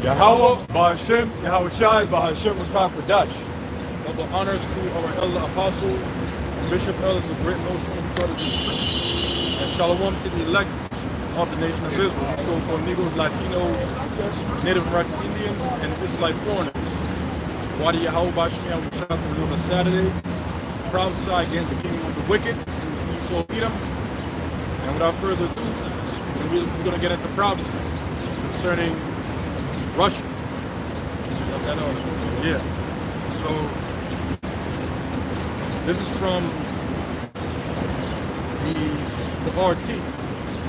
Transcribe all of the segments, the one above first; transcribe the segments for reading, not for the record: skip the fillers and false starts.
Yahweh, Bahashem, Yahweh Shai, Bahashem, Rakakadash. Double honors to our elder apostles, bishop elders of Great Notion of Brothers in Truth, and shalom to the elect of the nation of Israel, so-called Negroes, Latinos, Native American Indians, and Israelite foreigners. Wadi Yahweh Bahashem Yahweh Shai for on a Saturday, prophesy against the kingdom of the wicked, whose Esau Edom. And without further ado, we're going to get into prophecy concerning Russia. Yeah. So this is from the RT.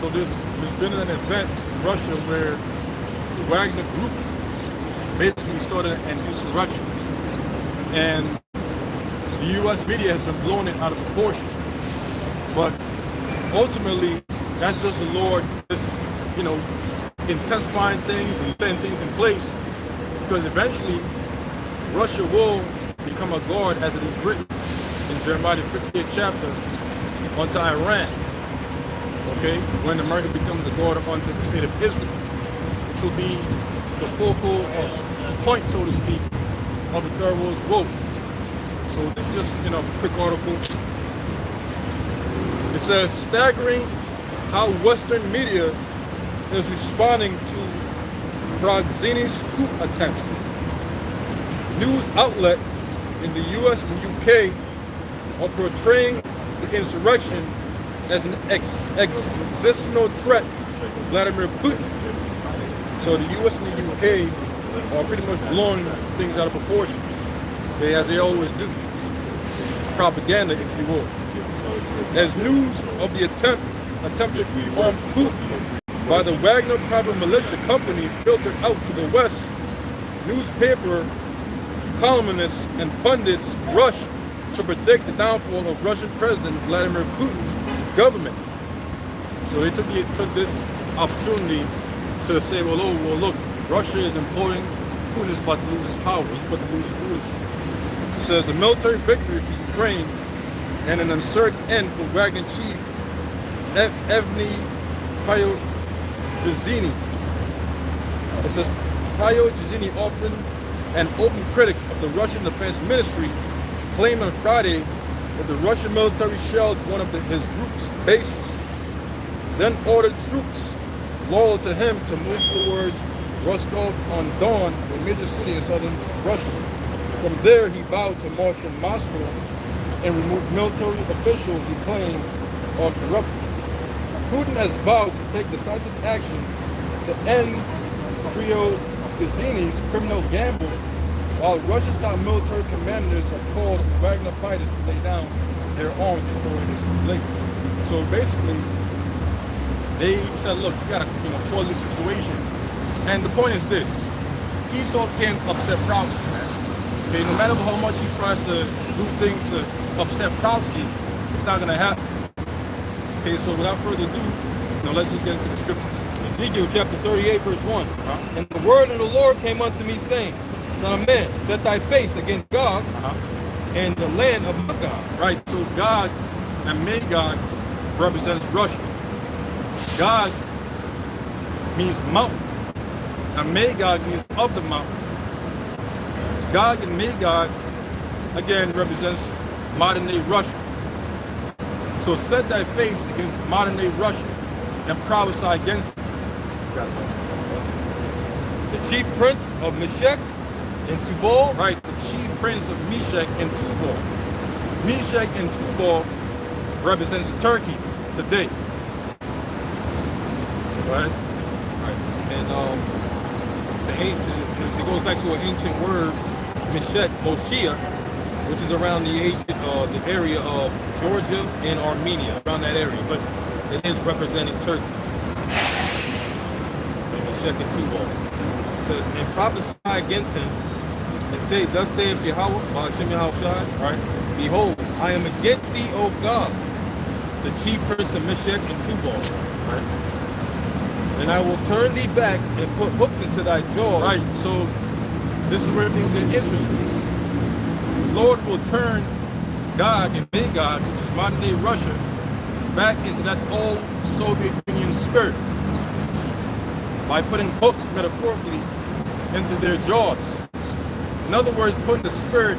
So there's been an event in Russia where the Wagner Group basically started an insurrection, and the U.S. media has been blowing it out of proportion. But ultimately, that's just the Lord, just intensifying things and setting things in place, because eventually Russia will become a guard, as it is written in Jeremiah 58th chapter, unto Iran. Okay, when America becomes a guard unto the state of Israel, which will be the focal point, so to speak, of the Third World War. So this is just a quick article. It says, staggering how Western media is responding to Prigozhin's coup attempt. News outlets in the US and UK are portraying the insurrection as an existential threat to Vladimir Putin. So the US and the UK are pretty much blowing things out of proportion, okay, as they always do. Propaganda, if you will. As news of the attempted armed coup by the Wagner private militia company filtered out to the West, newspaper columnists and pundits rushed to predict the downfall of Russian President Vladimir Putin's government. So they took this opportunity to say, well, look, Russia is imploding, Putin is about to lose his power, he's about to lose his rulership. It says a military victory for Ukraine and an uncertain end for Wagner chief Evgeny Prigozhin. It says Prigozhin, often an open critic of the Russian Defense Ministry, claimed on Friday that the Russian military shelled one of his group's bases, then ordered troops loyal to him to move towards Rostov-on-Don, a major city in southern Russia. From there, he vowed to march on Moscow and remove military officials he claims are corrupt. Putin has vowed to take decisive action to end Prigozhin's criminal gamble, while Russia's top military commanders have called Wagner fighters to lay down their arms before it is too late. So basically, they said, look, you gotta call this situation. And the point is this: Esau can't upset prophecy, man. Okay, no matter how much he tries to do things to upset prophecy, it's not gonna happen. Okay, so without further ado, let's just get into the scriptures. Ezekiel chapter 38, verse 1. And the word of the Lord came unto me, saying, Son of man, set thy face against Gog and the land of Magog. Right, so Gog and Magog represents Russia. Gog means mountain, and Magog means of the mountain. Gog and Magog, again, represents modern-day Russia. So set thy face against modern-day Russia and prophesy against it. The chief prince of Meshech and Tubal. Right, the chief prince of Meshech and Tubal. Meshech and Tubal represents Turkey today. Right? And the ancient, it goes back to an ancient word, Meshech, Moshia, which is around the area of Georgia and Armenia, around that area, but it is representing Turkey. Meshech and Tubal. It says, and prophesy against him, and say, thus saith Yahweh, Bahashem Yahweh Shai, right? Behold, I am against thee, O God, the chief prince of Meshech and Tubal, right? And I will turn thee back and put hooks into thy jaws. Right, so this is where things get interesting. The Lord will turn Gog and Magog, which is modern day Russia, back into that old Soviet Union spirit by putting hooks, metaphorically, into their jaws. In other words, putting the spirit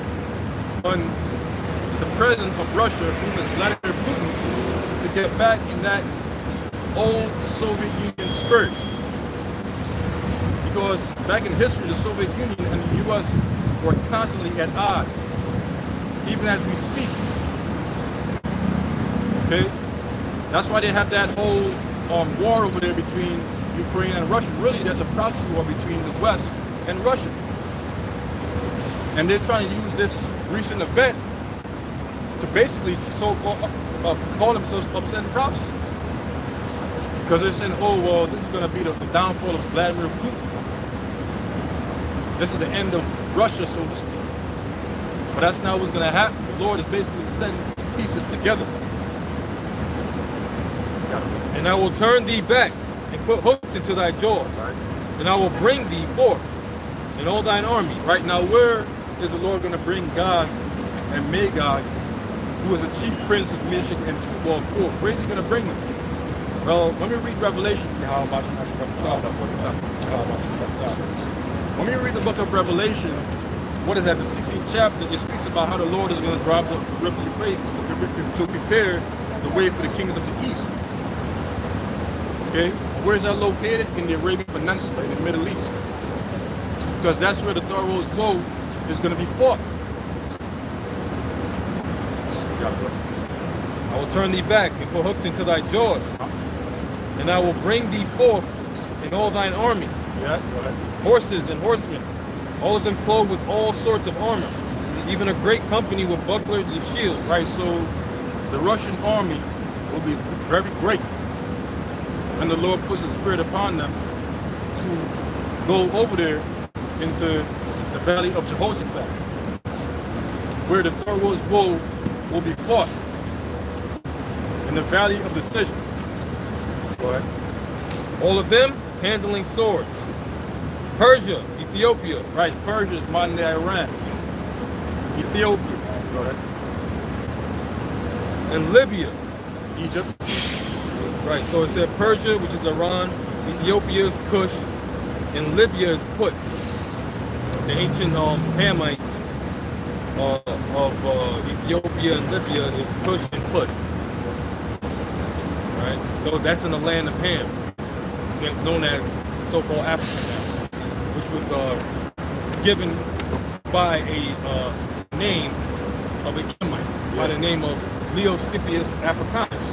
on the president of Russia, whom is Vladimir Putin, to get back in that old Soviet Union spirit. Because back in history, the Soviet Union and the U.S. were constantly at odds, even as we speak. Okay? That's why they have that whole war over there between Ukraine and Russia. Really, there's a proxy war between the West and Russia. And they're trying to use this recent event to basically call themselves upsetting prophecy. Because they're saying, oh, well, this is going to be the downfall of Vladimir Putin. This is the end of Russia, so to speak. But that's not what's going to happen. The Lord is basically setting pieces together. And I will turn thee back and put hooks into thy jaws. Right. And I will bring thee forth in all thine army. Right now, where is the Lord going to bring God and Magog, who is a chief prince of Meshach and Tubal, forth? Where is he going to bring them? Well, let me read Revelation. When we read the book of Revelation, what is that, the 16th chapter, it speaks about how the Lord is going to drive the river Euphrates to prepare the way for the kings of the east. Okay? Where is that located? In the Arabian Peninsula, in the Middle East. Because that's where the Third World War is going to be fought. I will turn thee back and put hooks into thy jaws. And I will bring thee forth in all thine army. Yeah, go ahead. Horses and horsemen, all of them clothed with all sorts of armor, even a great company with bucklers and shields. Right, so the Russian army will be very great. And the Lord puts His Spirit upon them to go over there into the valley of Jehoshaphat, where the Third World War will be fought, in the valley of decision. Go ahead. All of them handling swords. Persia, Ethiopia, Right, Persia is modern day Iran. Ethiopia, go ahead. and Libya. Egypt, Right, so it said Persia, which is Iran, Ethiopia is Cush, and Libya is Put. The ancient Hamites of Ethiopia and Libya is Cush and Put. Right, so that's in the land of Ham, known as so-called Africa now, which was given by a name of a Hamite by the name of Leo Scipius Africanus.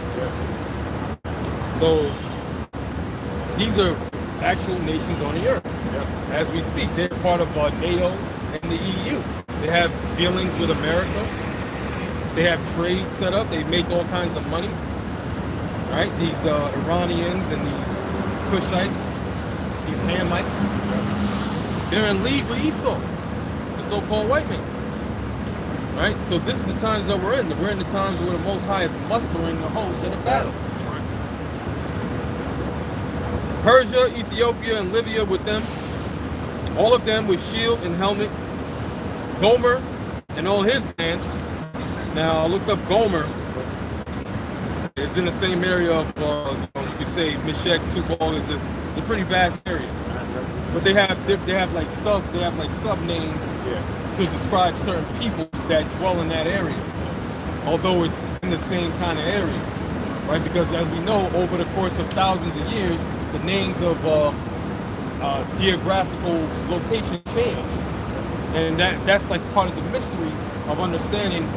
So these are actual nations on the earth. As we speak, they're part of NATO and the EU. They have dealings with America. They have trade set up. They make all kinds of money. Right? These Iranians and these Cushites, these Hamites, they're in league with Esau, the so-called white man. Right? So this is the times that we're in. We're in the times where the Most High is mustering the host in a battle. Persia, Ethiopia, and Libya with them, all of them with shield and helmet. Gomer and all his bands. Now I looked up Gomer. It's in the same area of, you could say Meshach, Tubal. It's a pretty vast area. But they have like sub names to describe certain peoples that dwell in that area. Although it's in the same kind of area, right? Because as we know, over the course of thousands of years, the names of geographical locations change, and that's like part of the mystery of understanding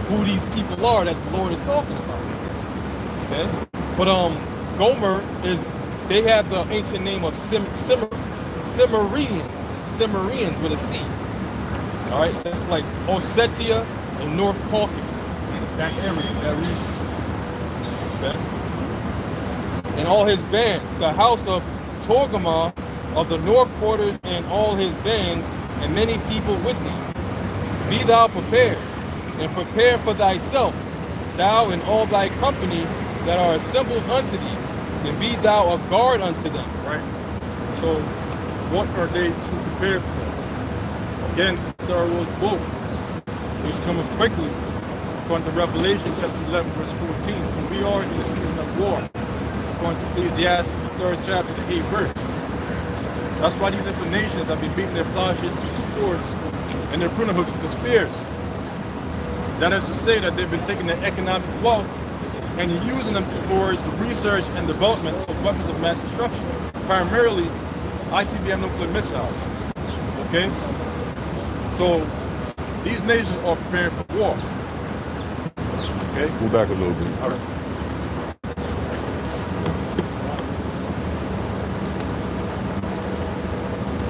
who these people are that the Lord is talking about. Okay, but Gomer they have the ancient name of Cimmerians with a C. All right, that's like Ossetia and North Caucasus, that area, that region. Okay. And all his bands, the house of Torgamah of the north quarters and all his bands, and many people with thee. Be thou prepared, and prepare for thyself, thou and all thy company that are assembled unto thee, and be thou a guard unto them. right? So what are they to prepare for? Again, the Third World War, which is coming quickly. According to Revelation chapter 11, verse 14, when we are in the season of war. According to Ecclesiastes, the 3rd chapter, the 8th verse. That's why these different nations have been beating their plowshares with swords and their pruning hooks with the spears. That is to say that they've been taking their economic wealth and using them towards the research and development of weapons of mass destruction, primarily ICBM nuclear missiles. Okay? So these nations are preparing for war. Okay? Move back a little bit. All right.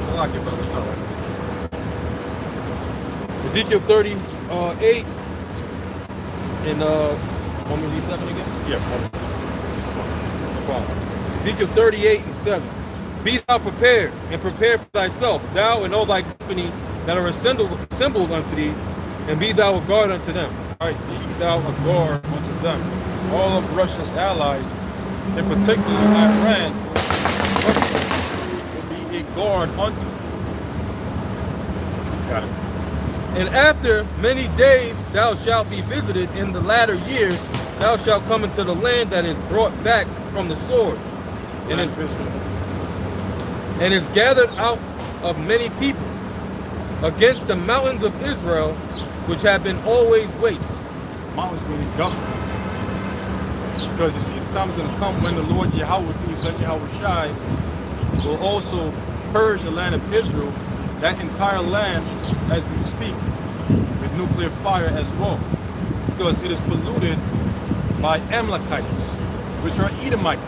I like it, brother. It's all right. Ezekiel 38 and want me to read 7 again? Yes. No problem. Ezekiel 38 and 7. Be thou prepared, and prepare for thyself, thou and all thy company that are assembled unto thee, and be thou a guard unto them. All right, be thou a guard unto them. All of Russia's allies, in particular Iran, will be a guard unto them. Got it. And after many days thou shalt be visited in the latter years, thou shalt come into the land that is brought back from the sword, and is gathered out of many people, against the mountains of Israel, which have been always waste. Mountains meaning government. Because you see, the time is going to come when the Lord Yahweh, through His Son Yahweh Shai, will also purge the land of Israel, that entire land, as we speak, with nuclear fire as well. Because it is polluted by Amalekites, which are Edomites,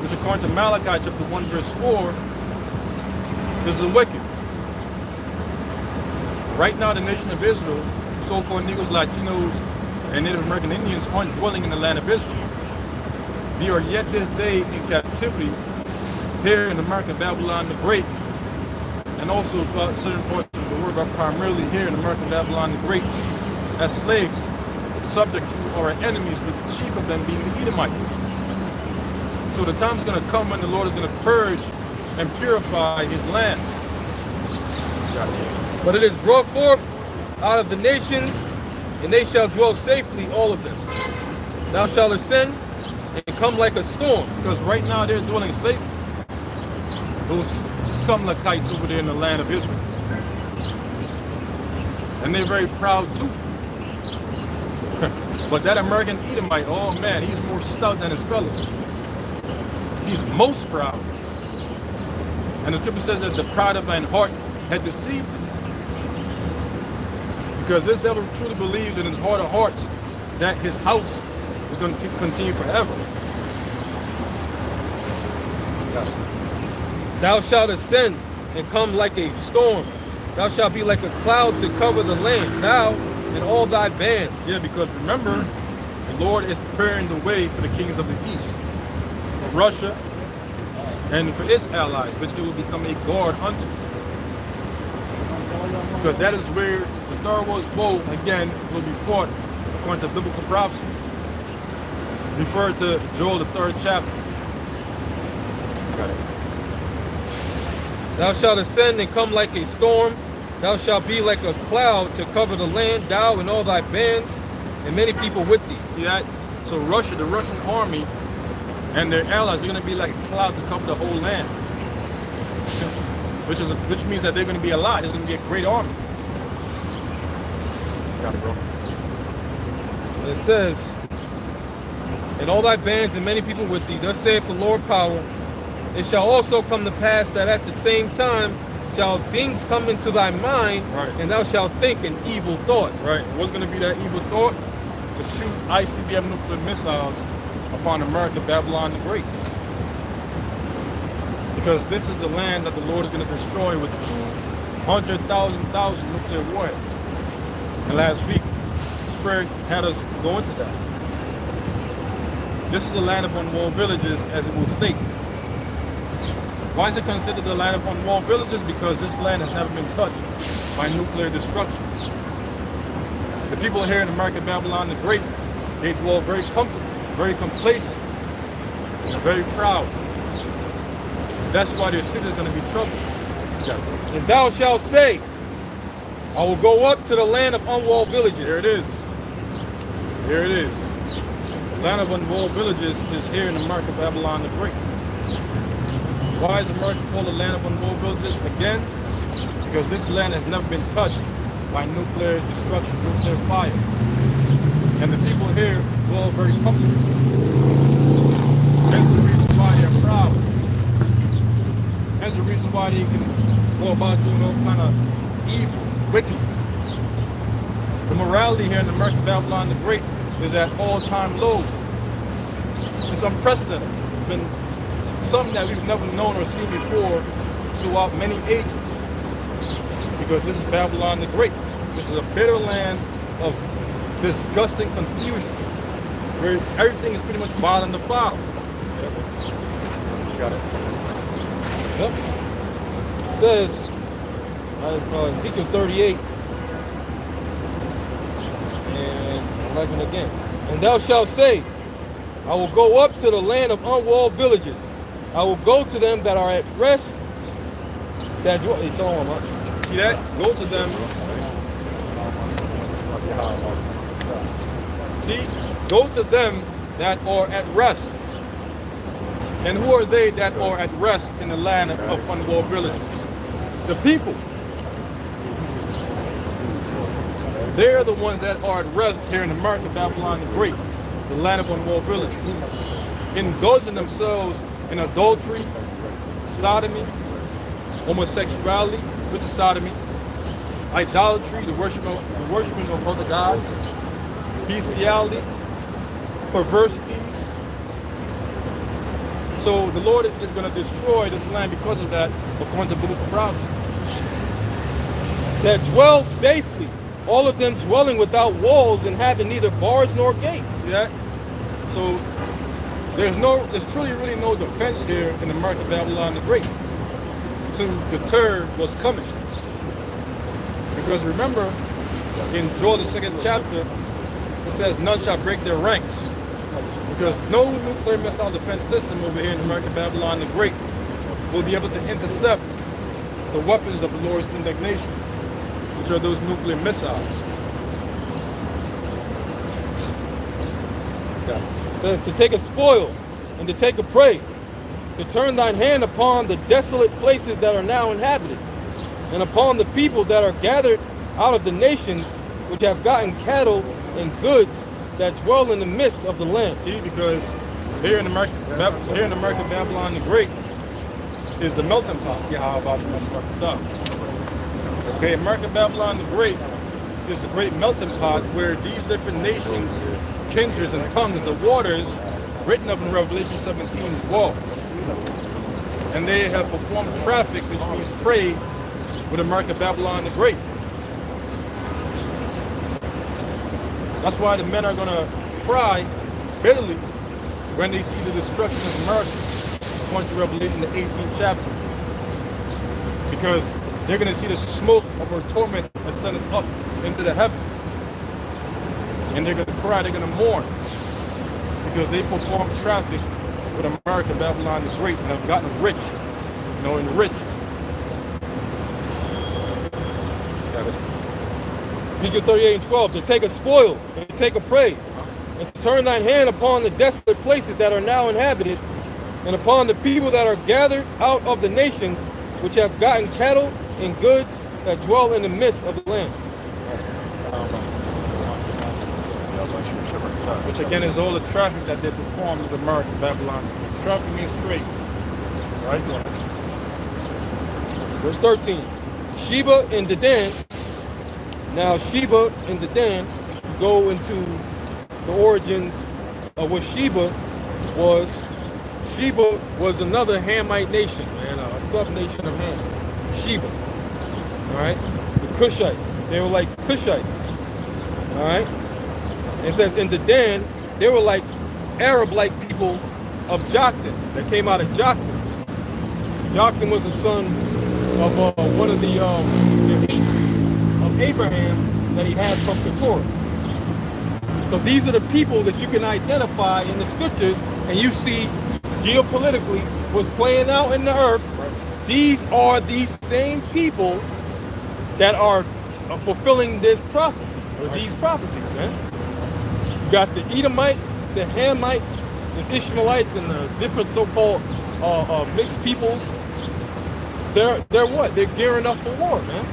which according to Malachi chapter 1 verse 4, is the wicked. Right now, the nation of Israel, so-called Negroes, Latinos, and Native American Indians aren't dwelling in the land of Israel. They are yet this day in captivity here in America, Babylon the Great, and also throughout certain parts of the world, but primarily here in America, Babylon the Great, as slaves, subject to our enemies, with the chief of them being the Edomites. So the time is going to come when the Lord is going to purge and purify His land. But it is brought forth out of the nations, and they shall dwell safely, all of them. Thou shalt ascend and come like a storm. Because right now they're dwelling safe. Those scumlakites over there in the land of Israel. And they're very proud too. But that American Edomite, oh man, he's more stout than his fellows. He's most proud. And the scripture says that the pride of thine heart had deceived him. Because this devil truly believes in his heart of hearts that his house is going to continue forever. Thou shalt ascend and come like a storm. Thou shalt be like a cloud to cover the land, thou and all thy bands. Yeah, because remember, the Lord is preparing the way for the kings of the east, for Russia, and for its allies, which it will become a guard unto. Because that is where the Third World's War, again, will be fought according to biblical prophecy. Refer to Joel, the 3rd chapter. Got it. Thou shalt ascend and come like a storm. Thou shalt be like a cloud to cover the land, thou and all thy bands, and many people with thee. See that? So Russia, the Russian army, and their allies are going to be like a cloud to cover the whole land. Which means that they're going to be a lot. It's going to be a great army. Got it, bro. And it says, and all thy bands and many people with thee, thus saith the Lord power, it shall also come to pass that at the same time shall things come into thy mind, right, and thou shalt think an evil thought. Right. What's going to be that evil thought? To shoot ICBM nuclear missiles upon America, Babylon the Great. Because this is the land that the Lord is going to destroy with 200,000 nuclear warheads. And last week, the Spirit had us go into that. This is the land of unwalled villages, as it will state. Why is it considered the land of unwalled villages? Because this land has never been touched by nuclear destruction. The people here in America, Babylon the Great, they dwell very comfortable, very complacent, and very proud. That's why their city is going to be troubled. And thou shalt say, I will go up to the land of unwalled villages. Here it is. Here it is. The land of unwalled villages is here in America, Babylon the Great. Why is America called the land of unwalled villages? Again, because this land has never been touched by nuclear destruction, nuclear fire. And the people here dwell very comfortably. Hence the reason why they're proud. Hence the reason why they can go about doing all kind of evil, wickedness. The morality here in America, Babylon the Great, is at all-time lows. It's unprecedented. It's been something that we've never known or seen before throughout many ages. Because this is Babylon the Great. This is a bitter land of disgusting confusion, where everything is pretty much wild and defiled. Got it. Yep. It says, Ezekiel 38 and 11 again. And thou shalt say, I will go up to the land of unwalled villages. I will go to them that are at rest. That see that? Go to them. See? Go to them that are at rest. And who are they that are at rest in the land of unwalled villages? The people. They're the ones that are at rest here in America, Babylon the Great, the land of unwalled villages, indulging themselves in adultery, sodomy, homosexuality, which is sodomy, idolatry, the worshiping of other gods, bestiality, perversity. So the Lord is going to destroy this land because of that, according to biblical prophecy. That dwell safely, all of them dwelling without walls and having neither bars nor gates. Yeah. So there's truly really no defense here in America, Babylon the Great, to deter what's coming. Because remember, in Joel the 2nd chapter, it says none shall break their ranks. Because no nuclear missile defense system over here in America, Babylon the Great, will be able to intercept the weapons of the Lord's indignation, which are those nuclear missiles. It says to take a spoil and to take a prey, to turn thine hand upon the desolate places that are now inhabited, and upon the people that are gathered out of the nations, which have gotten cattle and goods that dwell in the midst of the land. See, because here in America, Babylon the Great is the melting pot. Okay, America, Babylon the Great is a great melting pot where these different nations, kindreds and tongues, the waters written of in Revelation 17 dwell. And they have performed traffic, which means trade, with America, Babylon the Great. That's why the men are going to cry bitterly when they see the destruction of America, according to Revelation, the 18th chapter. Because they're going to see the smoke of her torment ascending up into the heavens. And they're going to cry, they're going to mourn. Because they performed traffic with America, Babylon the Great, and have gotten rich, enriched. Ezekiel 38 and 12, to take a spoil and to take a prey, and to turn thine hand upon the desolate places that are now inhabited, and upon the people that are gathered out of the nations, which have gotten cattle and goods that dwell in the midst of the land. Which again is all the traffic that they performed with America, Babylon. Traffic means trade. Right? Verse 13. Sheba and Dedan. Now Sheba and Dedan go into the origins of what Sheba was. Sheba was another Hamite nation, man, a sub-nation of Ham. Sheba. Alright? The Cushites. They were like Cushites. Alright? It says in Dedan, they were like Arab-like people of Joktan, that came out of Joktan. Joktan was the son of one of the of Abraham that he had from Keturah. So these are the people that you can identify in the scriptures, and you see geopolitically what's playing out in the earth. These are these same people that are fulfilling this prophecy, or these prophecies, man. You got the Edomites, the Hamites, the Ishmaelites, and the different so-called mixed peoples, they're what? They're gearing up for war, man.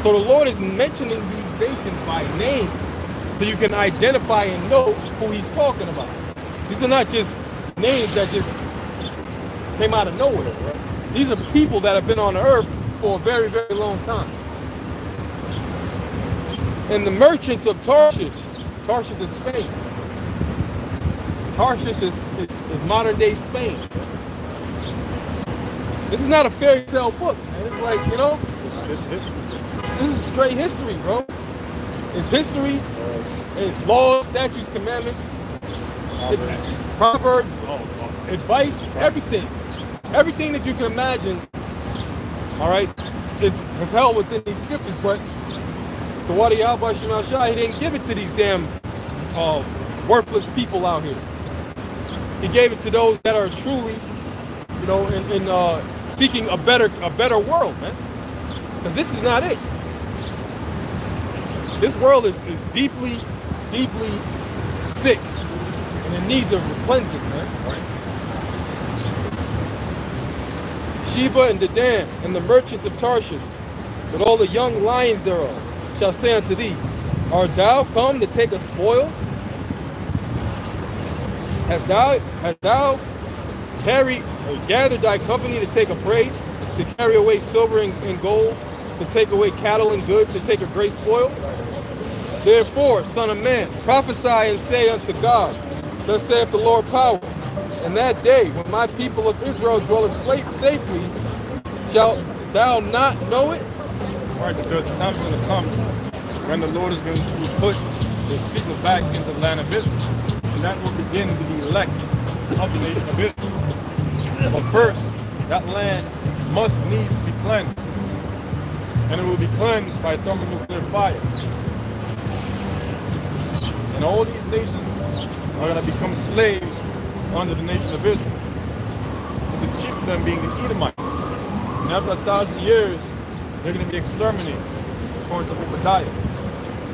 So the Lord is mentioning these nations by name so you can identify and know who he's talking about. These are not just names that just came out of nowhere, right? These are people that have been on the earth for a very, very long time. And the merchants of Tarshish is Spain. Tarshish is modern day Spain. This is not a fairy tale book, man. It's like, you know, It's history. this is straight history, bro. It's history, it's laws, statutes, commandments, it's proverbs, advice, everything. Everything that you can imagine, all right, is held within these scriptures, but the Wadi Yahweh Shema Shai, he didn't give it to these damn worthless people out here. He gave it to those that are truly, you know, in seeking a better world, man. Because this is not it. This world is deeply, deeply sick and in needs of cleansing, man. Right. Sheba and Dedan and the merchants of Tarshish, with all the young lions thereof, shall say unto thee, art thou come to take a spoil? Hast thou carried or gathered thy company to take a prey, to carry away silver and gold, to take away cattle and goods, to take a great spoil? Therefore, son of man, prophesy and say unto God, thus saith the Lord power, in that day when my people of Israel dwelleth safely, shalt thou not know it? Right, because the time's going to come when the Lord is going to put his people back into the land of Israel. And that will begin to be elect of the nation of Israel. But first, that land must needs be cleansed. And it will be cleansed by thermonuclear fire. And all these nations are going to become slaves under the nation of Israel. And the chief of them being the Edomites. And after 1,000 years, they're going to be exterminated, according to Obadiah,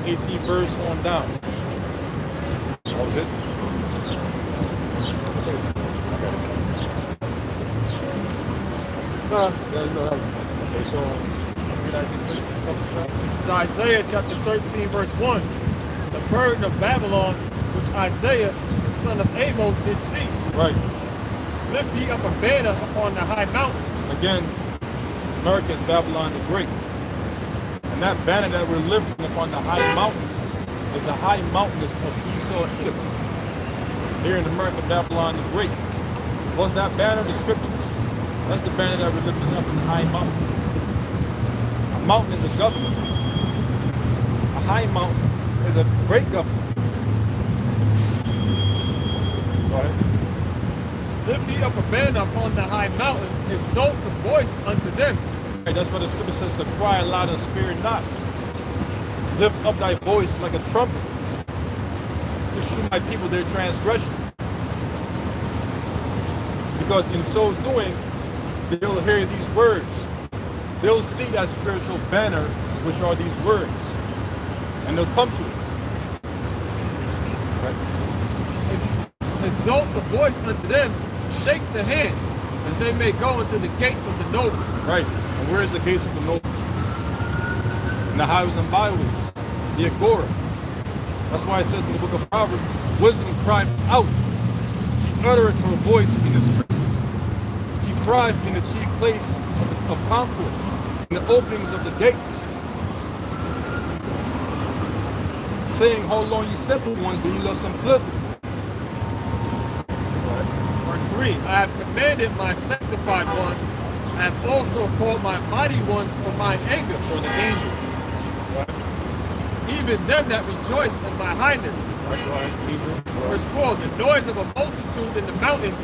18 verse on down. That was it. Okay, so this is Isaiah chapter 13, verse 1. The burden of Babylon, which Isaiah, the son of Amos, did see. Right. Lift ye up a banner upon the high mountain. Again, America is Babylon the Great. And that banner that we're lifting upon the high mountain is a high mountain of Esau and Edom. Here in America, Babylon the Great. What's that banner? The scriptures. That's the banner that we're lifting up in the high mountain. A mountain is a government. A high mountain is a great government. Go ahead. Lift ye up a banner upon the high mountain, exalt the voice unto them. Right, that's what the scripture says, to cry aloud and spare not. Lift up thy voice like a trumpet, to shew my people their transgression. Because in so doing, they'll hear these words. They'll see that spiritual banner, which are these words. And they'll come to it. Right. Exalt the voice unto them, shake the hand, that they may go into the gates of the noble. Right. And where is the gates of the noble? In the highways and byways, the agora. That's why it says in the book of Proverbs, wisdom cried out. She uttereth her voice in the streets. She cried in the chief place of concord, in the openings of the gates, saying, how long ye simple ones, do ye love simplicity? Verse 3, I have commanded my sanctified ones, I have also called my mighty ones for mine anger, for the angels. Even them that rejoice in my highness. Verse 4, the noise of a multitude in the mountains,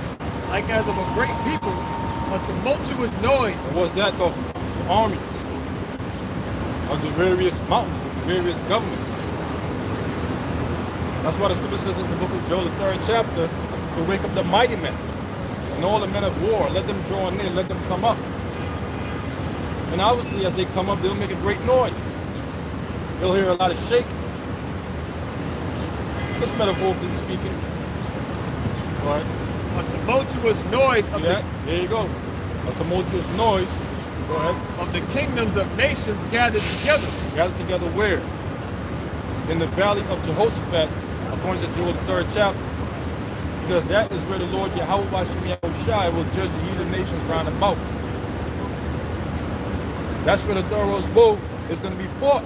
like as of a great people, a tumultuous noise. And what's that talking about? The armies of the various mountains, of the various governments. That's why the scripture says in the book of Joel, the 3rd chapter, to wake up the mighty men and all the men of war. Let them draw near, let them come up. And obviously, as they come up, they'll make a great noise. They'll hear a lot of shaking. Just metaphorically speaking. Right? a tumultuous noise of See that? There you go. A tumultuous noise. Go ahead. of the kingdoms of nations gathered together. Gathered together where? In the valley of Jehoshaphat, according to Joel the 3rd chapter. Because that is where the Lord Yahweh Bashem Yahushai will judge the heathen nations round about. That's where the Thoros bull is going to be fought.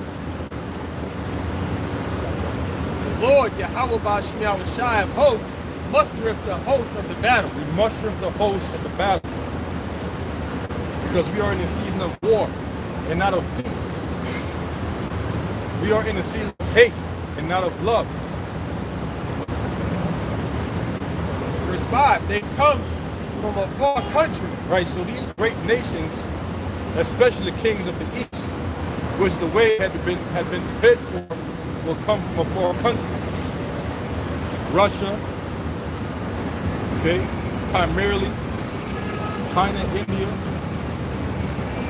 The Lord Yahweh Ba'ashem Yahushai of hosts mustereth the host of the battle. We muster the host of the battle. Because we are in a season of war and not of peace. We are in a season of hate and not of love. Verse 5, they come from a far country. Right, so these great nations, especially the kings of the east, which the way had been prepared for, will come from a foreign country. Russia, okay, primarily China, India.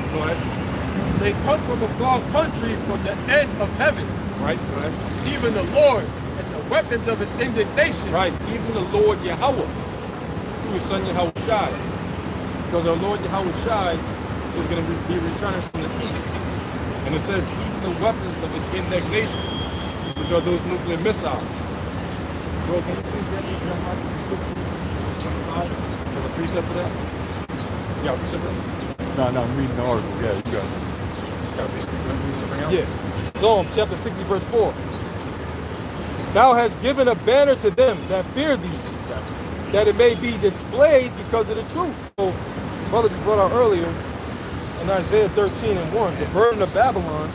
Go ahead. They come from a far country, from the end of heaven. Right, go ahead. Even the Lord and the weapons of his indignation. Right, even the Lord Yahweh, through his son Yahweh Shai. Because our Lord Yahweh Shai is going to be returning from the east. And it says, even the weapons of his indignation, which are those nuclear missiles. Bro, can you please get me Jeremiah 55? There's a precept for that? Yeah, precept for that? No, I'm reading the article. Yeah, you got it. Gotta be speaking. Yeah. Psalm chapter 60, verse 4. Thou hast given a banner to them that fear thee, that it may be displayed because of the truth. So, brother just brought out earlier in Isaiah 13:1, the burden of Babylon,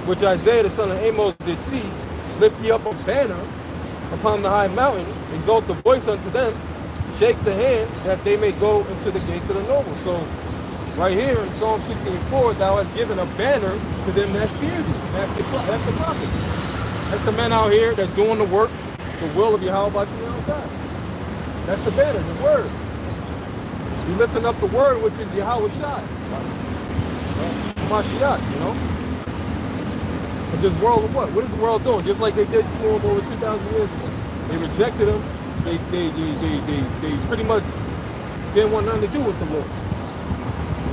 which Isaiah the son of Amos did see, lift ye up a banner upon the high mountain, exalt the voice unto them, shake the hand, that they may go into the gates of the noble. So, right here in Psalm 16:4, thou hast given a banner to them that fear thee. That's the prophet. That's the man out here that's doing the work, the will of Yahweh Bashim Yahushai. That's the banner, the word. You're lifting up the word, which is Yahweh Shai. Mashiach, you know? But this world of what? What is the world doing? Just like they did to him over 2,000 years ago. They rejected him. They pretty much didn't want nothing to do with the Lord.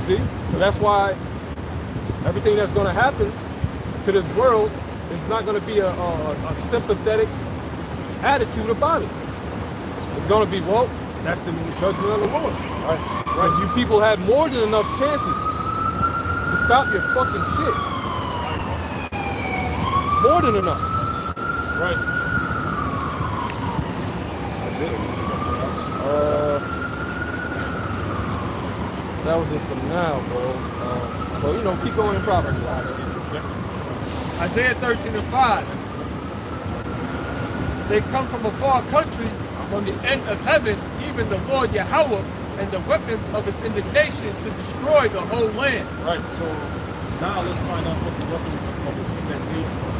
See? So that's why everything that's going to happen to this world is not going to be a sympathetic attitude about it. It's going to be, well, that's the judgment of the Lord. Right? Because you people had more than enough chances to stop your fucking shit. More than enough. Right. That's it. That was it for now, bro. But you know, keep going in prophecy. Isaiah 13:5. They come from a far country, from the end of heaven, even the Lord Yahweh, and the weapons of his indignation to destroy the whole land. Right, so now let's find out what the weapons of his indignation are.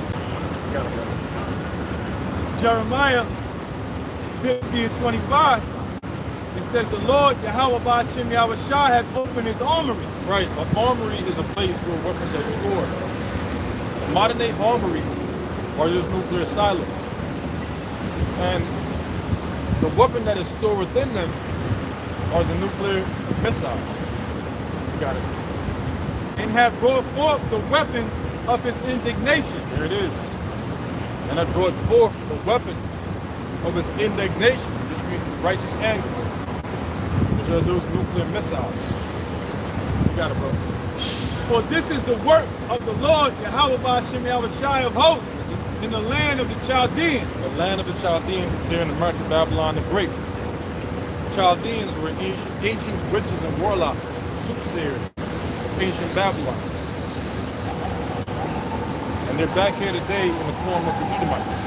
Jeremiah 50:25. It says the Lord Yahweh Ba'ashem Yahushai hath opened his armory. Right, an armory is a place where weapons are stored. A modern day armory are just nuclear silos. And the weapon that is stored within them are the nuclear missiles. You got it. And have brought forth the weapons of his indignation. There it is. And that brought forth the weapons of his indignation, which means his righteous anger, which are those nuclear missiles. You got it, bro. For this is the work of the Lord Yahweh Ba'ashem Yahushai of hosts in the land of the Chaldeans. The land of the Chaldeans is here in America, Babylon the Great. The Chaldeans were ancient witches and warlocks, soothsayers of ancient Babylon. And they're back here today in the form of the Edomites.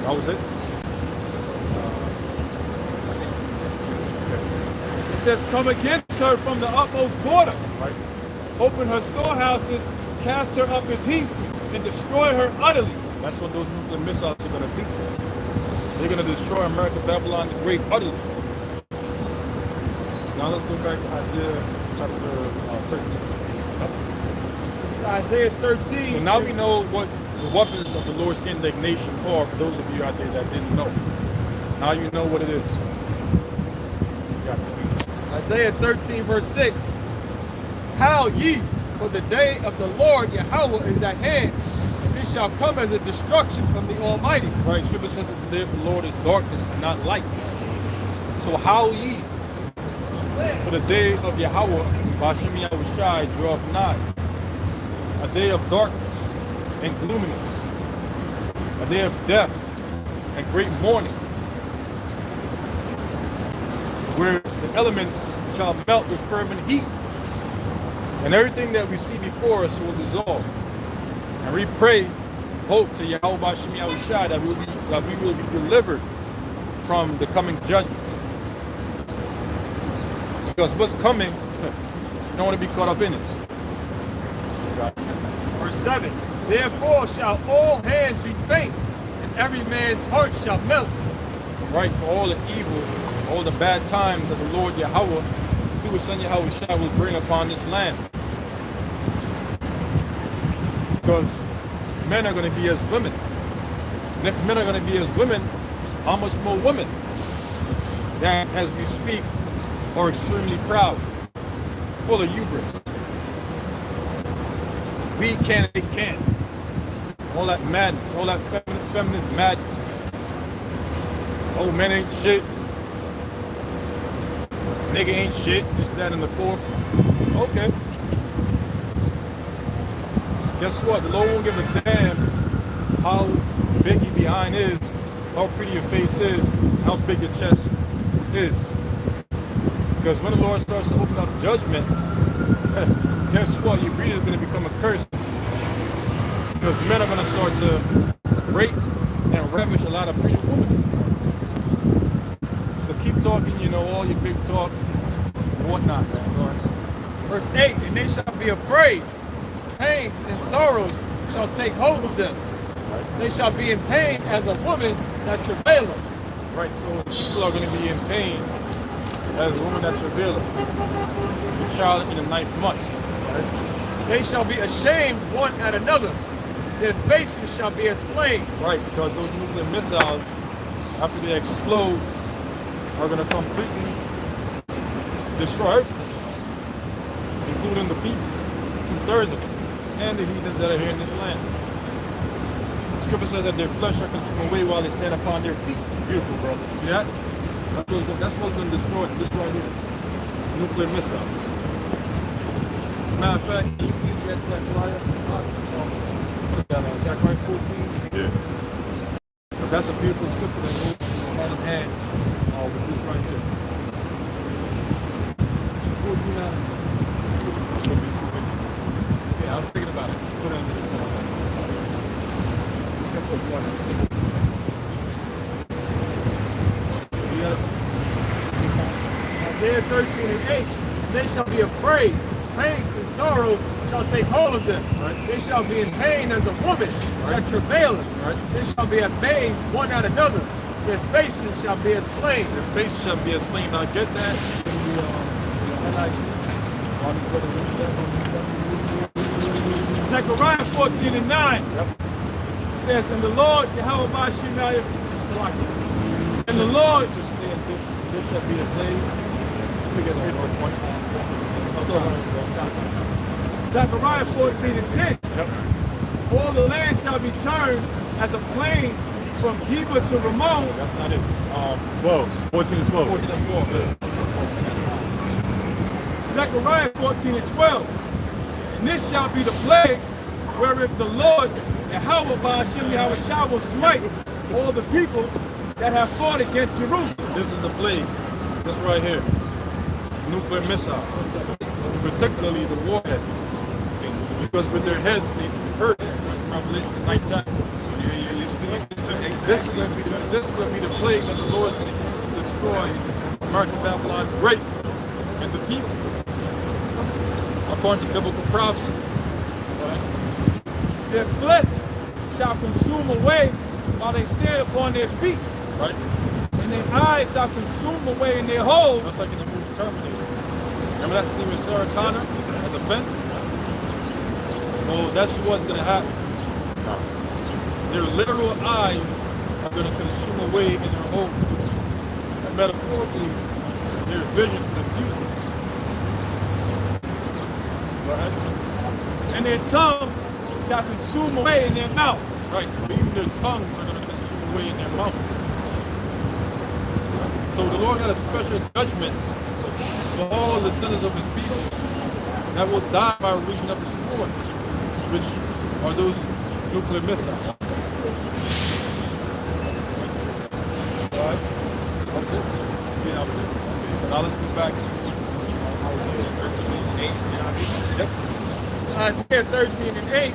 That was it? It says, come against her from the utmost border. Right. Open her storehouses, cast her up as heaps, and destroy her utterly. That's what those nuclear missiles are going to do. They're going to destroy America, Babylon the Great utterly. Now let's go back to Isaiah chapter 13. This is Isaiah 13. So now we know what the weapons of the Lord's indignation are, for those of you out there that didn't know. Now you know what it is. Isaiah 13, verse 6. Howl ye, for the day of the Lord Yahweh is at hand, and it shall come as a destruction from the Almighty. Right, Scripture says that the day of the Lord is darkness and not light. So howl ye, for the day of Yahweh, Ba'ashem Yahushai, draweth nigh. A day of darkness and gloominess. A day of death and great mourning. Where the elements shall melt with fervent heat. And everything that we see before us will dissolve. And we pray, hope to Yahweh Ba'ashem Yahushai that we will be delivered from the coming judgments. Because what's coming, you don't want to be caught up in it. Verse 7. Therefore shall all hands be faint, and every man's heart shall melt. Right, for all the evil, all the bad times that the Lord Yahweh, through his son Yahushua, will bring upon this land. Because men are going to be as women. And if men are going to be as women, how much more women that, as we speak, are extremely proud, full of hubris. We can and they can. All that madness, all that feminist madness. Oh, men ain't shit. Nigga ain't shit. Just that in the fourth. Okay. Guess what? The Lord won't give a damn how big your behind is, how pretty your face is, how big your chest is. Because when the Lord starts to open up judgment, guess what? Your breed is going to become a curse. Because men are going to start to rape and ravish a lot of pretty women. So keep talking, you know, all your big talk and whatnot, man. Lord. Verse 8. And they shall be afraid. Pains and sorrows shall take hold of them. They shall be in pain as a woman that travaileth. Right, so people are going to be in pain as a woman that travaileth. The child in the 9th month. Right? They shall be ashamed one at another. Their faces shall be as flame. Right, because those nuclear missiles, after they explode, are going to completely destroy everything, including the people, 2/3 of them, and the heathens that are here in this land. The scripture says that their flesh shall consume away while they stand upon their feet. Beautiful, brother. See that? That's what's going to destroy this right here. Nuclear missile. As a matter of fact, can you please get Zechariah? Put that on Zechariah 14. Yeah. But that's a beautiful scripture that goes hand in hand with this right here. 14 now. Yeah, I was thinking about it. Put it under this one. Just gonna put one. Isaiah 13 and 8. They shall be afraid. Pains and sorrows shall take hold of them. Right. They shall be in pain as a woman that travaileth. Right. They shall be amazed one at another. Their faces shall be as flame. Their faces shall be as flame. Now get that. Zechariah 14 and 9. Yep. It says, and the Lord, Yahweh Ba'ashem Yahushai, and the Lord, This shall be the day. Let me get straight to the point. Zechariah 14 and 10. Yep. All the land shall be turned as a plain from Geba to Ramon. That's not it. 12. 14 and 12. 14 and 12. Zechariah 14 and 12. And this shall be the plague wherewith the Lord, Yahweh Ba'ashem Yahushua, will smite all the people that have fought against Jerusalem. This is the plague. This right here. Nuclear missiles. Particularly the warheads. Because with their heads, they hurt. That's Revelation 9 chapter. This is going to be the plague that the Lord is going to use to destroy American Babylon great and the people. According to biblical prophecy. Their flesh shall consume away while they stand upon their feet. Right? And their eyes shall consume away in their holes. That's like in the movie Terminator. Remember that scene with Sarah Connor at the fence? Well, that's what's going to happen. Their literal eyes are going to consume away in their holes. metaphorically, their vision for the future. Right? And their tongue shall consume away in their mouth. Right, so even their tongues are going to consume away in their mouth. So the Lord got a special judgment for all the sinners of his people that will die by reason of the sword, which are those nuclear missiles. Alright? That was it? Yeah, that was it. Okay, so now let's go back to Isaiah 13 and 8. Yep. Isaiah 13 and 8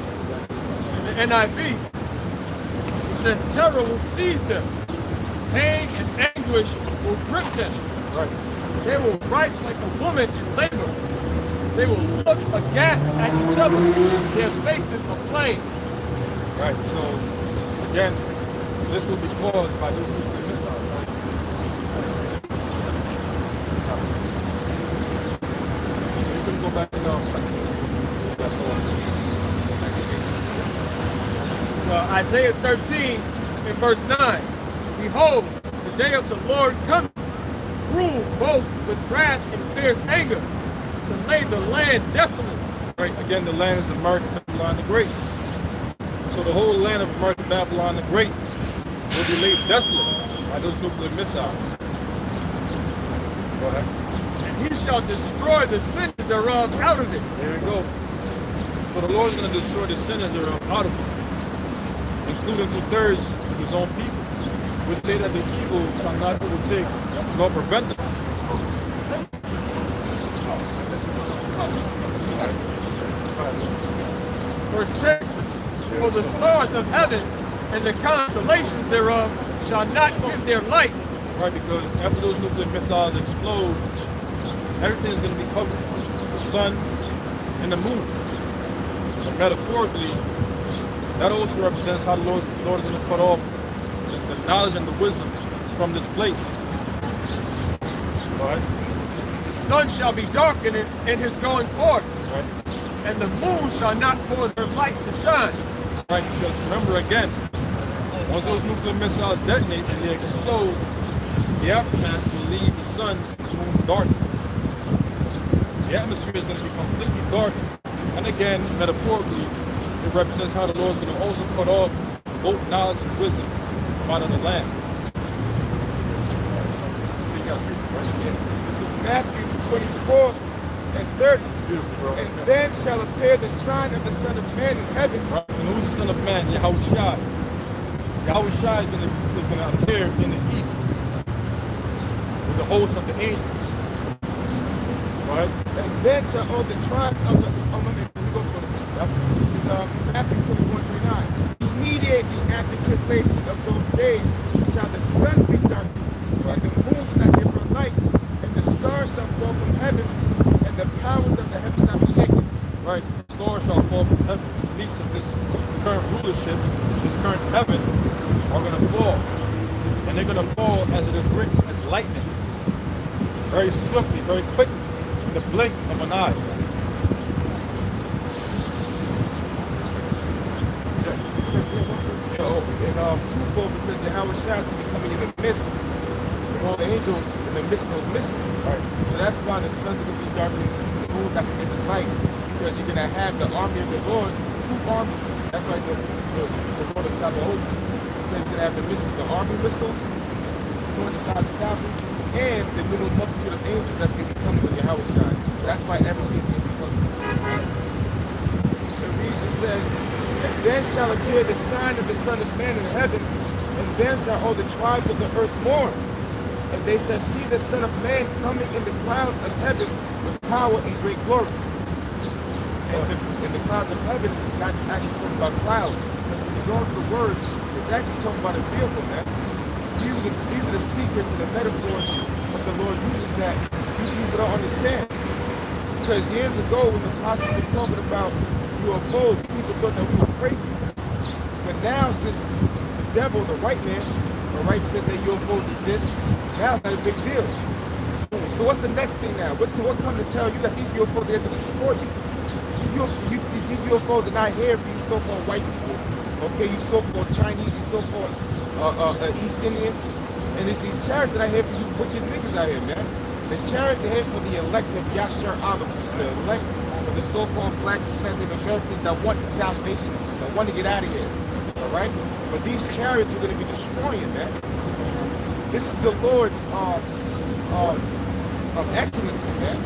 in the NIV, it says, terror will seize them, pain and anguish will grip them. Right. They will write like a woman in labor. They will look aghast at each other, their faces aflame. Right, so again, this will be caused by those nuclear missiles. Right? You can go back and Isaiah 13 in verse 9. Behold, the day of the Lord cometh, cruel both with wrath and fierce anger, to lay the land desolate. Right, again, the land is America, Babylon the Great. So the whole land of America, Babylon the Great will be laid desolate by those nuclear missiles. Go ahead. And he shall destroy the cities thereof out of it. There you go. So the Lord is going to destroy the sinners thereof out of it, including 2/3 of his own people, which say that the evil shall not overtake nor prevent them. Verse 10. For the stars of heaven and the constellations thereof shall not give their light. Right, because after those nuclear missiles explode, everything is going to be covered. The sun and the moon. And metaphorically, that also represents how the Lord is going to cut off the knowledge and the wisdom from this place. Right? The sun shall be darkened in his going forth, Right? and the moon shall not cause her light to shine. Right, because remember again, once those nuclear missiles detonate and they explode, the aftermath will leave the sun and moon dark. The atmosphere is going to be completely dark. And again, metaphorically, it represents how the Lord is going to also cut off both knowledge and wisdom from out of the land. So you got to read it, right? Yeah. This is Matthew 24 and 30. Beautiful, bro. And then shall appear the sign of the Son of Man in heaven. Right. And who's the Son of Man? Yahushua. Yahushua is going to appear in the east with the host of the angels. Right? And then shall all the tribes of the... Oh, no, let me go for it. Yep. This is Matthew 24:29. Immediately after tribulation of those days shall the sun be darkened, and the moon shall not give her light, and the stars shall fall from heaven, and the powers of the heavens shall be shaken. Right, the stars shall fall from heaven. The elites of this current rulership, this current heaven, are going to fall. And they're going to fall as it is written, as lightning. Very swiftly, very quickly, in the blink of an eye. Twofold, because Yahweh Shai is going to be coming in the midst with all the angels in the midst of those missiles. Right. So that's why the sun's going to be darkening, the moon's not going to get the light, because you're going to have the army of the Lord, two armies. That's why the Lord of Sabaoth, because you're going to have the missiles, the army missiles, 200,000, and the little multitude of angels that's going to be coming with Yahweh Shai. So that's why everything's going to be coming. It reads, it says, and then shall appear the sign of the Son of Man in heaven, and then shall all the tribes of the earth mourn. And they shall see the Son of Man coming in the clouds of heaven with power and great glory. And the clouds of heaven is not actually talking about clouds. Because when you go into the words, it's actually talking about a vehicle, man. These are the secrets and the metaphors that the Lord uses that you people don't understand. Because years ago when the apostles was talking about UFOs, people thought that we were crazy. But now, since the devil, the white man, says that UFOs exist, now it's not a big deal. So what's the next thing now? What come to tell you that these UFOs are here to destroy you? These UFOs are not here for you so-called white people. Okay, you so-called Chinese, you so-called East Indians, And it's these chariots that I hear for you wicked niggas out here, man. The chariots are here for the elect of Yashar Allah, which is the elect of the so-called black Hispanic Americans that want salvation, that want to get out of here. All right? But these chariots are going to be destroying, man. This is the Lord's of excellency, man.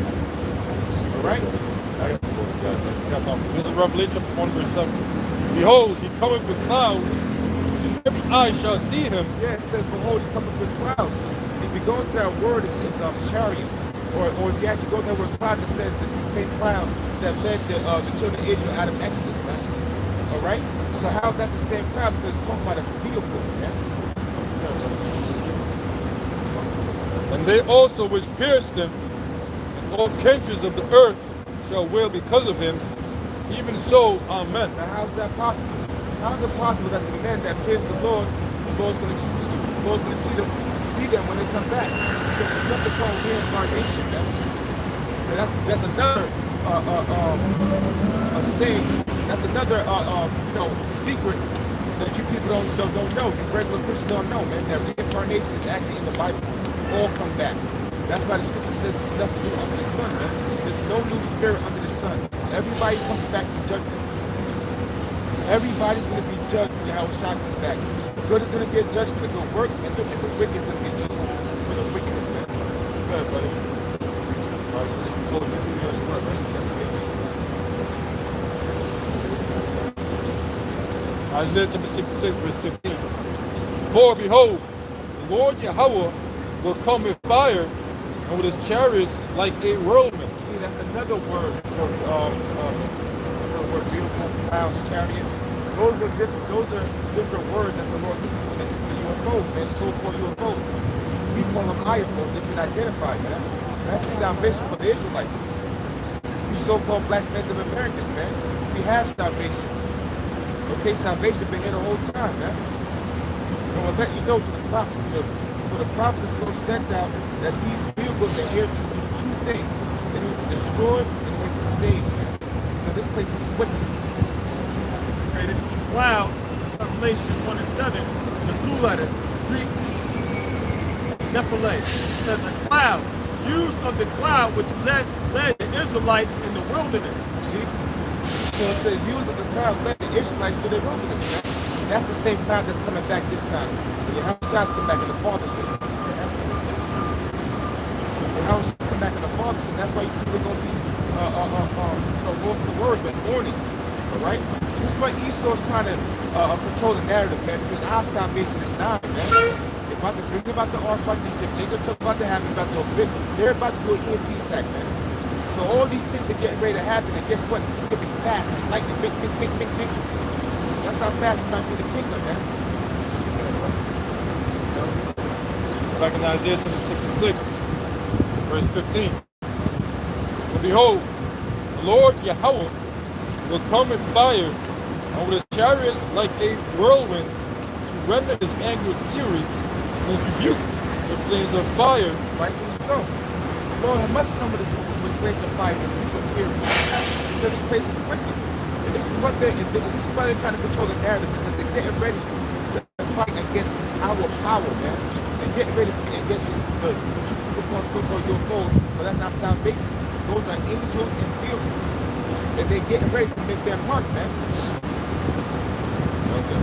All right? This is Revelation 1 verse 7. Behold, he cometh with clouds, and every eye shall see him. Yeah, it says, behold, he cometh with clouds. If you go into that word, it's chariot. Or if you actually go to that word cloud, it says the same cloud that led the children of Israel out of Exodus, man. All right? So how's that the same cloud? Because it's talking about a vehicle, man. And they also which pierced him, and all kindreds of the earth shall wail because of him. Even so, amen. Now how's that possible? How is it possible that the men that pierced the Lord going to see them when they come back? Because it's something called reincarnation, man. And that's another saying. That's another secret that you people don't know. You regular Christians don't know, man. That reincarnation is actually in the Bible. All come back. That's why the scripture says there's nothing new under the sun, man. There's no new spirit under the sun. Everybody comes back to judgment. Everybody's going to be judged when Yahweh Shai comes back. The good is going to get judged for the good works, and the wicked is going to get judged for the wickedness, man. Go ahead, buddy. All right, let's close this video as well, right? Isaiah chapter 66 verse 15. For behold, the Lord Yahweh will come with fire, and with his chariots like a whirlwind. See, that's another word for beautiful clouds, chariot. Those are different words that the Lord uses for the UFOs, man. So-called UFOs. We call them IFOs. They've been identified, man. That's the salvation for the Israelites. You so-called black Native Americans, man. We have salvation. Okay, salvation been here the whole time, man. And we'll let you know through the prophets. For the prophet will sent out that these vehicles are here to do two things. They need to destroy and they need to save, man. So this place is wicked. Okay, this is cloud, Revelation 1 and 7, in the blue letters, Greek, Nephilim. It says a cloud, used of the cloud which led the Israelites in the wilderness. See? So it says, use of the cloud led the Israelites to the wilderness, man. That's the same cloud that's coming back this time. The house shall come back in the Father's day. The house shall come back in the Father's day. That's why people are going to be lost the words, but mourning. All right? This is why Esau's trying to control the narrative, man, because our salvation is now, man. They're about to bring about the ark, about Egypt. Jacob talk about to happen, about to big. They're about to do an EMP attack, man. So all these things are getting ready to happen, and guess what? It's going to be fast. It's like the big. That's how fast we're going through the kingdom, man. Back in Isaiah 66, verse 15. But behold, the Lord Yahweh will come with fire, and with his chariots like a whirlwind, to render his anger with fury, and rebuke the flames of fire. Rightfully so. The Lord must come with flames of fire and rebuke of fury. Because this place is wicked. And this is why they're trying to control the narrative, because they're getting ready to fight against our power, man. They're getting ready to fight against the people called so-called UFOs, but that's our salvation. Those are angels and vehicles. And they're getting ready to make their mark, man. Okay.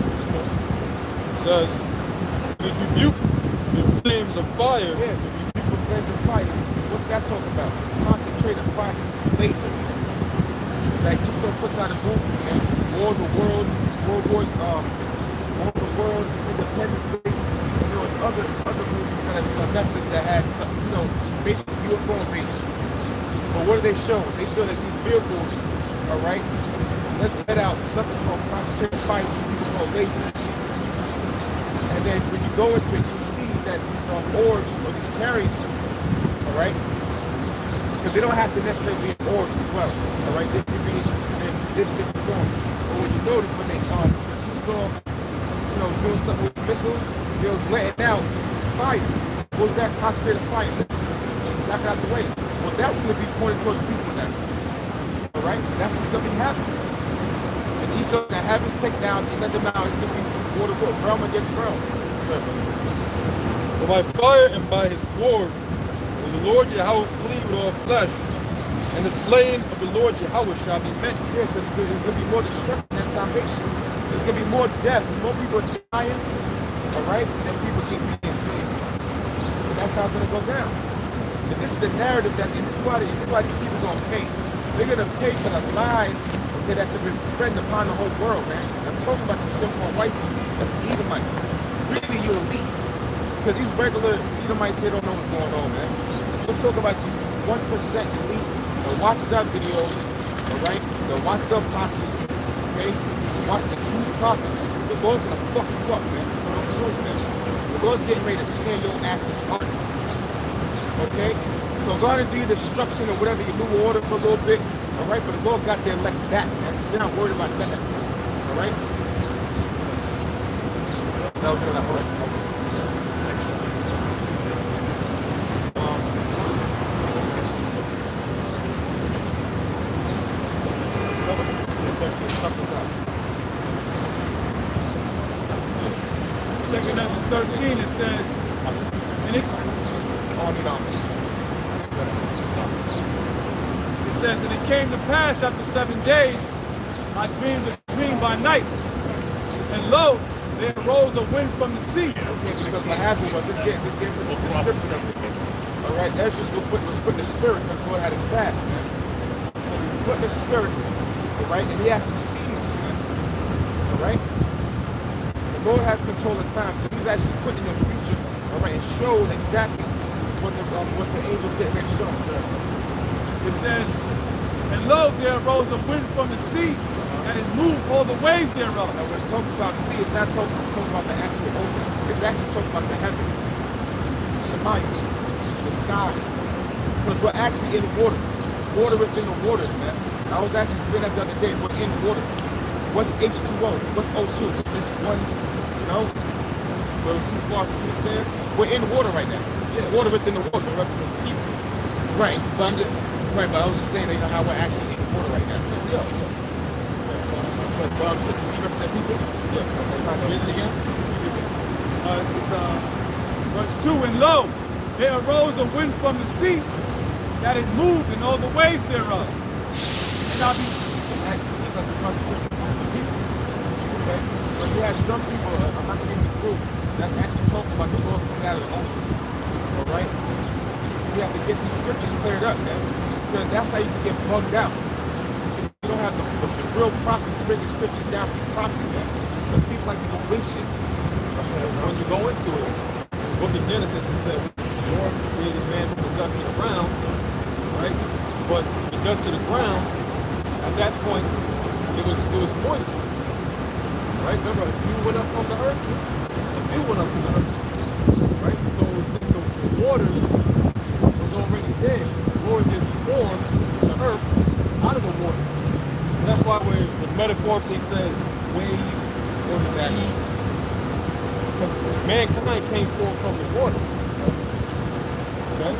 It says, it is rebuke the flames of fire. Yeah, the rebuke the flames of fire. What's that talking about? Concentrated fire, lasers. Like Esau puts out a movie, man. War of the Worlds, War of the Worlds, Independence Day. And there was other movies on Netflix that had some, basically UFO invasion. But what do they show? They show that these vehicles, all right, let out something called concentrated fire, which people call lasers. And then when you go into it, you see that these orbs or these chariots, all right, because they don't have to necessarily be orbs as well, all right, they can be in different forms. But when you notice when they you saw, doing something with missiles, they was letting out fire. What was that? Concentrated fire. Knock it out the way. Well, that's going to be pointed towards people now. All right? That's what's going to be happening. And Esau going to have his technology, let them out. It's going to be war to war, realm against realm. but by fire and by his sword will the Lord Yahweh plead with all flesh, and the slaying of the Lord Yahweh shall be many. Yeah, because there's going to be more destruction than salvation. There's going to be more death, more people dying, all right, than people keep being saved. And that's how it's going to go down. And this is the narrative that, and this is why these people going to pay. They're going to pay for the lies that have been spreading upon the whole world, man. I'm talking about the so-called white people, the Edomites. Really, you elites. Because these regular Edomites here don't know what's going on, man. We'll talk about you 1% elites that watches our videos, all right? That watch the apostles, okay? Watch the true prophets. The Lord's gonna fuck you up, man. I'm sorry, man. The Lord's getting ready to tear your ass apart. Okay? So God will do your destruction or whatever, your new order for a little bit. All right, but the Lord got their elects back, man. They're not worried about that. All right? That was that part. Second Ezra 13, it says, and it says, and it came to pass after 7 days, I dreamed a dream by night, and lo, there arose a wind from the sea. Okay, because what happened was this game to the description of it. All right, Ezra was put in the spirit because the Lord had it fast, man. So he was put in the spirit, all right, and he actually seen this, man. All right? The Lord has control of time, so he's actually put in the future, all right, and showed exactly what the angels did and show. It says, and lo, there arose a wind from the sea, and it moved all the waves thereof. Now, when it talks about sea, it's not talking about the actual ocean. It's actually talking about the heavens, Shemayim, the sky. Because we're actually in water. Water is in the waters, man. I was actually saying that the other day. We're in water. What's H2O? What's O2? It's just one, you know? But it's too far from you there. We're in water right now. Yeah, water within the water. Right. But I was just saying, you know, how we're actually in water right now. Yeah. But so the sea represent people? Yeah. Read it again. This is verse 2, and lo, there arose a wind from the sea, that it moved in all the waves thereof. And I'll be okay. But you have some people, I'm not going to get through, that's actually talking about the Lord coming out of the ocean. All right? We have to get these scriptures cleared up, man. Because that's how you can get bugged out. If you don't have the real prophets bringing scriptures down properly, man. Because people like to go wing shit. When you go into it, the book of Genesis, it says, the Lord created man from the dust of the ground, right? But the dust of the ground, at that point, it was moist. Right? Remember, a dew went up from the earth. A dew went up from the earth. Right? So the waters was already there. The Lord just formed the earth out of the water. And that's why when metaphorically says waves or the sea, because mankind came forth from the waters. Okay?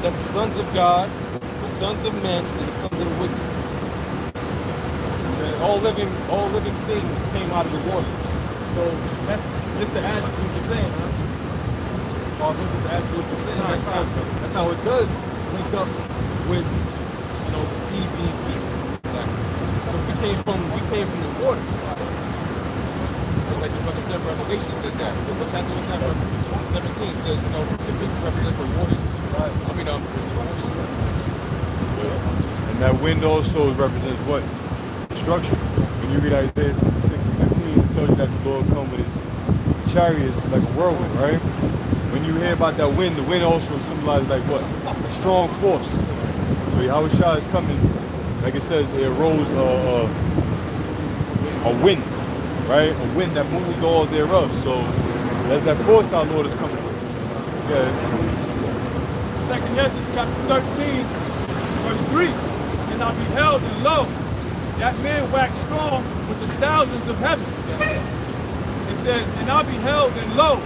That's the sons of God, the sons of men, and the sons of the wicked. All living things came out of the water. So that's just to add to what you're saying, huh? Or just to add to what you're saying. That's how it does link up with, you know, the sea being people. Because we came from the waters. Like the brother said, Revelation says that. What chapter was that? 17 says, you know, the beast represents the waters. Right. I mean, And that wind also represents what? Destruction. When you read Isaiah 66:15, it tells you that the Lord comes with his chariots like a whirlwind, right? When you hear about that wind, the wind also symbolizes like what? A strong force. So Yahweh Shah is coming, like it says, it arose a wind, right? A wind that moves all thereof. So that's that force our Lord is coming with. Yeah. Second Ezra chapter 13, verse 3. And I beheld, and lo, that man waxed strong with the thousands of heaven. It says, and I beheld, and lo,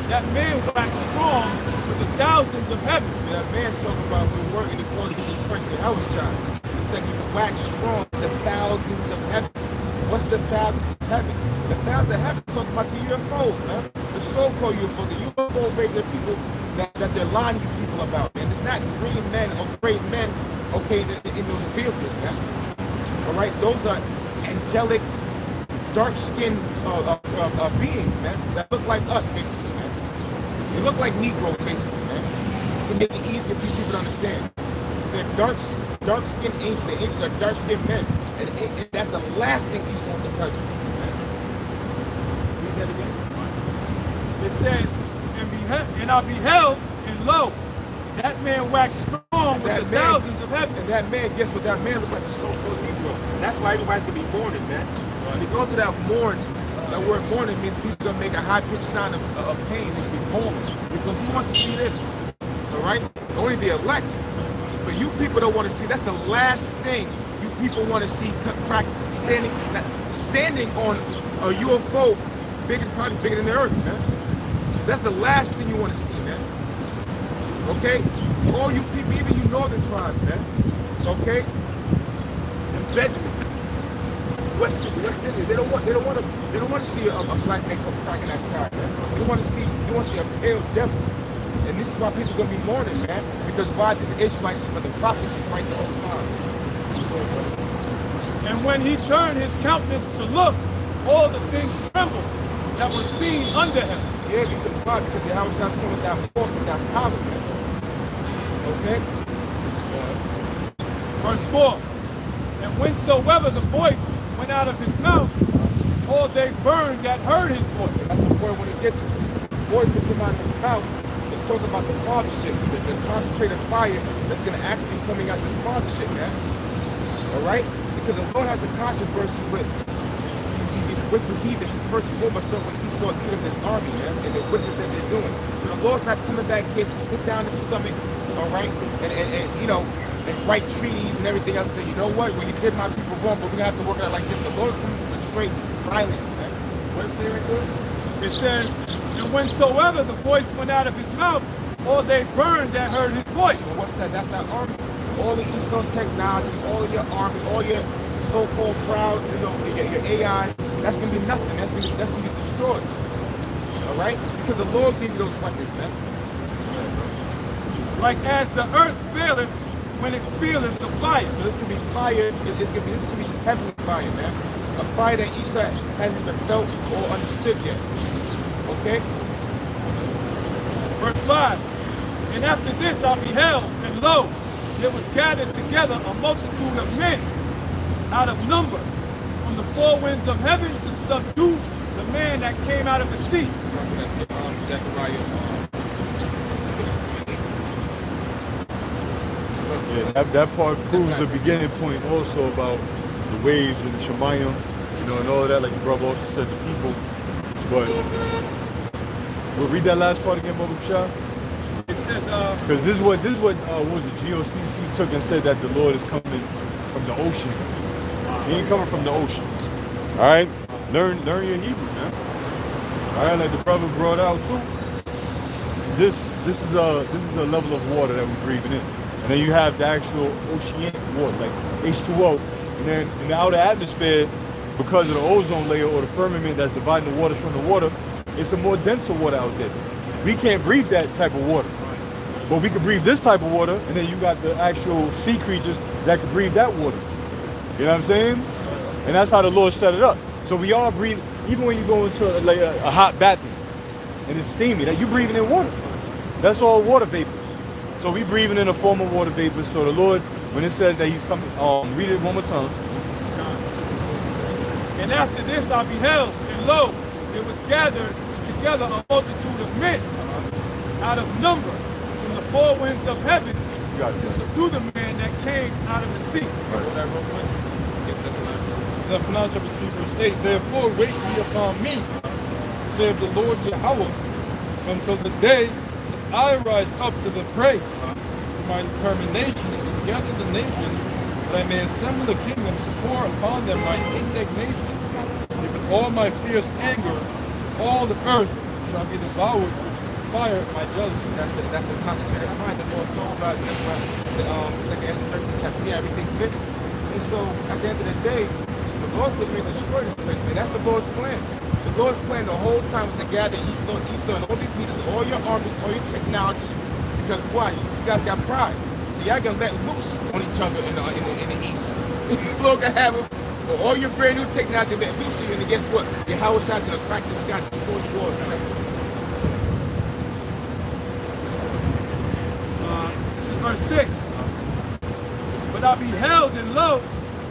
that man waxed strong with the thousands of heaven. And that man's talking about we're working according to the Christ and Howard child. He said you wax strong with the thousands of heaven. What's the thousands of heaven? The thousands of heaven talking about the UFOs, man. the so-called UFO, the UFO regular people that they're lying to people about, man. It's not green men or gray men, okay, in those vehicles, man. All right, those are angelic, dark-skinned beings, man, that look like us, basically, man. They look like Negroes, basically, man. To make it easier for people to understand. They're dark-skinned angels. The angels are dark-skinned men, and that's the last thing Esau wants to tell you. Man. Read that again. It says, and I beheld, and lo, that man waxed strong with the thousands of heaven. And that man, guess what? That man looks like a so-called Negro. That's why everybody's gonna be mourning, man. When you go to that mourn, that word mourning means people gonna make a high-pitched sound of pain. It's be mourning because he wants to see this. All right, only the elect. But you people don't want to see. That's the last thing you people want to see. Standing on a UFO, probably bigger than the Earth, man. That's the last thing you want to see, man. Okay, all you people, even you northern tribes, man. Okay, and Benjamin, West Indian, they don't want to see a black man come cracking that sky, man. They want to see a pale devil. And this is why people are going to be mourning, man. Because why did the Israelites, but the prophets was right the whole time. And when he turned his countenance to look, all the things trembled that were seen under him. Yeah, because the Yahweh Shah's coming down force and down power, man. Okay? Verse 4. And whensoever the voice went out of his mouth, all they burned that heard his voice. That's the point when it gets to the voice that come out of his mouth. Talk about the fathership, the concentrated fire that's going to actually be coming out of this fathership, man. All right? Because the Lord has a controversy with the heathens. First and foremost, when Esau killed his army, man, and the witness that they're doing. So the Lord's not coming back here to sit down in the summit, all right, and you know, and write treaties and everything else. Say, you know what? Well, you did my people wrong, but we're going to have to work it out like this. The Lord's coming to straight violence, man. What does it say right there? It says, and whensoever the voice went out of his mouth, all they burned that heard his voice. Well, what's that? That's that army. All the Esau's technologies, all of your army, all your so-called crowd, you know, your AI, that's gonna be nothing. That's gonna be destroyed. All right? Because the Lord gave you those weapons, man. Like as the earth faileth when it feeleth the fire. So this can be fire. This can be heavenly fire, man. A fire that Esau hasn't even felt or understood yet. Okay? Verse 5. And after this I beheld, and lo, there was gathered together a multitude of men out of number from the four winds of heaven to subdue the man that came out of the sea. Yeah, that part proves the beginning point also about the waves and the Shemayim, you know, and all of that, like the brother also said, the people. But we'll read that last part again, Brother Shah. It says, because this is what was it, GOCC took and said that the Lord is coming from the ocean. He ain't coming from the ocean. All right, learn your Hebrew, man. All right, like the brother brought out too. This is a level of water that we're breathing in, and then you have the actual oceanic water, like H2O, and then in the outer atmosphere, because of the ozone layer or the firmament that's dividing the waters from the water, it's a more denser water out there. We can't breathe that type of water, but we can breathe this type of water, and then you got the actual sea creatures that can breathe that water. You know what I'm saying? And that's how the Lord set it up. So we all breathe, even when you go into like a hot bathroom and it's steamy, that you breathing in water. That's all water vapor. So we breathing in a form of water vapor. So the Lord, when it says that he's coming, read it one more time. and after this I beheld, and lo, there was gathered together a multitude of men out of number from the four winds of heaven to subdue the man that came out of the sea. Zephaniah chapter 3 verse 8. Therefore wait ye upon me, saith the Lord Yahweh, until the day that I rise up to the prey for my determination and gather the nations, that I may assemble the kingdoms to pour upon them my indignation. Even all my fierce anger, all the earth shall be devoured with fire my jealousy. That's the concentrated fire that Lord talks about in the second and 13th chapter. See, everything fits. And so at the end of the day, the Lord's going to destroy this place, man. That's the Lord's plan. The Lord's plan the whole time was to gather Esau, and all these leaders, all your armies, all your technology. Because why? You guys got pride. So y'all gonna let loose on each other in the east. The Lord gonna have all your brand new technology let loose on you, and guess what? Your Howard Shah's gonna crack the sky, destroy you all in seconds. This is verse 6. But I beheld, and lo,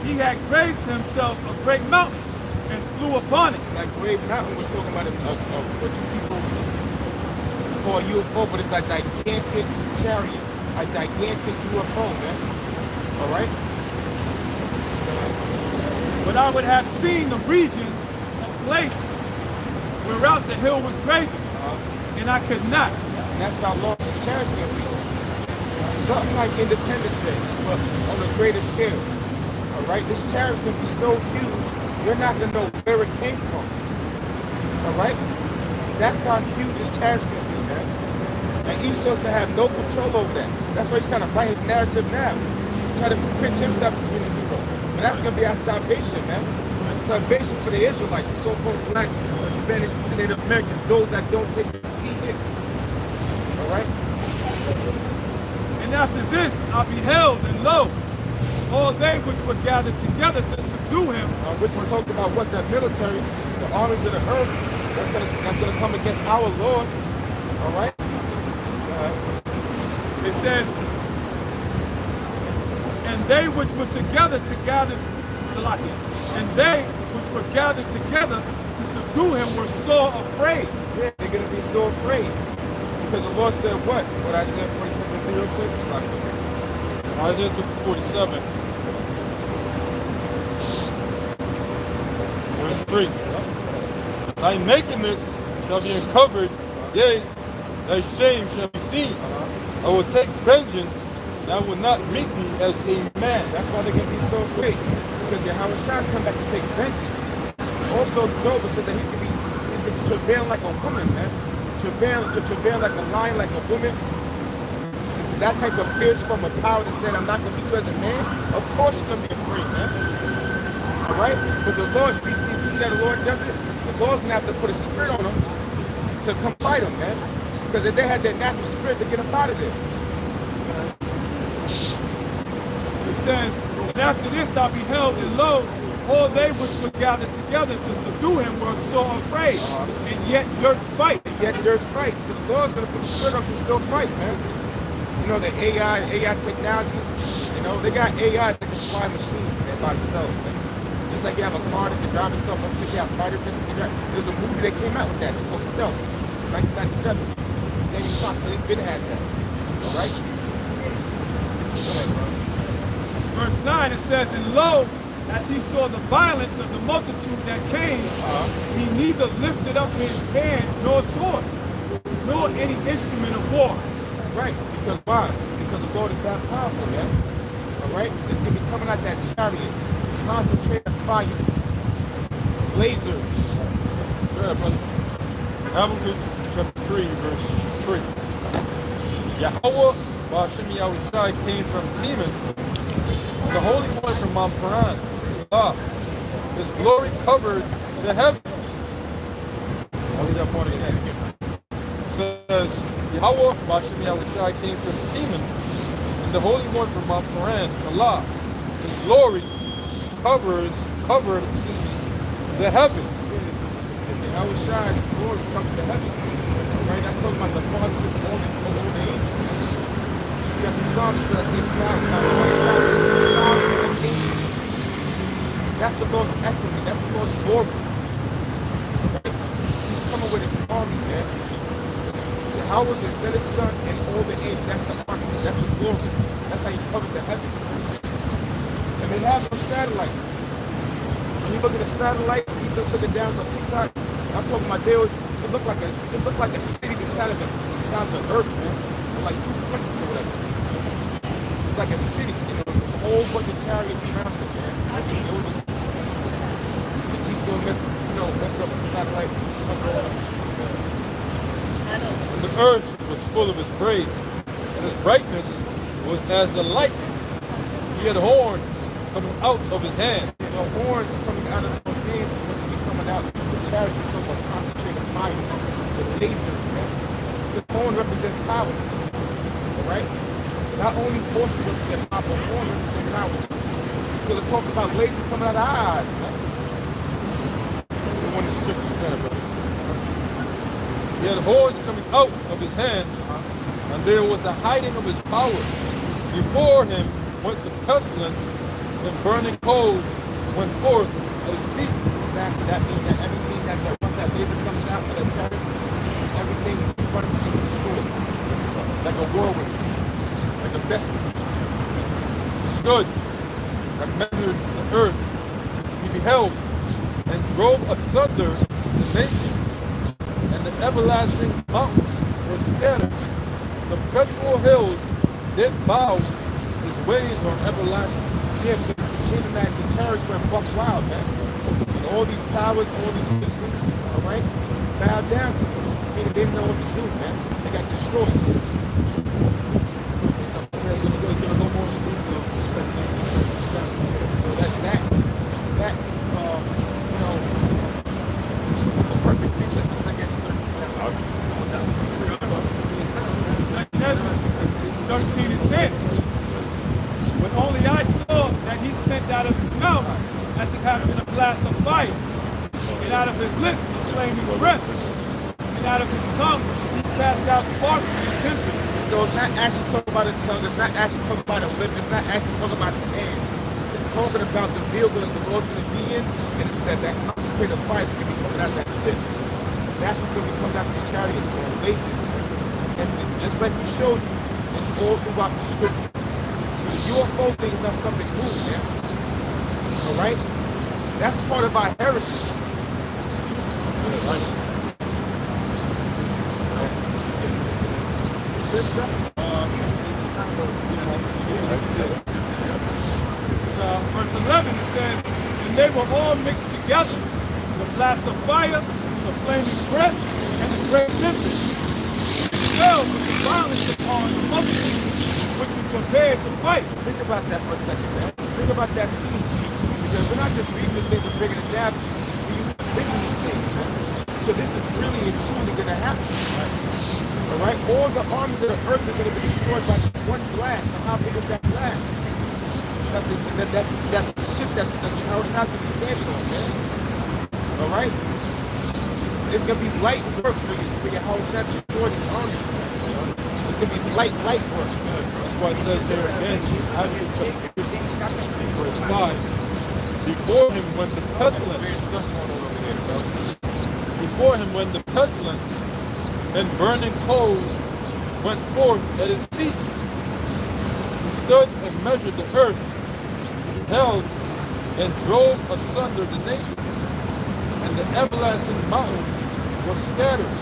he had graved himself a great mountain and flew upon it. That great mountain we're talking about what you people call UFO, but it's a gigantic chariot, a gigantic UFO, man. All right? But I would have seen the region, a place whereout the hill was graven, and I could not. And that's how long this chariot's gonna be. Something like Independence Day, but on a greater scale. All right? This chariot's gonna be so huge, you're not gonna know where it came from. All right? That's how huge this chariot's gonna be, man. And Esau's gonna have no control over that. That's why he's trying to write his narrative now. He's trying to pitch himself to be the hero. And that's gonna be our salvation, man. Salvation for the Israelites, the so-called blacks, the Spanish, the Native Americans, those that don't take the seat in. All right? And after this I beheld, and lo, all they which were gathered together to subdue him. Which is talking about what the military, the armies of the earth, that's gonna come against our Lord. All right? It says, and they which were together to gather, Salakia, and they which were gathered together to subdue him were sore afraid. Yeah, they're gonna be so afraid. Because the Lord said what? What Isaiah 47 real quick? Isaiah 47. Verse 3. Thy nakedness shall be uncovered, yea, thy shame shall be seen. I will take vengeance, and I will not meet thee as a man. That's why they're gonna be so afraid. Because Yahweh Shah's come back to take vengeance. Also, Job said that he could be travailing like a woman, man. Travail like a lion, like a woman. That type of fierce form of power that said, I'm not gonna beat you as a man. Of course you're gonna be afraid, man. All right? But the Lord, see, said the Lord does it. The Lord's gonna have to put a spirit on them to come fight them, man. Because if they had that natural spirit to get them out of there. It says, and after this I beheld, and lo, all they which were gathered together to subdue him were so afraid, and yet durst fight. Yet there's fight. So the Lord's gonna put the spirit up to still fight, man. You know, the AI technology, you know, they got AIs that can fly machines, man, by themselves, man. Just like you have a car that can drive itself, I think you have fighter jets that can drive. There's a movie that came out with that, it's called Stealth, 1997. Jamie Foxx, they've been had that. All right? Go ahead, bro. Verse 9, it says, and lo, as he saw the violence of the multitude that came, he neither lifted up his hand nor sword, nor any instrument of war. Right, because why? Because the Lord is that powerful, man. All right? It's going to be coming out that chariot, concentrated fire, lasers. Go ahead, brother. Habakkuk chapter 3, verse 3. Yahweh, Hashem Yahushai, came from Teman, the Holy One from Mount Paran. His glory covered the heavens. I'll read that part again. It says, Yahweh, Hashem Yahushai, came from Teman, and the Holy One from Mount Paran, Salah. His glory covered the heavens. Yahweh Shai's glory comes to the heavens. Right? That's talking about the Father of all the angels. You got the psalmist that says, that's the Lord's excellence. That's the Lord's glory. Right? He's coming with his army, man. Yahweh will set his son and all the angels. That's the army. That's the glory. That's how he covered the heavens. And they have some satellites. When you look at the satellites, you just look it down on TikTok. I'm talking about it looked like a city the size of the earth, man. Or like 2 countries or whatever. It's like a city, you know, a whole bunch of chariots around it, man. I think it was he still messed up with the satellite. And the earth was full of his praise, and his brightness was as the lightning. He had horns coming out of his hand. The horns coming out of those hands was to be coming out the chariots are so much concentrated fire, the lasers, man. The horn represents power. Alright? Not only forces represent power, but horn represents power. Because it talks about lasers coming out of our eyes, man. When the scripture's better, brother. He had horns coming out of his hand, and there was a hiding of his power. Before him went the pestilence, and burning coals went forth at his feet. Exactly. That means that everything once that laser comes out for the chariot, everything in front of you is destroyed. Like a whirlwind. Like a vessel. He stood and measured the earth. He beheld and drove asunder the nations, and the everlasting mountains were scattered. The perpetual hills did bow, his ways are everlasting. Yeah, so even that the chariots went buck wild, man. And all these powers, all these nations, alright, bowed down to them. Meaning they didn't know what to do, man. They got destroyed. So that's that, you know, the perfect thing. That's the second and third chapter. Ezra 13 and 10. When only I saw that he sent out of his mouth as it had been a blast of fire, and out of his lips a flaming breath, and out of his tongue he cast out sparks and tempest. So it's not actually talking about a tongue, it's not actually talking about a lip, it's not actually talking about his hand. It's talking about the vehicle that the Lord's going to be in, and it's that concentrated fire is going to be coming out of that ship. That's what's going to be coming out of these chariots or lasers. And just like we showed you, it's all throughout the scripture. So the UFO thing is not something new, man. Alright? That's part of our heritage. Verse 11, it says, and they were all mixed together, the blast of fire, the flaming breath, and the great tempest. Fell with the violence upon the multitude, which was prepared to fight. Think about that for a second, man. Think about that scene. Because we're not just reading this thing with bigger than dabs, we're thinking these things, man. So this is really and truly going to happen. Alright? All the armies of the earth are going to be destroyed by one blast. So how big is that blast? That ship that's how it's not to be standing on, man. Alright? It's going to be light work for your house that destroys the army. It's going to be light work. That's why it says there again, verse 5, before him went the pestilence. Before him went the pestilence, and burning coals went forth at his feet. He stood and measured the earth, held and drove asunder the nations, and the everlasting mountains were scattered.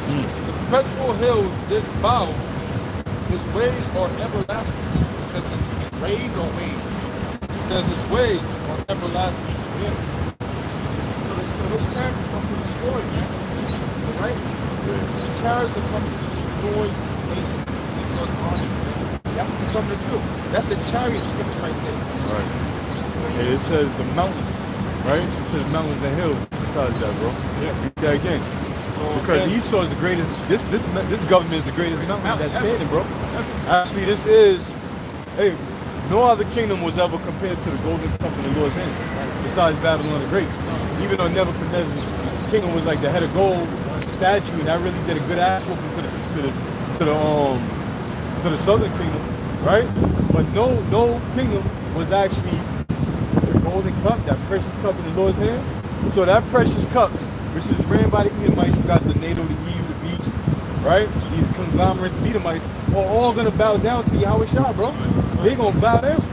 The perpetual hills did bow, his ways are everlasting. It says his ways or ways. He says his ways are everlasting. Yeah. So those chariots are coming to destroy, man. Right? These chariots are coming to destroy nations. These are armies, man. That's what they're coming to do. That's the chariot scripture right there. Right. Yeah, it says the mountains, right? It says mountains and hills besides that, bro. Yeah. Read that again. Because Esau is the greatest, this government is the greatest mountain that's standing, bro. Actually, this is, hey, no other kingdom was ever compared to the golden cup in the Lord's hand, besides Babylon the Great. Even though Nebuchadnezzar's kingdom was like the head of gold statue, and that really did a good ass whooping to the southern kingdom, right? But no kingdom was actually the golden cup, that precious cup in the Lord's hand. So that precious cup, which is ran by the Edomites, you got the NATO, the EU, the beast, right? These conglomerates, Edomites, are all gonna bow down to Yahweh Shah, bro. They gonna bow down.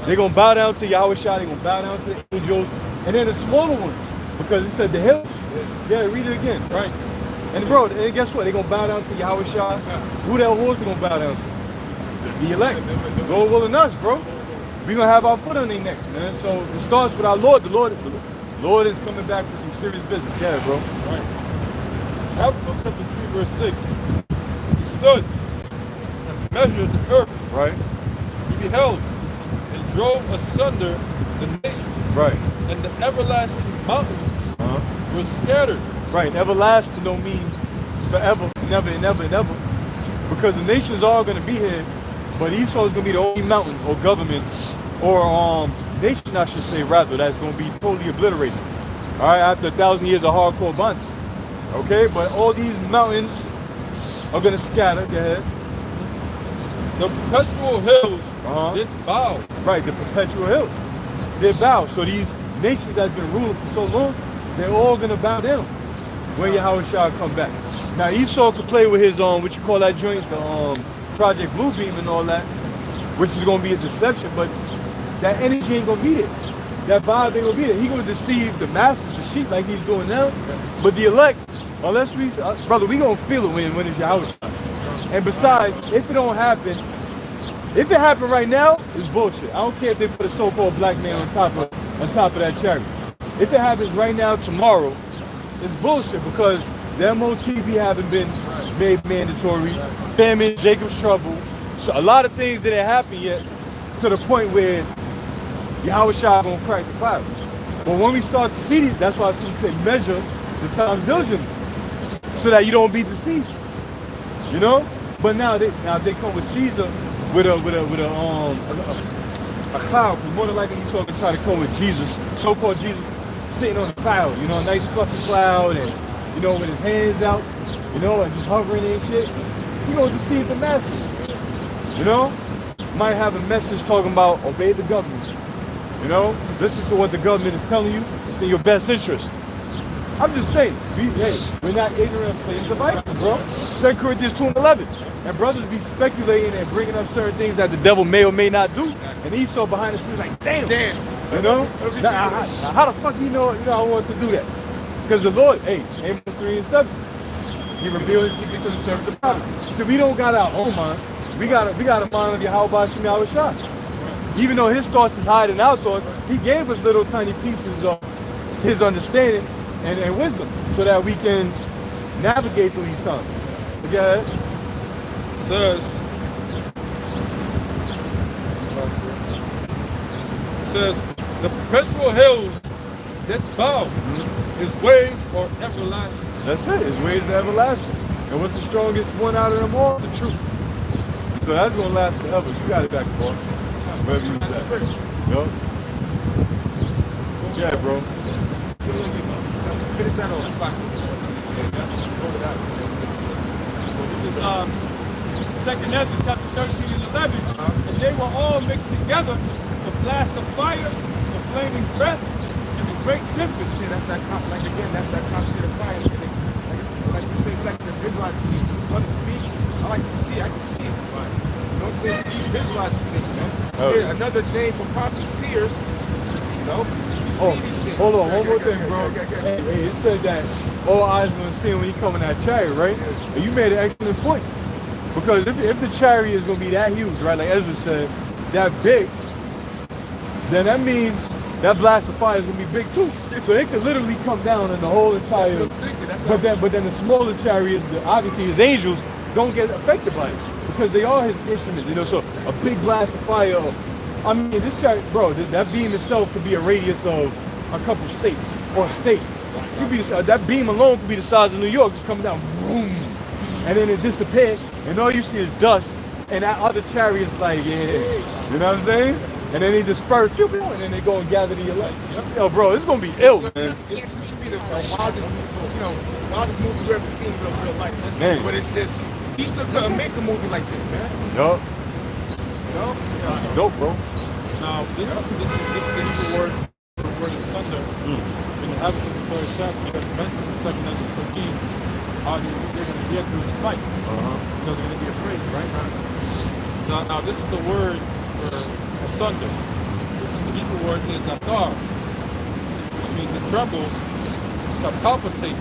They gonna bow down to Yahweh Shah. They gonna bow down to the angels, and then the smaller ones, because it said the hill. Yeah, read it again, right? And bro, and guess what? They gonna bow down to Yahweh Shah. Who the hell was they gonna bow down to? The elect. Lord willing us, bro. We gonna have our foot on their neck, man. So it starts with our Lord. The Lord is coming back for some serious business. Yeah, bro. Right. Habakkuk chapter 2, verse 6. He stood and measured the earth. Right. He beheld and drove asunder the nations. Right. And the everlasting mountains was scattered. Right, and everlasting don't mean forever, never, and never, and ever. Because the nations are going to be here, but Esau is going to be the only mountain or government or nation, I should say, rather, that's going to be totally obliterated. All right, after 1,000 years of hardcore bondage. Okay, but all these mountains are going to scatter. Go ahead. The perpetual hills Uh-huh. did bow. Right, the perpetual hills. They bow. So these nations that's been ruling for so long, they're all going to bow down when Yahweh shall come back. Now Esau could play with his what you call that joint, the Project Bluebeam and all that, which is gonna be a deception, but that energy ain't gonna be there. That vibe ain't gonna be there. He gonna deceive the masses, the sheep, like he's doing now. But the elect, unless we, brother, we gonna feel it when it's Yahweh. And besides, if it don't happen, if it happen right now, it's bullshit. I don't care if they put a so-called black man on top of that chariot. If it happens right now, tomorrow, it's bullshit because the MOTB haven't been made mandatory. Famine, Jacob's trouble. So a lot of things didn't happen yet to the point where Yahweh Shah gonna crack the cloud. But when we start to see these, that's why I say measure the time diligently so that you don't be deceived. You know? But now they come with Caesar with a cloud, because more than likely he's going to try to come with Jesus, so-called Jesus, sitting on a cloud, you know, a nice fluffy cloud, and you know, with his hands out, you know, and just hovering and shit. He gonna deceive the masses. You know? Might have a message talking about obey the government. You know? Listen to what the government is telling you. It's in your best interest. I'm just saying, we're not ignorant of slaves devices, bro. 2 Corinthians 2:11. And brothers be speculating and bringing up certain things that the devil may or may not do. And Esau behind the scenes like, damn. You know? Now, how the fuck you know I want to do that? Because the Lord, Amos 3:7, he revealed his secret to the servant of the prophet. So we don't got our own mind. We got a mind of Yahweh Shem Yahweh Shah. Even though his thoughts is higher than our thoughts, he gave us little tiny pieces of his understanding and wisdom so that we can navigate through these times. Okay? It says, the perpetual hills that bow, his ways are everlasting. That's it. His ways are everlasting. And what's the strongest one out of them all? The truth. So that's going to last forever. You got it back, bro. Wherever you at. Yup. Yeah, bro. Finish that on. This is 2nd Ezra chapter 13 and 11. And they were all mixed together, the blast of fire, the flaming breath, and the great tempest. Yeah, that's that constant of fire. Like you say, like the visualize to me. Want to speak? I like to see. I can see it. Right. You know what I'm saying? You visualize things, man. Oh. Yeah, another name for prophet seers. You know? You see these things. Hold on, one more thing, bro. Hey, it said that all eyes gonna see when you come in that chariot, right? And you made an excellent point. Because if the chariot is gonna be that huge, right, like Ezra said, that big, then that means that blast of fire is gonna be big too. So it could literally come down in the whole entire. But then the smaller chariots, obviously his angels, don't get affected by it because they are his instruments, you know. So a big blast of fire. I mean, this chariot, bro, that beam itself could be a radius of a couple states or states. Could be that beam alone could be the size of New York, just coming down, boom, and then it disappears, and all you see is dust, and that other chariot's like, yeah, you know what I'm saying? And then they disperse, and then they go and gather the elect. Yo, bro, it's gonna be ill, man. It's be the wildest movie we've ever seen in real life. Man. But it's just, he still couldn't make a movie like this, man. Yup. You know? Dope, bro. Now, this is the word asunder in the African third chapter, because mentioned in 2nd Ezra 13, how they're going to get through this fight. Because they're going to be afraid, right? Now, this is the word for asunder. This is the Hebrew word is nathar, which means to tremble, to palpitate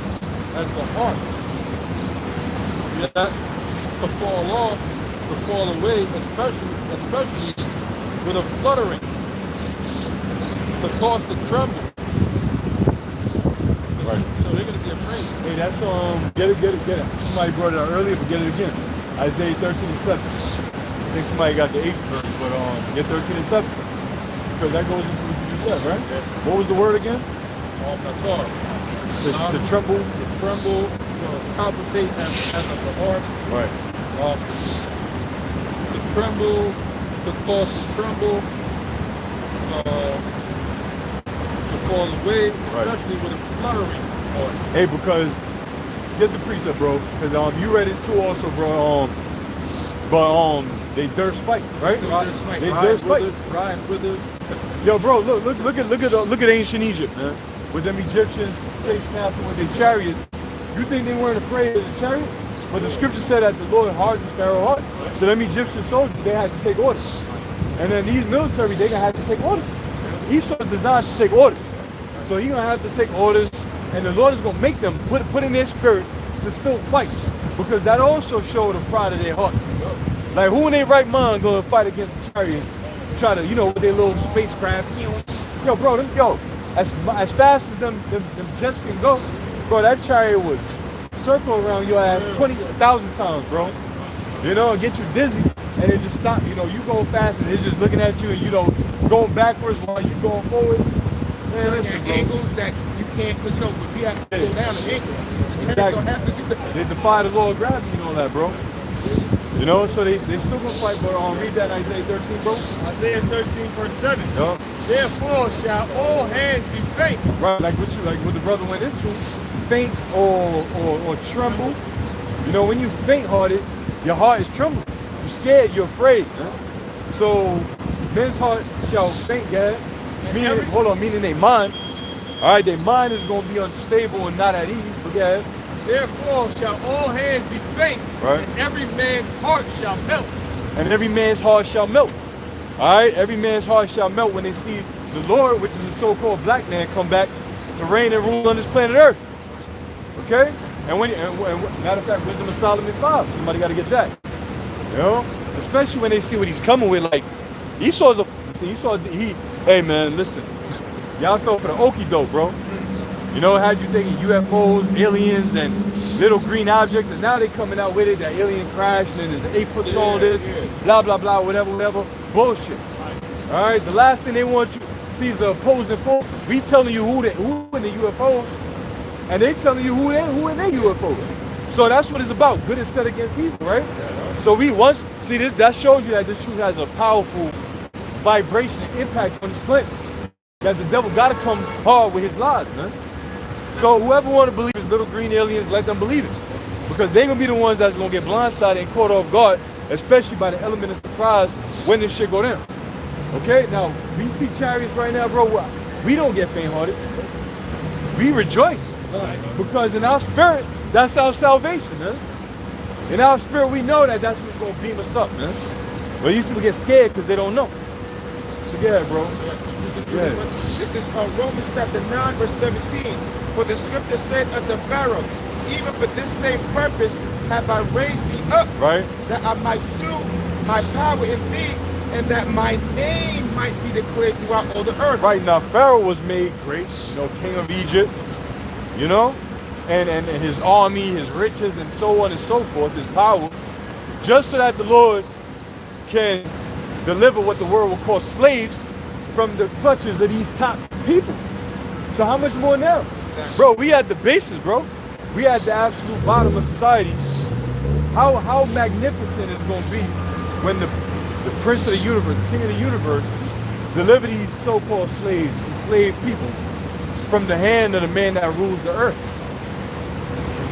as the heart. Yet, to fall off, to fall away, especially with a fluttering, to cause to tremble. Right. So they're going to be afraid. Hey, that's get it. Somebody brought it out earlier, but get it again. Isaiah 13:7. I think somebody got the 8th verse, but get 13:7. Because that goes into what you just said, right? What was the word again? Nathar. To tremble. To tremble, to palpitate as of the heart. Right. To tremble, to cause to tremble, to fall away, especially with a fluttering heart. Hey, because get the precept, bro. Because you read it too, also, bro. But they durst fight, right? They durst fight. Ride with it. Yo, bro, look at ancient Egypt, man. With them Egyptians chasing after with their chariots. You think they weren't afraid of the chariot? But the scripture said that the Lord hardened Pharaoh's heart. So them Egyptian soldiers, they had to take orders. And then these military, they gonna have to take orders. Esau is designed to take orders. So he's gonna have to take orders, and the Lord is gonna make them put in their spirit to still fight. Because that also showed the pride of their heart. Like, who in their right mind gonna fight against the chariot? Try to, with their little spacecraft. Yo, bro, as fast as them jets can go, bro, that chariot would circle around your ass 20,000 times, bro. And get you dizzy, and it just stop. You going fast, and it's just looking at you, and going backwards while you going forward. Man, listen, bro. Angles that you can't, because we have to slow down the angles. The chariot don't have to do that. They defy the law of gravity and all that, bro. So they still gonna fight, but read that Isaiah 13, bro. Isaiah 13, verse 7. Yeah. Therefore shall all hands be faint. Right, like what the brother went into, faint or tremble. When you faint-hearted, your heart is trembling. You're scared, you're afraid. So men's heart shall faint, meaning their mind. All right, their mind is gonna be unstable and not at ease, but yeah. Therefore shall all hands be faint, right. And every man's heart shall melt. And every man's heart shall melt. All right, every man's heart shall melt when they see the Lord, which is the so-called black man, come back to reign and rule on this planet Earth. Okay? And matter of fact, Wisdom of Solomon 5. Somebody got to get that. Especially when they see what he's coming with. Like, hey man, listen. Y'all fell for the okie doke, bro. Had you thinking UFOs, aliens, and little green objects, and now they coming out with it, that alien crashed, and there's 8 foot tall, this, blah, blah, blah, whatever. Bullshit. All right, the last thing they want you to see is the opposing forces. We telling you who in the UFOs, and they telling you who in their UFOs. So that's what it's about. Good is set against evil, right? So that shows you that this truth has a powerful vibration and impact on this planet. That the devil got to come hard with his lies, man. So whoever want to believe is little green aliens, let them believe it. Because they're going to be the ones that's going to get blindsided and caught off guard, especially by the element of surprise when this shit go down. Okay, now, we see chariots right now, bro. We don't get faint-hearted. We rejoice. Because in our spirit, that's our salvation, man. In our spirit, we know that that's what's going to beam us up, man. But these people get scared because they don't know. So yeah, bro. This is Romans chapter 9, verse 17. For the scripture said unto Pharaoh, even for this same purpose have I raised thee up, right? That I might shew my power in thee, and that my name might be declared throughout all the earth. Right, now Pharaoh was made great, king of Egypt, and his army, his riches, and so on and so forth, his power, just so that the Lord can deliver what the world will call slaves from the clutches of these top people. So how much more now? Bro, we at the basis, bro. We at the absolute bottom of society. How magnificent it's going to be when the prince of the universe, the king of the universe, deliver these so-called slaves, enslaved people, from the hand of the man that rules the earth.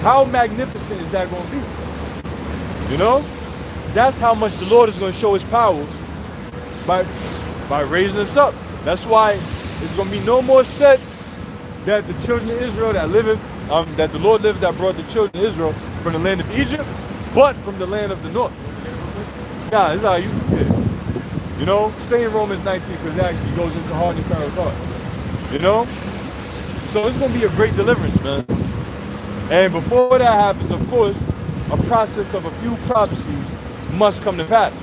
How magnificent is that going to be? That's how much the Lord is going to show his power by raising us up. That's why it's going to be no more said that the children of Israel that the Lord lived that brought the children of Israel from the land of Egypt, but from the land of the north. Yeah, this is how you get it. Stay in Romans 19 because it actually goes into hardening Pharaoh's heart. So it's going to be a great deliverance, man. And before that happens, of course, a process of a few prophecies must come to pass.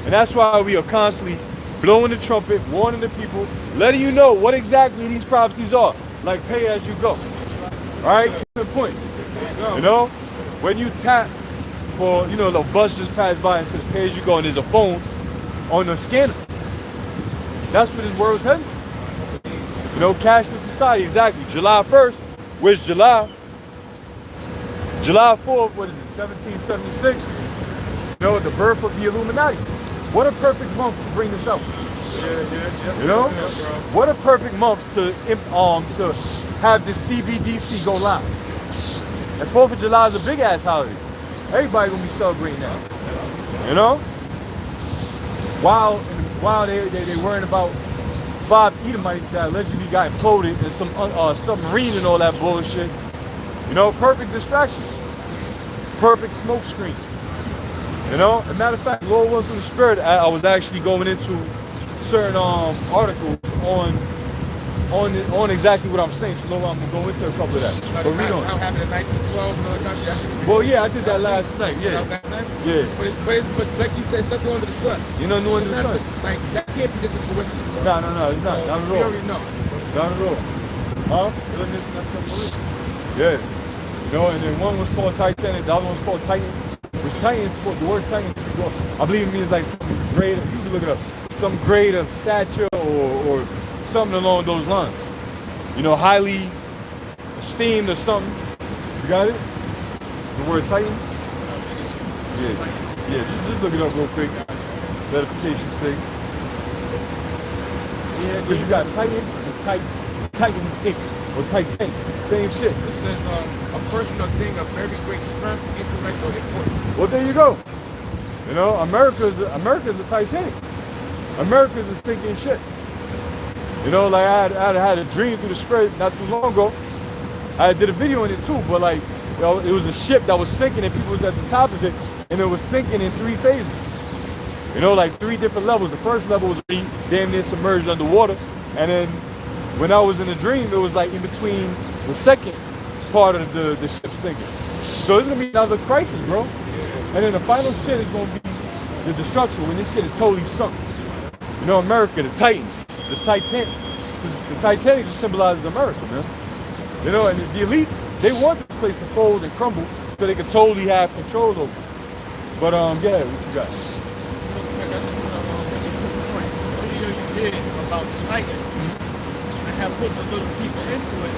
And that's why we are constantly blowing the trumpet, warning the people, letting you know what exactly these prophecies are. Like pay as you go. All right, good point. When you tap for, the bus just passed by and says pay as you go, and there's a phone on the scanner. That's what this world's heading. Cashless society, exactly. July 1st, Where's July? July 4th, what is it, 1776? You know, the birth of the Illuminati. What a perfect month to bring this out. You know? What a perfect month to have this CBDC go live. And 4th of July is a big ass holiday. Everybody gonna be celebrating that. You know? While they worrying about 5 Edomites that allegedly got imploded and some submarine and all that bullshit. You know, perfect distraction. Perfect smoke screen. You know? As a matter of fact, Lord was in the spirit. I was actually going into certain articles on exactly what I'm saying. So Lord, I'm gonna go into a couple of that. But read on. How happened in 1912? Well, yeah, I did that last night. Yeah. Yeah. But like you said, nothing under the sun. You know, new under the sun. Like, that can't be just a coincidence, bro. No, it's not. Not at We all. already know. Not at all. Huh? Yeah. You know, and then one was called Titanic, the other one's called Titan. Which Titan is the word Titan, I believe it means like some grade, you can look it up, some grade of stature or something along those lines. You know, highly esteemed or something. You got it? The word Titan? Yeah, just look it up real quick. Verification's sake. Yeah, because you got Titan and Titan Inc. or Titan. Same shit. It says a person or thing of very great strength, intellect, or importance. Well, there you go. You know, America's a Titanic. America's a sinking ship. You know, like I had a dream through the spirit not too long ago. I did a video on it too, but like, you know, it was a ship that was sinking and people was at the top of it, and it was sinking in 3 phases. You know, like 3 different levels. The first level was really damn near submerged underwater, and then when I was in the dream, it was like in between the second part of the ship sinking. So it's gonna be another crisis, bro. And then the final shit is gonna be the destruction when this shit is totally sunk. You know, America, the Titans, the Titanic. The Titanic just symbolizes America, man. You know, and the elites, they want the place to fold and crumble so they can totally have control over it. But yeah, what you got? About the Titan. I have put the little people into it,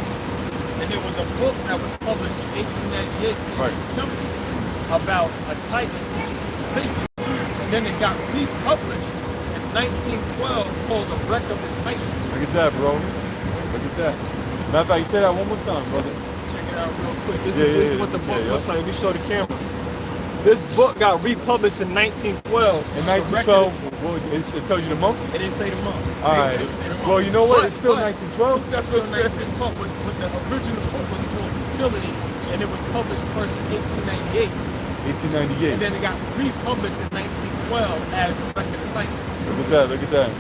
and there was a book that was published in 1898 Right. about a Titan sinking, and then it got republished in 1912 called The Wreck of the Titan. Look at that, bro. Look at that. Matter of fact, you say that one more time, brother. Check it out real quick. This is what the book yeah. looks like. Let me show the camera. This book got republished in 1912. In 1912, it tells you the month? It didn't say the month. All right. Well, you know what? It's still 1912. That's what it says. But the original book was called Utility, and it was published first in 1898. 1898. And then it got republished in 1912 as The Wreck of the Titan. Look at that, look at that.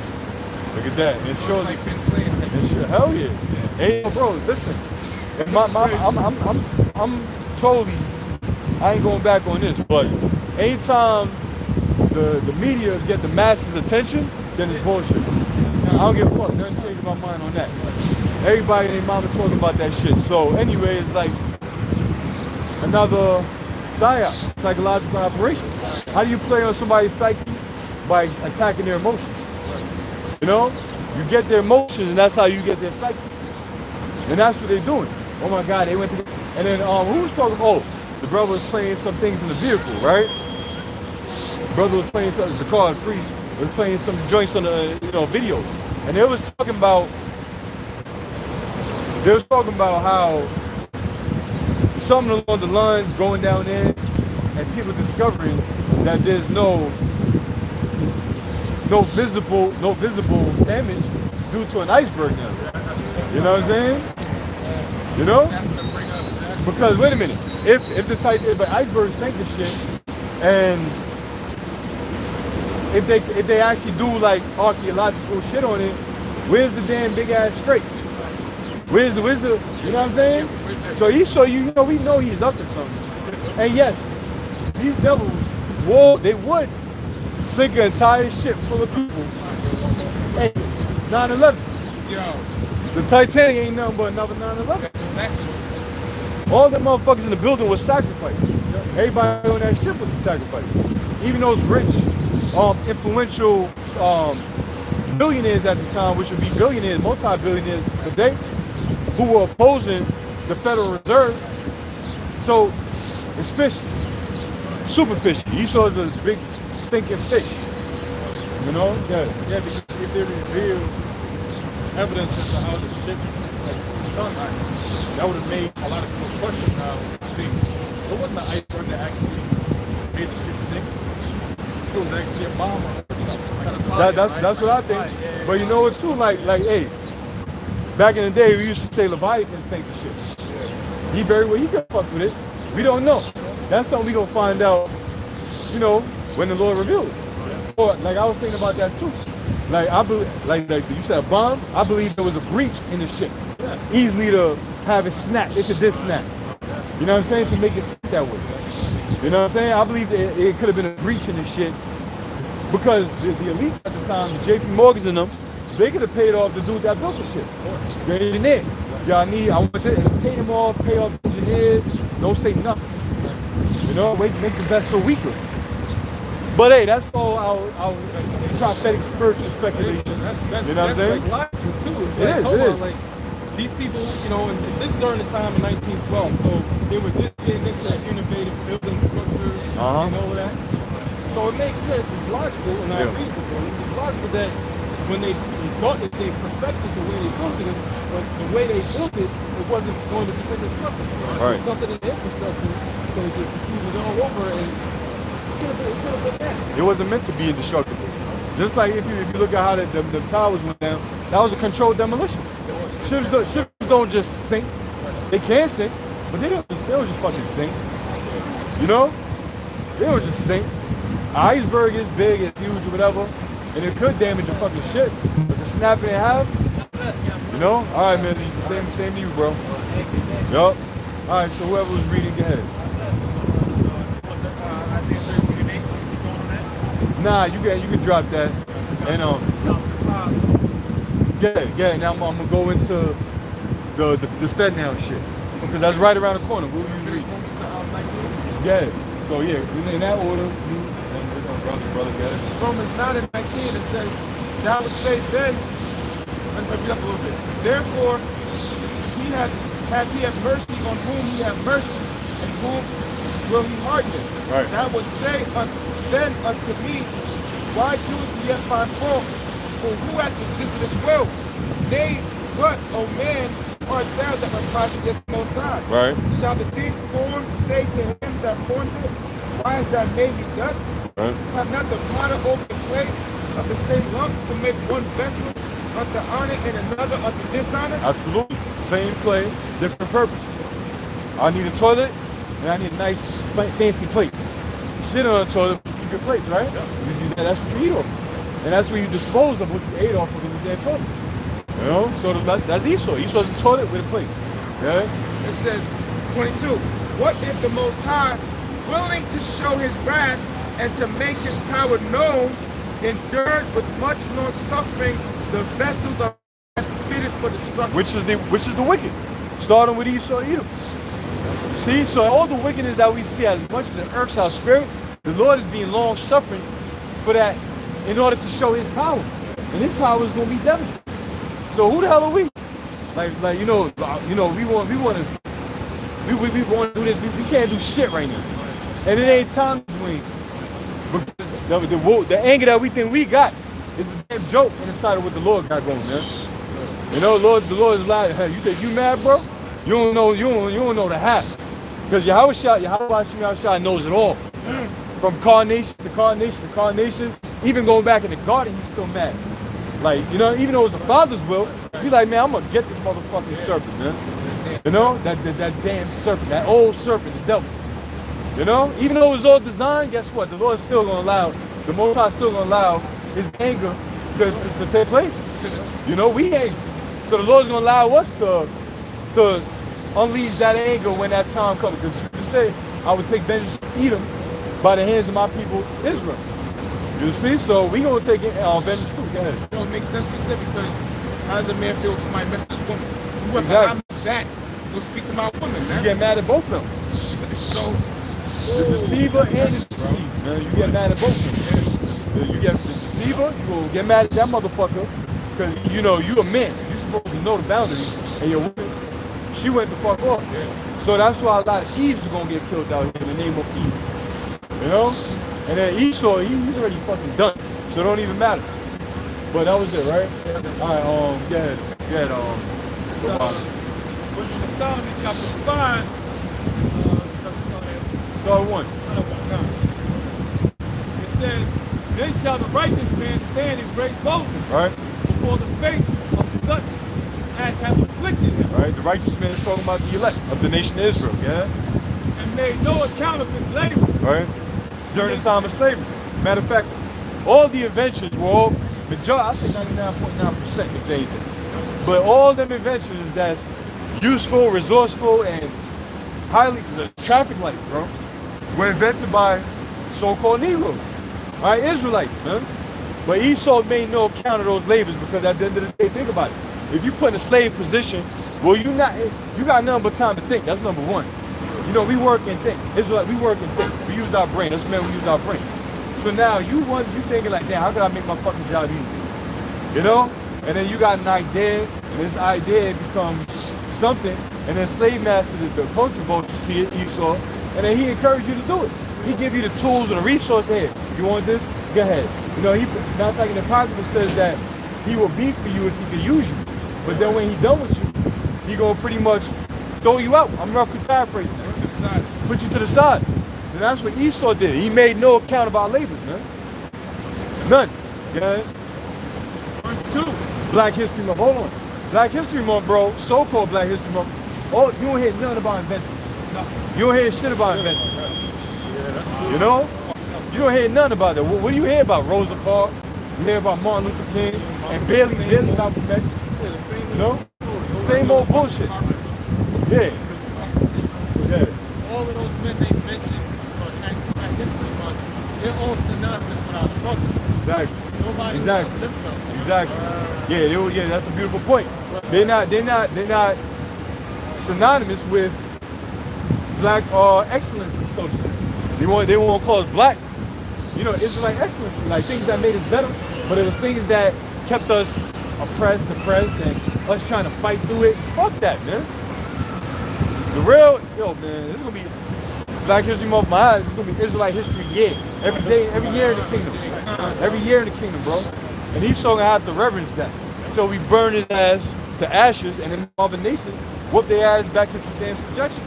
Look at that. And it shows like hell yeah. Hey, bro, listen. And I'm totally, I ain't going back on this, but anytime the media get the masses' attention, then it's bullshit. I don't give a fuck. Nothing changed my mind on that. Everybody and their mama talking about that shit. So anyway, it's like another psyop, psychological operation. How do you play on somebody's psyche? By attacking their emotions. You know? You get their emotions and that's how you get their psyche. And that's what they're doing. Oh my God, they went to, and then who was talking? Oh, the brother was playing some things in the vehicle, right? The brother was playing some, Zakar Priest was playing some joints on the videos. And they was talking about how something along the lines going down there and people discovering that there's no visible damage due to an iceberg now. You know what I'm saying? You know? Because wait a minute, if an iceberg sank the shit, and if they actually do like archaeological shit on it, where's the damn big ass strait? Where's the you know what I'm saying? So we know he's up to something. And yes, these devils they would sink an entire ship full of people. Hey, 9/11. Yo, the Titanic ain't nothing but another 9/11. exactly. All the motherfuckers in the building was sacrificed. Everybody on that ship was sacrificed. Even those rich, influential billionaires at the time, which would be billionaires, multi-billionaires today, who were opposing the Federal Reserve. So it's fishy, super fishy. Esau's a big stinking fish. You know? Yeah. Yeah, because if they reveal evidence as to how the ship sunk, that would have made a lot of people question how it wasn't an iceberg that actually made the ship sink. It was actually a bomb or something. That's what I think. But you know what too? Like, hey, back in the day we used to say Leviathan sank the ship. He very well, he could fuck with it. We don't know. That's something we gonna find out, you know, when the Lord reveals it. Or like I was thinking about that too. Like I believe, like you said, a bomb. I believe there was a breach in the ship, easily to have it snap. It could snap. You know what I'm saying? To make it sit that way. You know what I'm saying? I believe it could have been a breach in the shit because the elites at the time, the JP Morgans and them, they could have paid off the dude that built the shit. The engineer. Y'all need, I want to pay them off, pay off the engineers, don't say nothing. You know, make the vessel weaker. But hey, that's all our prophetic spiritual speculation. You know what I'm saying? Like logical too. It's It like, is, hold it on, is. like these people, you know, and this is during the time of 1912, so they were just getting into innovative building structures and all of that. So it makes sense. It's logical, and I agree with you. It's logical that when they thought that they perfected the way they built it, but the way they built it, it wasn't going to be indestructible. Right. It was something in the infrastructure, so they just used it all over, and it could have been that. It wasn't meant to be indestructible. Just like if you look at how the towers went down, that was a controlled demolition. Ships don't just sink. They can sink, but they don't just fucking sink. You know? They don't just sink. An iceberg is big, it's huge or whatever, and it could damage a fucking ship. But to snap it in half, you know? Alright man, same to you, bro. Yup. Alright, so whoever was reading, go ahead. Nah, you can drop that. And yeah. Now I'm gonna go into the Fed now shit because that's right around the corner. What will you read? Yeah. So yeah, in that order. Brother, get it. Romans 9 and 19, it says, "Thou would say then," let me read up a little bit. "Therefore, he had mercy on whom he had mercy, and whom will he harden it? Right. Thou would say then unto me, Why doest thou yet find fault? For who hath resisted his will? Nay, what, O man, art thou that replies against the Most High? Right. Shall the thing formed say to him that formed it, Why hast thou made me thus? Right. Have not the potter over the clay of the same lump to make one vessel unto honor and another unto dishonor? Absolutely. Same clay, different purpose. I need a toilet and I need nice fancy plates. You sit on a toilet, you keep your plates, right? That's what you eat off. And that's where you dispose of what you ate off of in the dead toilet. You know? So that's Esau. Esau's a toilet with a plate. Yeah? It says, 22, What if the Most High, willing to show his wrath and to make his power known, endured with much long suffering the vessels of fitted for destruction? Which is the wicked. Starting with Esau and Edom. See, so all the wickedness that we see, as much as it irks our spirit, the Lord is being long suffering for that in order to show his power. And his power is gonna be devastating. So who the hell are we? Like you know, we want to do this. We can't do shit right now. And it ain't time to win. The anger that we think we got is a damn joke in the sight of what the Lord got going, man. You know, the Lord is like, hey, you think you mad, bro? You don't know the half. Because Yahweh knows it all. From carnation to carnation to carnation. Even going back in the garden, he's still mad. Like, you know, even though it was the Father's will, he's like, man, I'm gonna get this motherfucking serpent, man. You know, that damn serpent, that old serpent, the devil. You know, even though it was all designed, guess what? The Lord's still gonna allow, the Most High still gonna allow his anger to take place. You know, we angry. So the Lord's gonna allow us to unleash that anger when that time comes. Because you say, I would take vengeance to Edom by the hands of my people, Israel. You see? So we gonna take vengeance too. Go ahead. You know, it makes sense what you said, because how does a man feel if somebody messes with his woman? You want Exactly. I'm that. Go speak to my woman, man. You get mad at both of them. So, The deceiver and the deceived, man. You get mad at both of them. You get the deceiver, you will get mad at that motherfucker, because you know you a man. You're supposed to know the boundaries, and your woman, She went the fuck off. So that's why a lot of Eves are gonna get killed out here in the name of Eve. You know? And then Esau, he's already fucking done. So it don't even matter. But that was it, right? Alright, go ahead, Which is Solomon chapter 5. Start one. It says, then shall the righteous man stand in great boldness Right? before the face of such as have afflicted him, Right? The righteous man is talking about the elect of the nation of Israel, yeah? and made no account of his labor. Right? During the time of slavery. Matter of fact, all the inventions were all, I say 99.9% of anything. But all them inventions that's useful, resourceful, and highly, the traffic lights, bro, were invented by so-called Negroes, right? Israelites, man. But Esau made no account of those labors because at the end of the day, think about it. If you put in a slave position, well, you got nothing but time to think. That's number one. You know, we work and think. Israelite, we work and think. We use our brain. That's when we use our brain. So now you thinking like, damn, how can I make my fucking job easy? You know? And then you got an idea, and this idea becomes something, and then slave master, the culture vulture, see it, Esau, and then he encouraged you to do it. He give you the tools and the resource here. You want this? Go ahead. You know, not like in the Bible says that he will be for you if he can use you. But then when he done with you, he gonna pretty much throw you out. I'm roughly paraphrasing. Put you to the side. And that's what Esau did. He made no account of our labors, man. None. Yeah. Verse 2. Black History Month. Hold on. Black History Month, bro. So-called Black History Month. Oh, you don't hear nothing about inventions. No. You don't hear shit about inventions. You know? You don't hear nothing about that. What do you hear about? Rosa Parks. You hear about Martin Luther King and barely Malcolm X. You know? Same old bullshit. Yeah. Yeah. All of those men they mentioned at history month, they're all synonymous with our struggle. Exactly. Nobody Exactly. lift them. Exactly. Yeah, that's a beautiful point. They're not synonymous with black excellence, so to speak. They won't call us black. You know, Israelite excellency, like things that made us better, but it was things that kept us oppressed, depressed, and us trying to fight through it. Fuck that, man. The real, man, this is gonna be Black History Month. My eyes, it's gonna be Israelite History Year. Every day, every year in the kingdom. Every year in the kingdom, bro. And he's so gonna have to reverence that. So we burn his ass to ashes, and then all the nations whoop their ass back into damn subjection.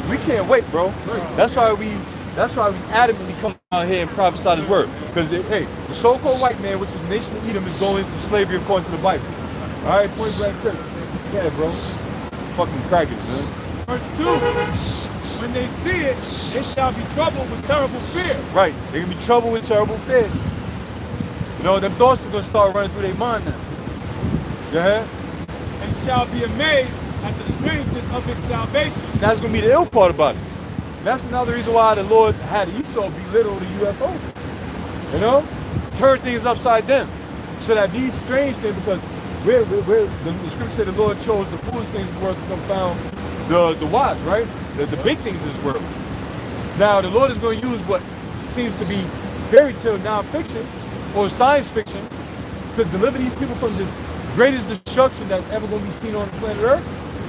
We can't wait, bro. That's why we adamantly come out here and prophesy this word. Because hey, the so-called white man, which is the nation of Edom, is going into slavery according to the Bible. All right, point blank clear. Yeah, bro. Fucking crackers, man. Verse 2. When they see it, they shall be troubled with terrible fear. Right, they gonna be troubled with terrible fear. You know, them thoughts are gonna start running through their mind now. Yeah. And shall be amazed at the strangeness of his salvation. That's gonna be the ill part about it. That's another reason why the Lord had Esau belittle the UFO. You know? Turn things upside down. So that these strange things, because the scripture said the Lord chose the foolish things of the world to confound the wise, right? The big things in this world. Now the Lord is going to use what seems to be fairy tale non-fiction or science fiction to deliver these people from this greatest destruction that's ever going to be seen on the planet Earth.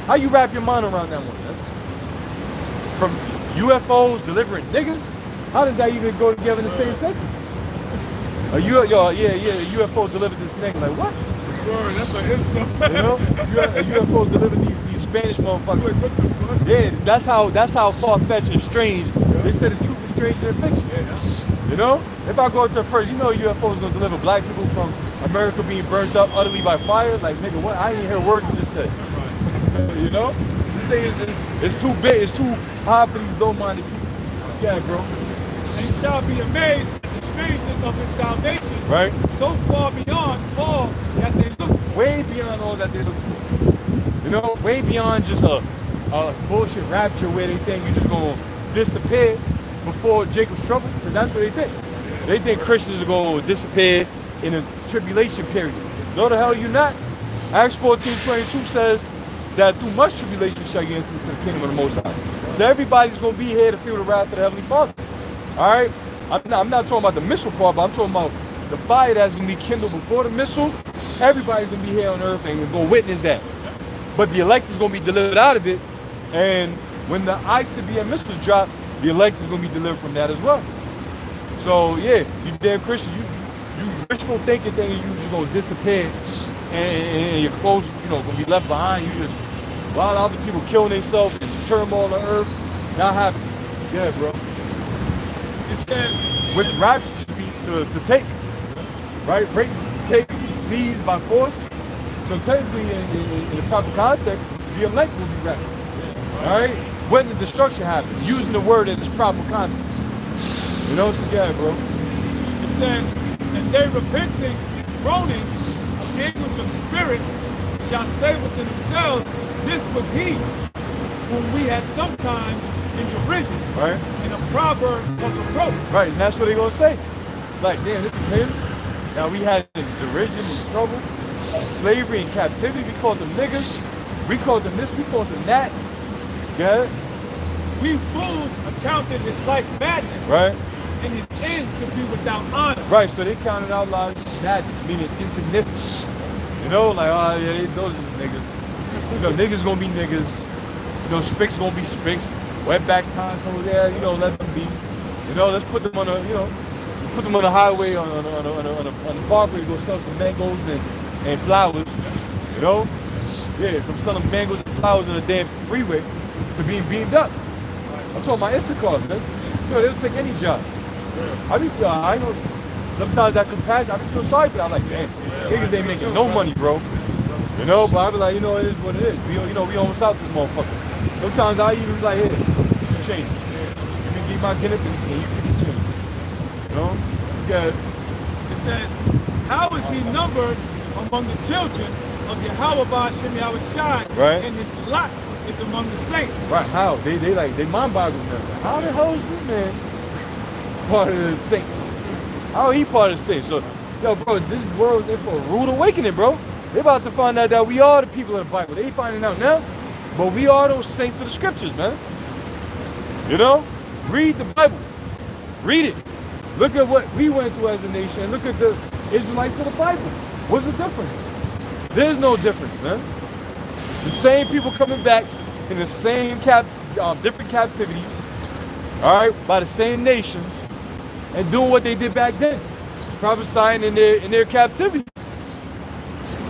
How you wrap your mind around that one, man? From UFOs delivering niggas? How does that even go together in the same sentence? A UFO delivered this nigga. Like, what? That's an insult. You know? A UFO delivered these Spanish motherfuckers. Yeah, that's how far-fetched and strange. They said the truth is stranger than fiction. You know? If I go to the first, UFOs gonna deliver black people from America being burnt up utterly by fire? Like, nigga, what? I didn't hear a word you just said. You know? This thing it's too big, it's too high for these low-minded people. Yeah, bro. And shall be amazed at the strangeness of his salvation. Right? So far beyond all that they look. Way beyond all that they look for. You know? Way beyond just a bullshit rapture where they think you're just gonna disappear before Jacob's trouble. Because that's what they think. They think Christians are gonna disappear in a tribulation period. No, the hell you're not. Acts 14:22 says that through much tribulation shall you enter into the kingdom of the Most High. So everybody's going to be here to feel the wrath of the Heavenly Father. All right? I'm not talking about the missile part, but I'm talking about the fire that's going to be kindled before the missiles. Everybody's going to be here on earth and go witness that. but the elect is going to be delivered out of it. And when the ICBM missiles drop, the elect is going to be delivered from that as well. So yeah, you damn Christian, you wishful thinking thinking you're going to disappear and your clothes, going to be left behind. You just, while other people killing themselves and turmoil on earth, not happy. Yeah, bro. It says, Which rapture should be to take, right? Take, seize by force. So technically, in the proper context, the elect will be raptured. All right? When the destruction happens, using the word in its proper context. You know, so yeah, bro. it says, and they repenting, groaning, of anguish of spirit, shall say within themselves, this was he, whom we had sometimes in derision, Right? in a proverb of reproach. Right, and that's what they're gonna say. Like, damn, this is him. Now we had derision and trouble, slavery and captivity. We called them niggas. We called them this. We called them that. Yeah. We fools accounted his life madness, Right. and his end to be without honor. Right. So they counted out lives madness, meaning insignificant. You know, like, oh yeah, those are the niggas. Niggas gonna be niggas. Spicks gonna be spicks. Wetback time over there. Let them be. Let's put them on a. Put them on the highway on the parkway to go sell some mangoes and flowers. Yeah, from selling mangoes and flowers on the damn freeway to being beamed up. I'm talking about Instacart, man. They'll take any job. I know sometimes that compassion, I be feeling sorry for that. I'm like, damn, niggas ain't making no money, bro. But I be like, it is what it is. We almost out this motherfucker. Sometimes I even be like, here, change. You can get my guinea and you can change. Yeah. It says, how is he numbered among the children of Yahweh Ba'ashem Yahushai, Right. and his lot is among the saints? Right. How? They mind boggle them. How the hell is this man part of the saints? How he part of the saints? So, bro, this world is for a rude awakening, bro. They about to find out that we are the people of the Bible. They finding out now, but we are those saints of the scriptures, man. Read the Bible. Read it. Look at what we went through as a nation. Look at the Israelites of the Bible. What's the difference? There's no difference, man. The same people coming back in the same different captivities, all right, by the same nations, and doing what they did back then, prophesying in their captivity.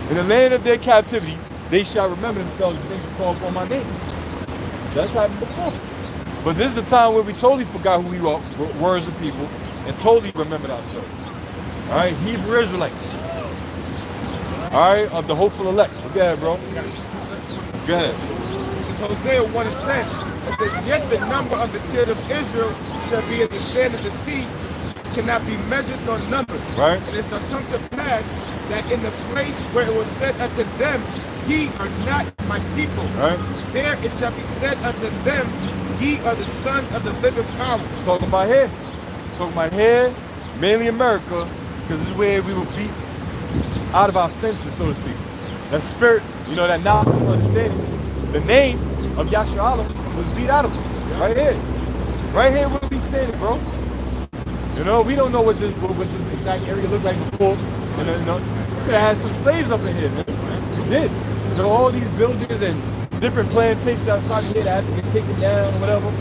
In the land of their captivity, they shall remember themselves and things call upon my name. That's happened before. But this is the time where we totally forgot who we were as a people and totally remembered ourselves. All right, Hebrew Israelites. All right, of the hopeful elect. Go ahead, bro. Go ahead. This is Hosea 1 and 10. It says, yet the number of the children of Israel shall be as the sand of the sea, which cannot be measured nor numbered. Right. And it shall come to pass that in the place where it was said unto them, ye are not my people, Right. there it shall be said unto them, ye are the sons of the living power. Talking about here. Talking about here, mainly America, because this is where we were beat out of our senses, so to speak. That spirit, that knowledge and understanding. The name of Yasharallah was beat out of us. Right here. Right here where we standing, bro. We don't know what this exact area looked like before. And we had some slaves up in here, man. We did. So all these buildings and different plantations outside here that had to get taken down or whatever.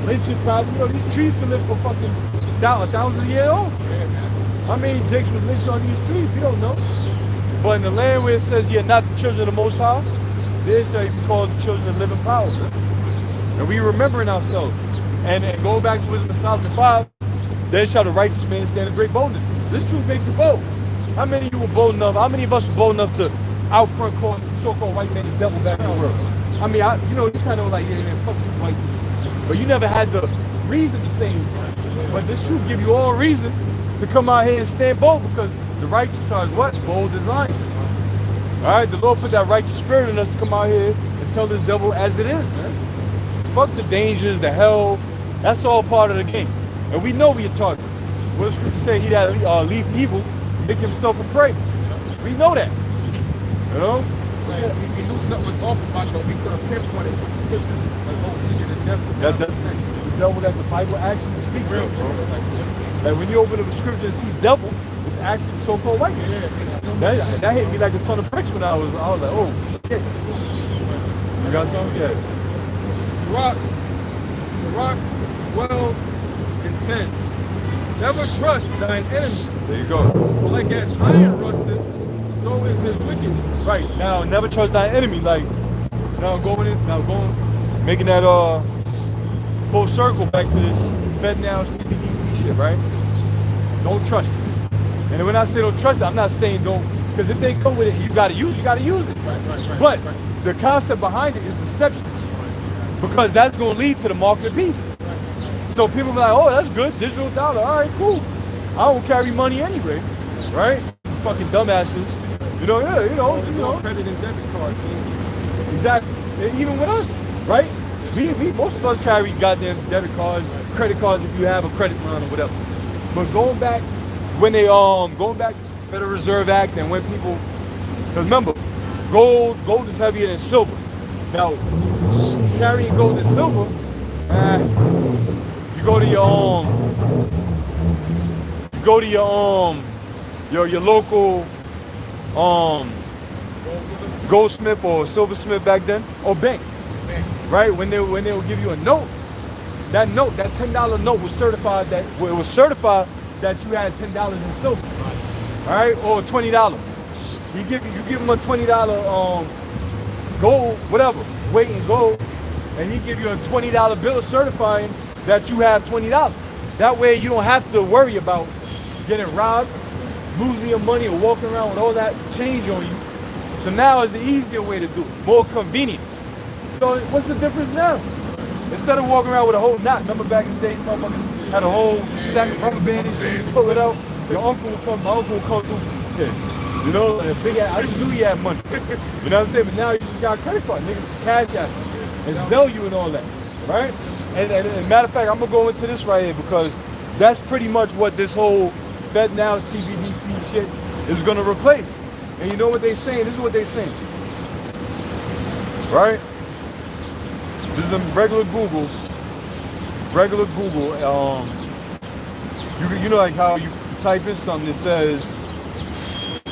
Lynching probably, these trees can live for fucking 1,000 years old. How many Jakes was lynched on these trees? We don't know. But in the land where it says you're not the children of the Most High, there shall you be called the children of living power. And we remembering ourselves. And go back to Wisdom of Solomon 5, then shall the righteous man stand in great boldness. This truth makes you bold. How many of you were bold enough? How many of us were bold enough to out front call so-called white man the devil back in the world? I mean, you kind of like, yeah, man, fuck you white people. But you never had the reason to say anything. But this truth give you all reason to come out here and stand bold, because the righteous are what? Bold as lions. All right, the Lord put that righteous spirit in us to come out here and tell this devil as it is, man. Fuck the dangers, the hell. That's all part of the game. And we know we are targeted. What does Scripture say? He that leave evil, make himself a prey. We know that. We knew something was off about it, but we could have pinpointed the devil that the Bible actually speaks of, bro. Like when you open up the scripture and see devil, it's actually so-called white man. That hit me like a ton of bricks when I was like, oh shit. You got something? Yeah. Sirach 12 and 10. Never trust thine enemy. There you go. For like as iron rusted, so is his wickedness. Right. Now, never trust thy enemy. Like, making that full circle back to this FedNow CBDC shit, right? Don't trust it. And when I say don't trust it, I'm not saying don't, because if they come with it, you gotta use it. But the concept behind it is deception. Because that's gonna lead to the market of beast. So people be like, oh, that's good, digital dollar, all right, cool. I don't carry money anyway, right? Fucking dumbasses. You know, Credit and debit cards. Exactly. And even with us, right? We most of us carry goddamn debit cards, credit cards if you have a credit line or whatever. But going back Federal Reserve Act and when people, because remember, gold is heavier than silver. Now, carrying gold and silver, you go to your local goldsmith or silversmith back then, or bank, right? When they will give you a note, that $10 note was certified that you had $10 in silver, all right, or $20. You give them a $20 gold, whatever, weight in gold, and he give you a $20 bill certifying that you have $20. That way you don't have to worry about getting robbed, losing your money, or walking around with all that change on you. So now is the easier way to do it, more convenient. So what's the difference now? Instead of walking around with a whole knot, remember back in the day, motherfuckers had a whole stack of rubber bands and you pull it out, my uncle would come through, yeah. You know, and a big ass, I just knew he had money. You know what I'm saying? But now you just got a credit card, niggas cash out and sell you and all that, right? And matter of fact, I'm gonna go into this right here because that's pretty much what this whole FedNow CBDC shit is gonna replace. And you know what they're saying? This is what they're saying, right? This is a regular Google. You know like how you type in something that says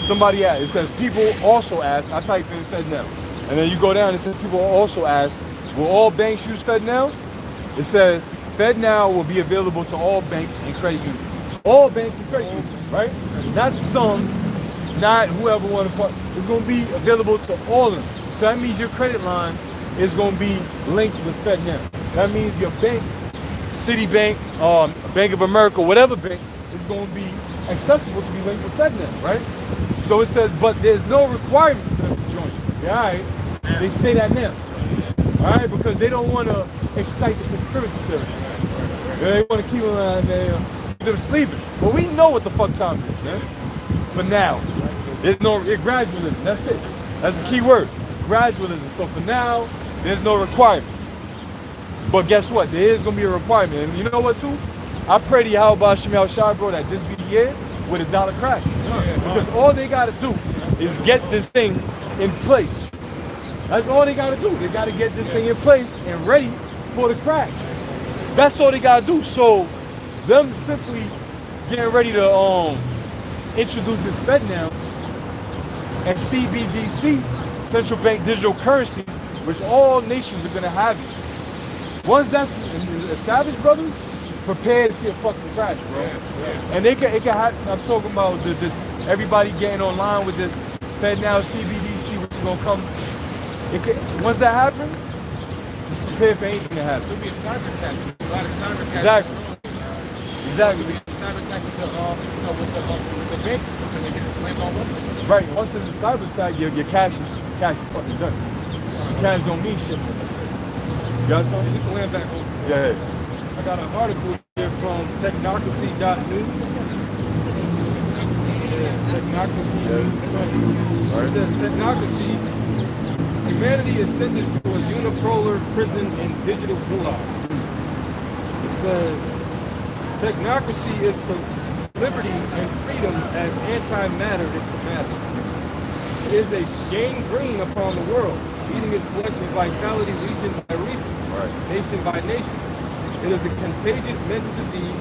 somebody asked. It says people also ask. I type in FedNow, and then you go down. It says people also ask. Will all banks use FedNow? It says FedNow will be available to all banks and credit unions. All banks and credit unions, right? Not some, not whoever want to put. It's going to be available to all of them. So that means your credit line is going to be linked with FedNow. That means your bank, Citibank, Bank of America, whatever bank, is going to be accessible to be linked with FedNow, right? So it says, but there's no requirement for them to join. Yeah, all right. They say that now. All right, because they don't want to excite the conspiracy theory. They want to keep them around there, keep them sleeping. But we know what the fuck time it is, man. For now. There's no gradualism. That's it. That's the key word. Gradualism. So for now, there's no requirement. But guess what? There is going to be a requirement. And you know what, too? I pray to Yahweh Shemel Shai, bro, that this be the year with $1 crack. Because all they got to do is get this thing in place. That's all they got to do. They got to get this thing in place and ready for the crack. That's all they got to do. So them simply getting ready to introduce this FedNow and CBDC, central bank digital currencies, which all nations are going to have it. Once that's established, brothers, prepare to see a fucking crash, bro. And it can have, I'm talking about this everybody getting online with this FedNow CBDC, which is going to come. Once that happens, just prepare for anything to happen. It'll be a cyber attack. A lot of cyber attacks. Exactly. It'll be a cyber attack with the bank or something. They get the bank all over. Right. Once it's a cyber attack, your cash is fucking done. Cash don't mean shit. You got something? Just to land back home. Yeah. I got an article here from technocracy.news. Technocracy. Yeah. It says technocracy. Humanity is sentenced to a unipolar prison and digital gulag. It says technocracy is to liberty and freedom as anti-matter is to matter. It is a gangrene upon the world, eating its flesh and vitality region by region, nation by nation. It is a contagious mental disease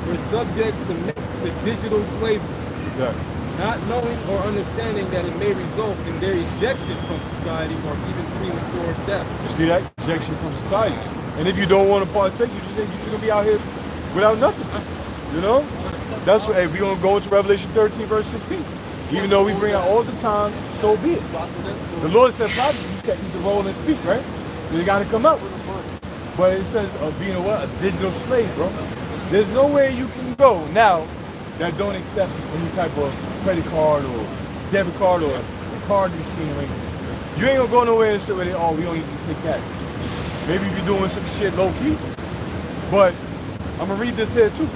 where subjects submit to digital slavery. Yeah. not knowing or understanding that it may result in their ejection from society or even premature death. You see that? Ejection from society. And if you don't want to partake, you just think you're going to be out here without nothing. You know? That's what, hey, we're going to go into Revelation 13, verse 16. Even though we bring out all the time, so be it. The Lord said, probably you can't use the roll and speak, right? So you got to come out. But it says being a digital slave, bro. There's nowhere you can go now that don't accept any type of credit card or debit card or a card machine or anything. You ain't gonna go nowhere and sit with it, oh, we don't even take cash. Maybe if you're doing some shit low key. But I'm gonna read this here too.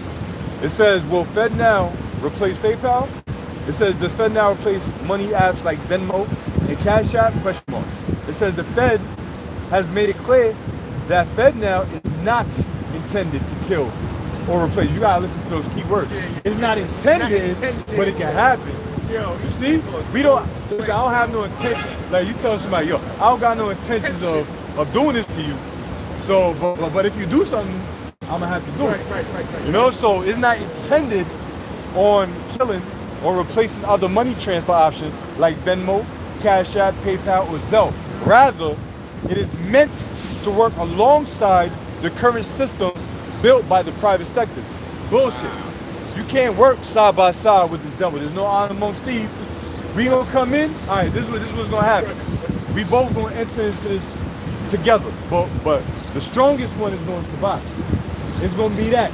It says, will FedNow replace PayPal? It says, does FedNow replace money apps like Venmo and Cash App? Question mark. It says the Fed has made it clear that FedNow is not intended to kill or replace. You gotta listen to those key words. It's not intended, but it can happen. You see? We don't, listen, I don't have no intention. Like you tell somebody, yo, I don't got no intentions of doing this to you. So, but if you do something, I'm gonna have to do it. Right. You know, so it's not intended on killing or replacing other money transfer options like Venmo, Cash App, PayPal, or Zelle. Rather, it is meant to work alongside the current system built by the private sector. Bullshit. You can't work side by side with this devil. There's no honor amongst thieves. We gonna come in, all right, this is what's gonna happen. We both gonna enter into this together, but the strongest one is gonna survive. It's gonna be that.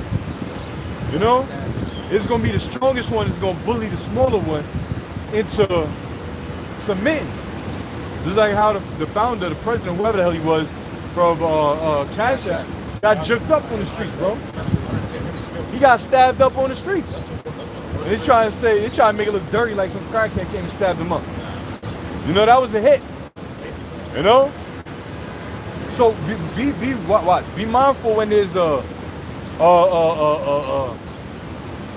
You know? It's gonna be the strongest one is gonna bully the smaller one into submitting. Just like how the founder, the president, whoever the hell he was, from Cash App, got jerked up on the streets, bro. He got stabbed up on the streets. And they try to make it look dirty like some crackhead came and stabbed him up. You know, that was a hit. You know? So be mindful when there's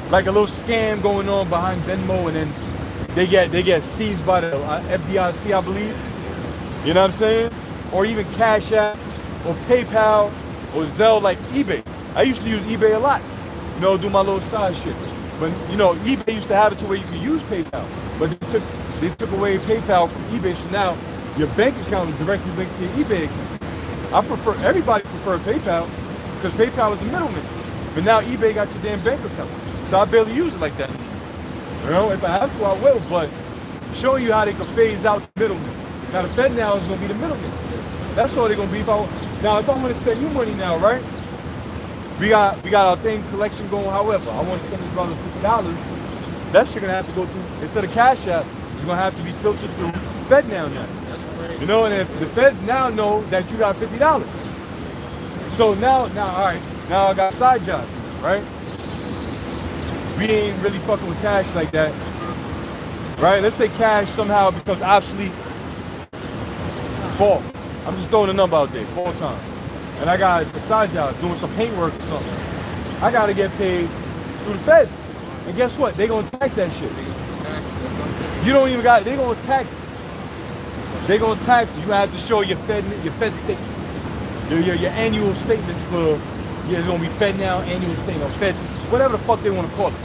like a little scam going on behind Venmo, and then they get seized by the FDIC, I believe. You know what I'm saying? Or even Cash App, or PayPal, or Zelle, like eBay. I used to use eBay a lot, you know, do my little side shit. But you know, eBay used to have it to where you could use PayPal, but they took away PayPal from eBay, so now your bank account is directly linked to your eBay account. Everybody prefer PayPal because PayPal is the middleman, but now eBay got your damn bank account, so I barely use it like that. You know, if I have to, I will, but showing you how they can phase out the middleman. Now the FedNow is gonna be the middleman. That's all they're gonna be. If I want to send you money now, right? We got our thing collection going. However, I want to send this brother $50. That shit gonna have to go through, instead of Cash App, it's gonna have to be filtered through FedNow now. That's crazy. You know, and if the feds now know that you got $50, so now, all right, now I got side jobs, right? We ain't really fucking with cash like that, right? Let's say cash somehow becomes obsolete. Fall. I'm just throwing a number out there, 4 times. And I got a side job doing some paint work or something. I gotta get paid through the feds. And guess what? They gonna tax that shit. You don't even got it. They gonna tax it. They gonna tax you. You have to show your fed statement. Your annual statements for, it's gonna be FedNow annual statement, or feds, whatever the fuck they wanna call it.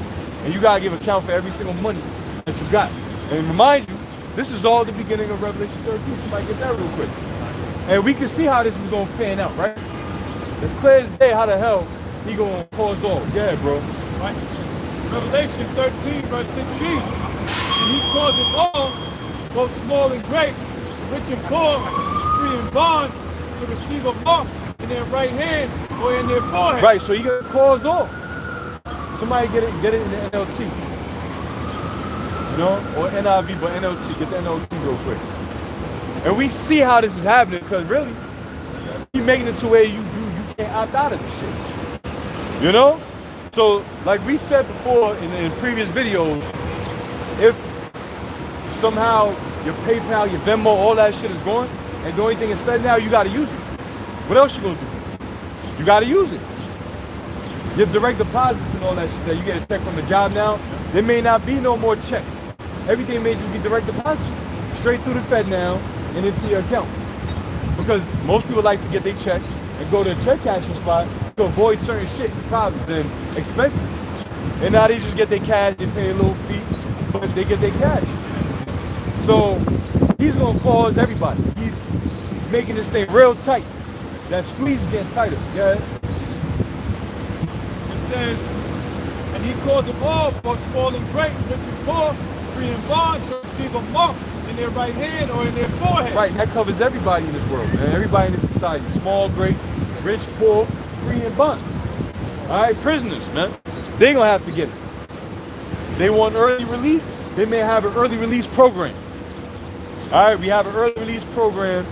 And you gotta give account for every single money that you got. And remind you, this is all the beginning of Revelation 13. Somebody get that real quick. And we can see how this is gonna pan out, right? It's clear as day how the hell he gonna cause all. Yeah, bro. Right? Revelation 13, verse 16. And he causeth all, both small and great, rich and poor, free and bond, to receive a mark in their right hand or in their forehead. Right, so you gonna cause all. Somebody get it in the NLT. You know, or NIV, but NLT. Get the NLT real quick. And we see how this is happening, because really, you're making it to where you can't opt out of this shit. You know? So, like we said before in previous videos, if somehow your PayPal, your Venmo, all that shit is gone, and the only thing is FedNow, you gotta use it. What else you gonna do? You gotta use it. Your direct deposits and all that shit that you get a check from the job now, there may not be no more checks. Everything may just be direct deposit, straight through the FedNow and into your account. Because most people like to get their check and go to a check cashing spot to avoid certain shit, problems and expenses. And now they just get their cash, they pay a little fee, but they get their cash. So he's gonna cause everybody. He's making this thing real tight. That squeeze is getting tighter. Yeah. It says, and he calls them all, both small and great, rich and poor, free and bond, to receive a mark in their right hand or in their forehead. Right, and that covers everybody in this world, man. Everybody in this society. Small, great, rich, poor, free and bond. Alright, prisoners, man. They ain't gonna have to get it. They want early release, they may have an early release program. Alright, we have an early release program.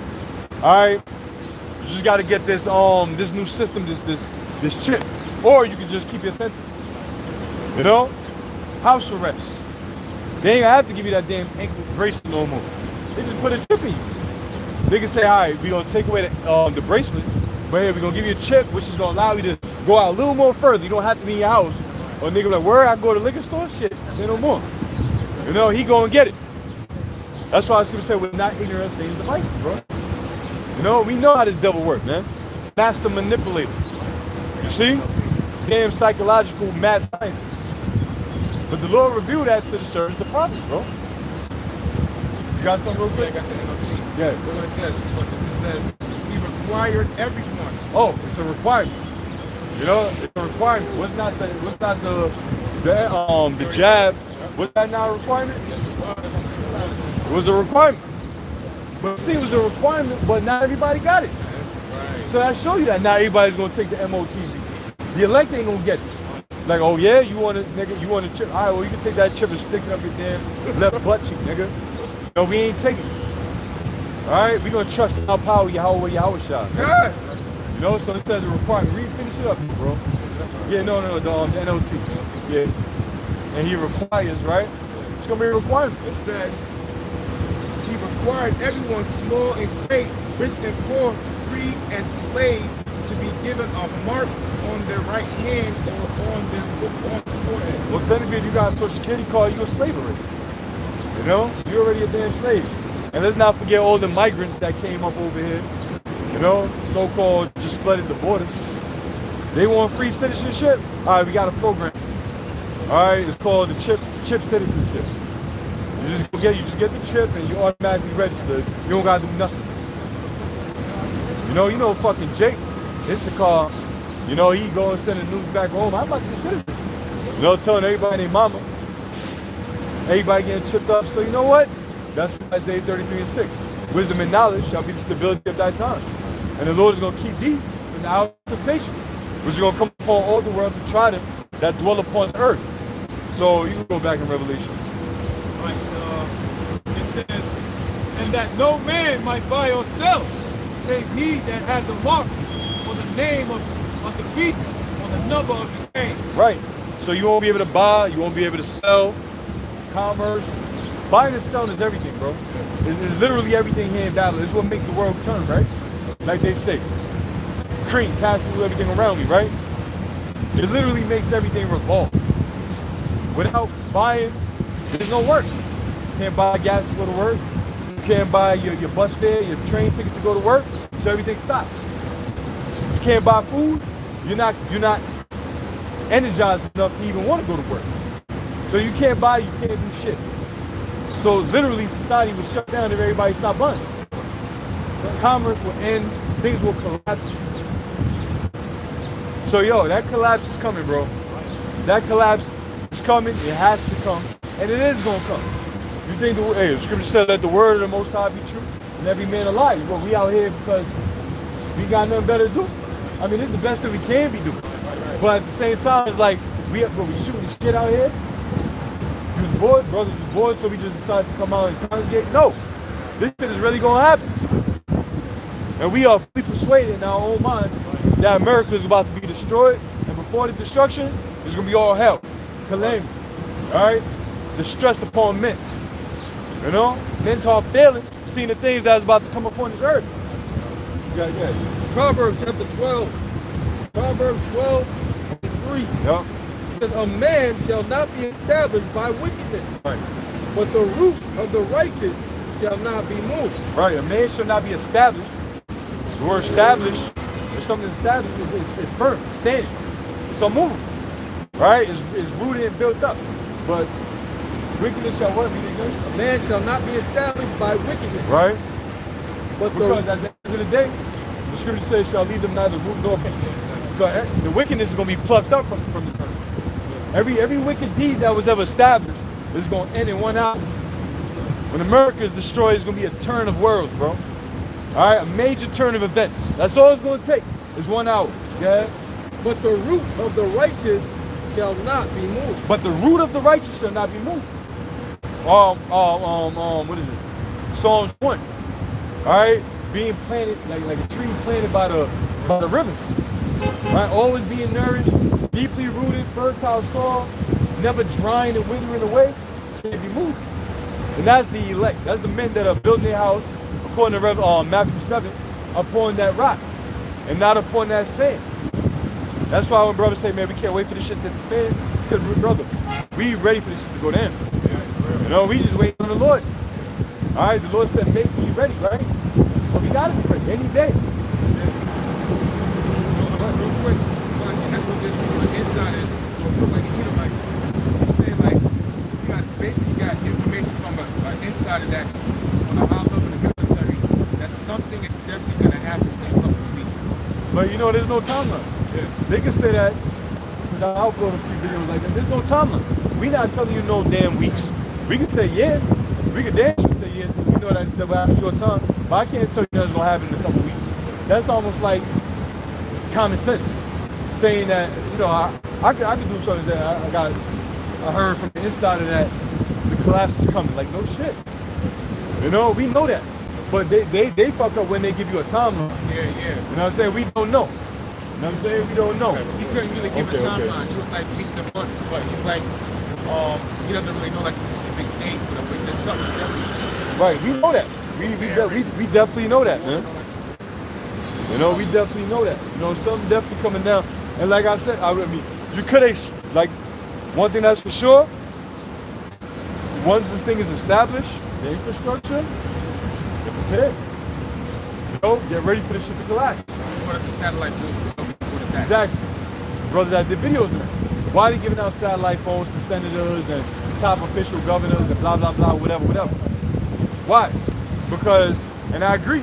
Alright. You just gotta get this this new system, this chip. Or you can just keep your sentence. You know? House arrest. They ain't gonna have to give you that damn ankle bracelet no more. They just put a chip in you. They can say, alright, we're gonna take away the bracelet, but here we're gonna give you a chip which is gonna allow you to go out a little more further. You don't have to be in your house. Or nigga like, where I go to the liquor store? Shit, say no more. You know, he gonna get it. That's why I was gonna say we're not ignorant of Satan's devices, bro. You know, we know how this devil works, man. Master manipulator. You see? Damn psychological mad science. But the Lord revealed that to the servants, the prophets, bro. You got something real quick? I got the NLT. Yeah. Look what it says. It says, he required everyone. Oh, it's a requirement. You know, it's a requirement. What's not the jab? Was that not a requirement? It was a requirement. But see, it was a requirement, but not everybody got it. So I show you that not everybody's gonna take the MOTV. The elect ain't gonna get it. Like, oh yeah, you want a chip? All right, well you can take that chip and stick it up your damn left butt cheek, nigga. No, we ain't taking it. All right, we gonna trust in our power, Yahweh shot. Good. You know, so it says a requirement. Finish it up, bro. Yeah, no, the NOT. Yeah, and he requires, right? It's gonna be a requirement. It says, he required everyone, small and great, rich and poor, free and slave, to be given a mark on their right hand or on their forehead. Well, technically, if you got a Social Security card, you're a slave already. You know, you're already a damn slave. And let's not forget all the migrants that came up over here. You know, so-called just flooded the borders. They want free citizenship. All right, we got a program. All right, it's called the chip citizenship. You just get the chip and you automatically registered. You don't gotta do nothing. You know, fucking Jake, hits the car. You know, he go and send the news back home. I'm about to be a citizen. You know, telling everybody and their mama. Everybody getting chipped up. So you know what? That's Isaiah 33:6. Wisdom and knowledge shall be the stability of thy time. And the Lord is going to keep thee in the hour of temptation, which is going to come upon all the world to try them that dwell upon the earth. So you can go back in Revelation. Right, it says, and that no man might buy or sell, save he that has the mark or the name of the beast or the number of his name. Right. So you won't be able to buy, you won't be able to sell, commerce. Buying and selling is everything, bro. It's literally everything here in Babylon. It's what makes the world turn, right? Like they say. Cream, cash rules everything around me, right? It literally makes everything revolve. Without buying, there's no work. You can't buy gas to go to work. You can't buy your bus fare, your train ticket to go to work, so everything stops. You can't buy food, you're not energized enough to even want to go to work. So you can't buy, you can't do shit. So literally society was shut down if everybody stopped buying. Commerce will end, things will collapse. So yo, that collapse is coming, bro. That collapse is coming, it has to come, and it is gonna come. You think the scripture said that the word of the Most High be true, and every man a lie. Well, we out here because we got nothing better to do. I mean, it's the best that we can be doing. But at the same time, it's like we shooting the shit out here. You was bored, brothers was bored, so we just decided to come out and congregate. No, this shit is really gonna happen. And we are fully persuaded in our own minds that America is about to be destroyed, and before the destruction, it's gonna be all hell, calamity, all right? The stress upon men, you know? Men's heart failing, seeing the things that is about to come upon this earth. Yeah. Proverbs chapter 12. Proverbs 12:3. Yep. It says, a man shall not be established by wickedness, Right. but the root of the righteous shall not be moved. Right. A man should not be established. The word established, if something is established, it's firm, it's standing, it's unmovable. Right? It's rooted and built up. But Wickedness shall what? Be against? A man shall not be established by wickedness. Right? But Because at the end of the day, the scripture says, shall lead them neither root nor pick. So the wickedness is going to be plucked up from the turn. Every wicked deed that was ever established is going to end in one hour. When America is destroyed, it's going to be a turn of worlds, bro. All right, a major turn of events. That's all it's going to take. Is 1 hour. Yeah. But the root of the righteous shall not be moved. But the root of the righteous shall not be moved. What is it? Psalms 1. All right, being planted like a tree planted by the river. Right, always being nourished, deeply rooted, fertile soil, never drying and withering away, can't be moved. And that's the elect. That's the men that are building their house, according to Matthew 7, upon that rock, and not upon that sand. That's why when brothers say, man, we can't wait for this shit to fan, because brother, we ready for this shit to go down. You know, we just waiting on the Lord. All right, the Lord said, make me ready, right? But we gotta be ready any day. Real quick, that's what this on the inside is. So it looks like you know, like he's saying, like you got information from an insider that's on a high level in the military. That something is definitely gonna happen in a couple of weeks. But you know, there's no timeline. Yeah. They can say that, because I'll upload a few videos like that. There's no timeline. We not telling you no damn weeks. We can say yeah. We can damn sure say yeah, because we know that will have a short time. But I can't tell you that's gonna happen in a couple of weeks. That's almost like common sense. Saying that, you know, I could do something that I heard from the insider that the collapse is coming. Like, no shit. You know, we know that. But they fuck up when they give you a timeline. Yeah. You know what I'm saying? We don't know. You know what I'm saying? We don't know. He couldn't really give Okay, a timeline. He was like weeks and months, but he's like, he doesn't really know like a specific date, but he said something definitely. Right, we know that. We definitely know that, man. You know, we definitely know that. You know, something definitely coming down. And like I said, I mean, you could have, like, one thing that's for sure, once this thing is established, the infrastructure, get prepared. You know, get ready for this shit to collapse. What if the satellite phones before the that? Exactly. Brothers that did videos on it. Why are they giving out satellite phones to senators and top official governors and blah, blah, blah, whatever. Why? Because, and I agree,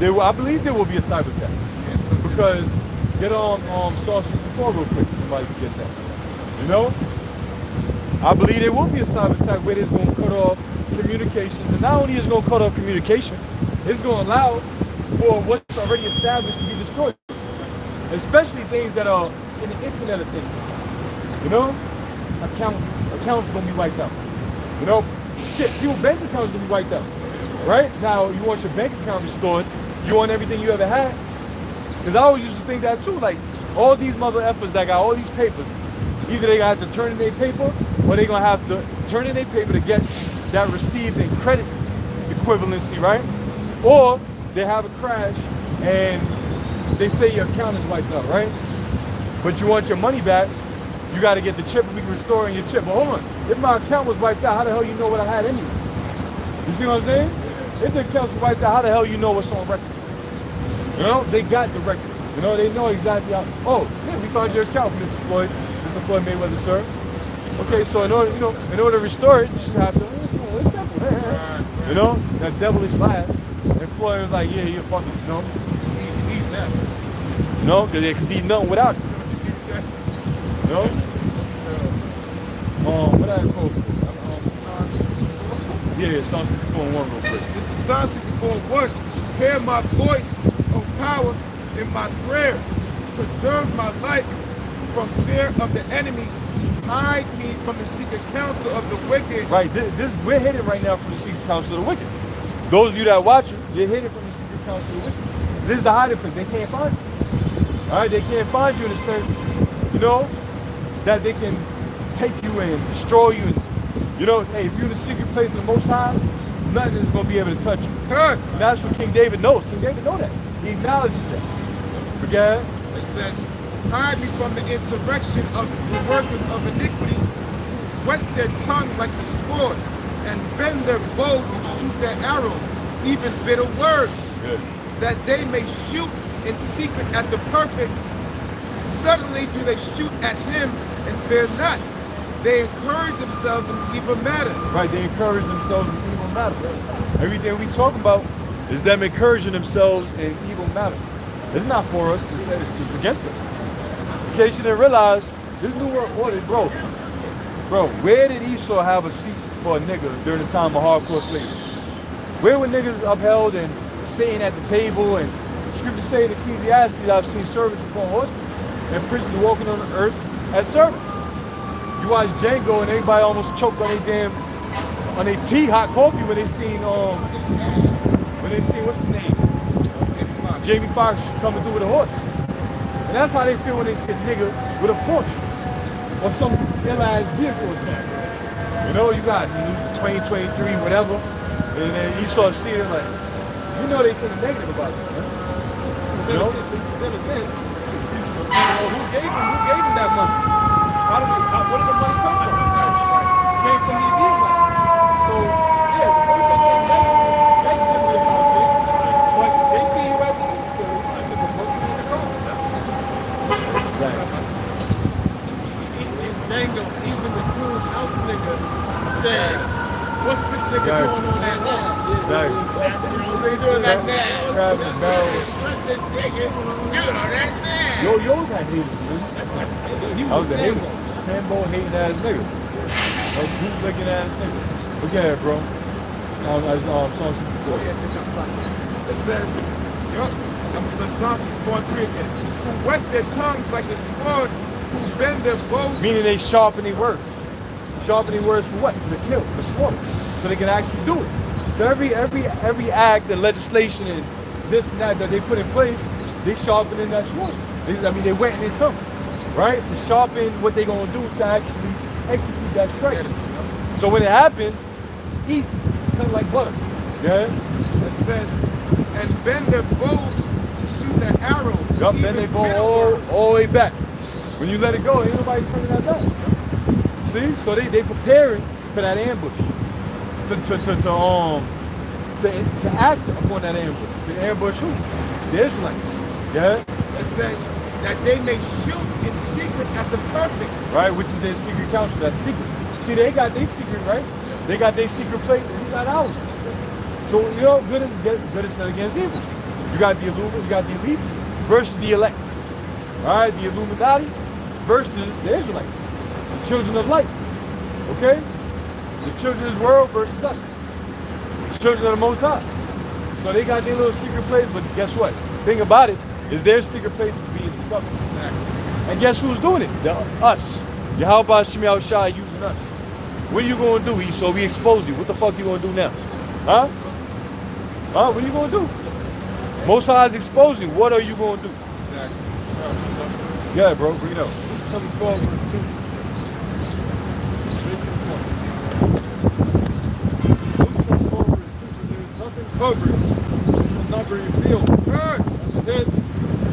I believe there will be a cyber attack. Because, get on Psalm 64 real quick, somebody can get that. You know? I believe there will be a cyber attack where it's going to cut off communications. And not only is it going to cut off communication, it's going to allow for what's already established to be destroyed. Especially things that are in the Internet of Things. You know? Accounts going to be wiped out. You know? Shit, your bank account's going to be wiped out. Right? Now, you want your bank account restored. You want everything you ever had. Because I always used to think that too. Like, all these mother effers that got all these papers, either they got to turn in their paper, or they going to have to turn in their paper to get that received in credit equivalency, right? Or they have a crash and they say your account is wiped out, right? But you want your money back, you got to get the chip and we can restore your chip. But hold on, if my account was wiped out, how the hell you know what I had anyway? You see what I'm saying? If the account's wiped out, how the hell you know what's on record? You know, they got the record. You know, they know exactly how. Oh, yeah, we found your account, Mr. Floyd Mayweather, sir. Okay, so in order to restore it, you just have to. It's simple. You know, that devilish laugh. And Floyd was like, yeah, you're fucking, you know. He's that. You know, because he's nothing without it. You know? What I call for? Yeah, Psalm 64:1 real quick. This is Psalm 64:1. Hear my voice, O power, in my prayer. Preserve my life from fear of the enemy. Hide me from the secret counsel of the wicked. Right, we're hidden right now from the secret counsel of the wicked. Those of you that watch it, you're hidden from the secret counsel of the wicked. This is the hiding place. They can't find you. All right, they can't find you in the sense, you know, that they can take you and destroy you. And, you know, hey, if you're in the secret place of the Most High, nothing is going to be able to touch you. Good. And that's what King David knows. King David knows that. He acknowledges that. Okay? It says, hide me from the insurrection of the workers of iniquity. Whet their tongue like the sword, and bend their bows to shoot their arrows, even bitter words. Good. That they may shoot in secret at the perfect. Suddenly do they shoot at him and fear not. they encourage themselves in evil matter. Right, they encourage themselves in evil matter. Everything we talk about is them encouraging themselves in evil matter. It's not for us, it's against us. In case you didn't realize, this new world order, bro, where did Esau have a seat for a nigga during the time of hardcore slavery? Where were niggas upheld and sitting at the table? And scripture say in Ecclesiastes, I've seen servants upon horses and princes walking on the earth as servants. You watch Django and everybody almost choked on their tea, hot coffee when they seen what's his name? Jamie Foxx coming through with a horse. And that's how they feel when they see a nigga with a Porsche or some ill-ass vehicle or something. You know, you got 2023, whatever, and then you start seeing it like, you know they feel negative about it, man. You know? Then again, who gave him that money? Where did the money come from? It came from these Israelites. So, yeah, the first thing came negative about it, but they see you as an equal. I think the most of the wrong. In Django, even the cool house nigga said, what's this nigga doing on that horse? They doing that now. What's this nigga doing on that now? Yo's had haters, man. He I was was a hater. Sambo hating ass nigga. A bootlicking ass nigga. But go ahead, bro. It says, Psalm 64:3 again. Who whet their tongues like a sword, who bend their bows. Meaning they sharpening words. Sharpening words for what? For the kill, for sport. So they can actually do it. So every act and legislation and this and that they put in place, they sharpening that sword. They wetting their tongue. Right? To sharpen what they're gonna do to actually execute that strike. So when it happens, easy. Kind of like butter. Yeah? It says, and bend their bows to shoot their arrows. Yup, then they go all the way back. When you let it go, ain't nobody turning that back. See? So they preparing for that ambush. To act upon that ambush. To ambush who? The Israelites. Yeah? It says that they may shoot in secret at the perfect. Right, which is their secret council, that's secret. See, they got their secret, right? They got their secret plate, and we got ours. So, you know, good is set against evil. You got the Illuminati, you got the elites versus the elect. All right, the Illuminati versus the Israelites, the children of light. Okay? The children of this world versus us. The children of the Most High. So they got their little secret place, but guess what? Thing about it is their secret place is being discovered. And guess who's doing it? Us. Yahweh Shemiah Shai using us. What are you going to do? So we expose you. What the fuck you going to do now? Huh? What are you going to do? Most High is exposing. What are you going to do? Yeah, bro. Bring it up. 12 verse 2. Nothing covered. This will not be revealed. Then it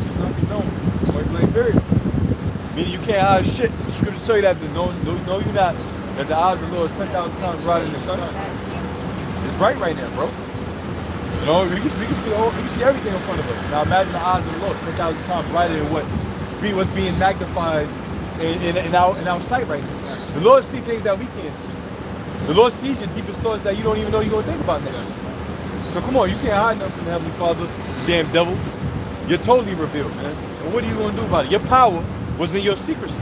should not be known. Point blank period. Meaning you can't hide shit. The scripture tell you that no, you're not. That the eyes of the Lord is 10,000 times brighter than the sun. It's bright right now, bro. You know, we can see everything in front of us. Now imagine the eyes of the Lord 10,000 times brighter than what's being magnified in our sight right now. The Lord sees things that we can't see. The Lord sees your deepest thoughts that you don't even know you're gonna think about now. So come on, you can't hide nothing from the Heavenly Father, you damn devil. You're totally revealed, man. And what are you gonna do about it? Your power was in your secrecy.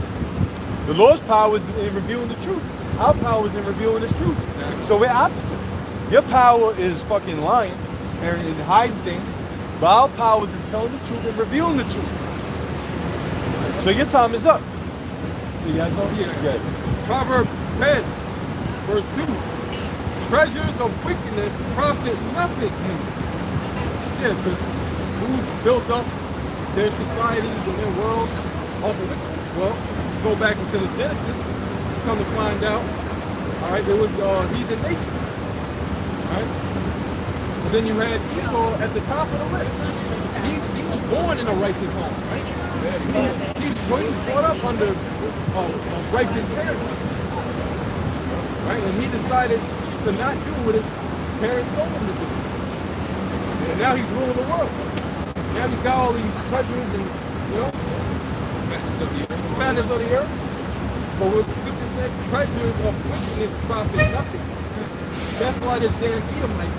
The Lord's power is in revealing the truth. Our power is in revealing the truth. So we're opposite. Your power is fucking lying and hiding things, but our power is in telling the truth and revealing the truth. So your time is up. You guys know? Yeah. Proverbs 10, verse 2. Treasures of wickedness profit nothing. Yeah, because who's built up their societies and their world off of wickedness? Well, go back into the Genesis, come to find out, all right, there was heathen nations, all right? And then you had Esau at the top of the list. He was born in a righteous home, right? He was brought up under righteous parents, right? And he decided to not do what his parents told him to do. And now he's ruling the world. Now he's got all these treasures and, you know, madness of the earth. But what the scripture said, treasures of wickedness profit nothing. That's why this damn Edomite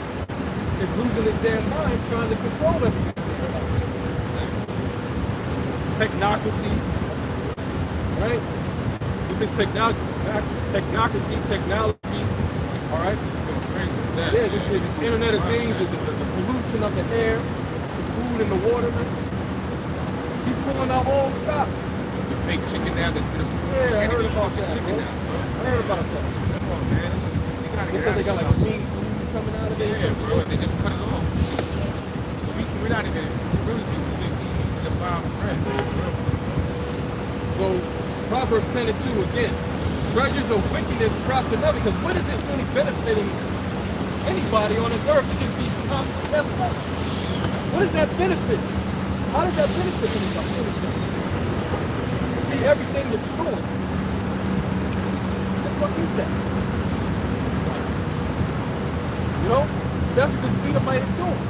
is losing his damn mind trying to control everything. Technocracy, right? With this technocracy, technology, all right? Yeah, this Internet of Things, the pollution of the air, the food and the water. He's pulling out all stops. The fake chicken now that's been Yeah, I heard about that. chicken Bro. now. I heard about that. Come on, man. We gotta They get said out they got of like this. green foods coming out of it. Yeah, bro. They just cut it off. So we're not even really eating the farm bread. So Proverbs 10 and 2 again. Treasures of wickedness profit nothing. Because what is it really benefiting anybody on this earth to just be constantly left out? What does that benefit? How does that benefit anybody? See everything destroyed. What the fuck is that? You know? That's what this Edomite is doing.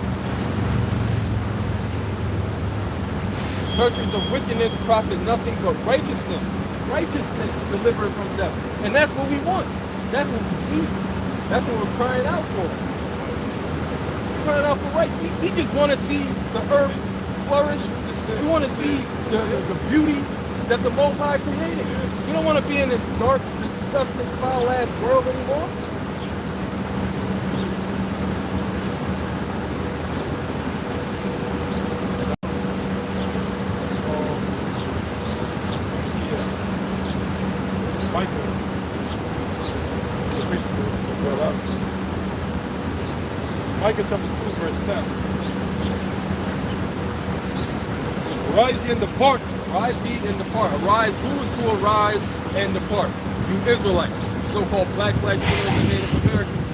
Treasures of wickedness profit nothing but righteousness. Righteousness delivered from death. And that's what we want. That's what we need. That's what we're crying out for. We're crying out for right. We just want to see the earth flourish. We want to see the beauty that the Most High created. We don't want to be in this dark, disgusting, foul-ass world anymore. Micah chapter 2, verse 10. Arise ye and depart. Arise ye and depart. Arise, who is to arise and depart? You Israelites, so-called black flag killers and Native Americans.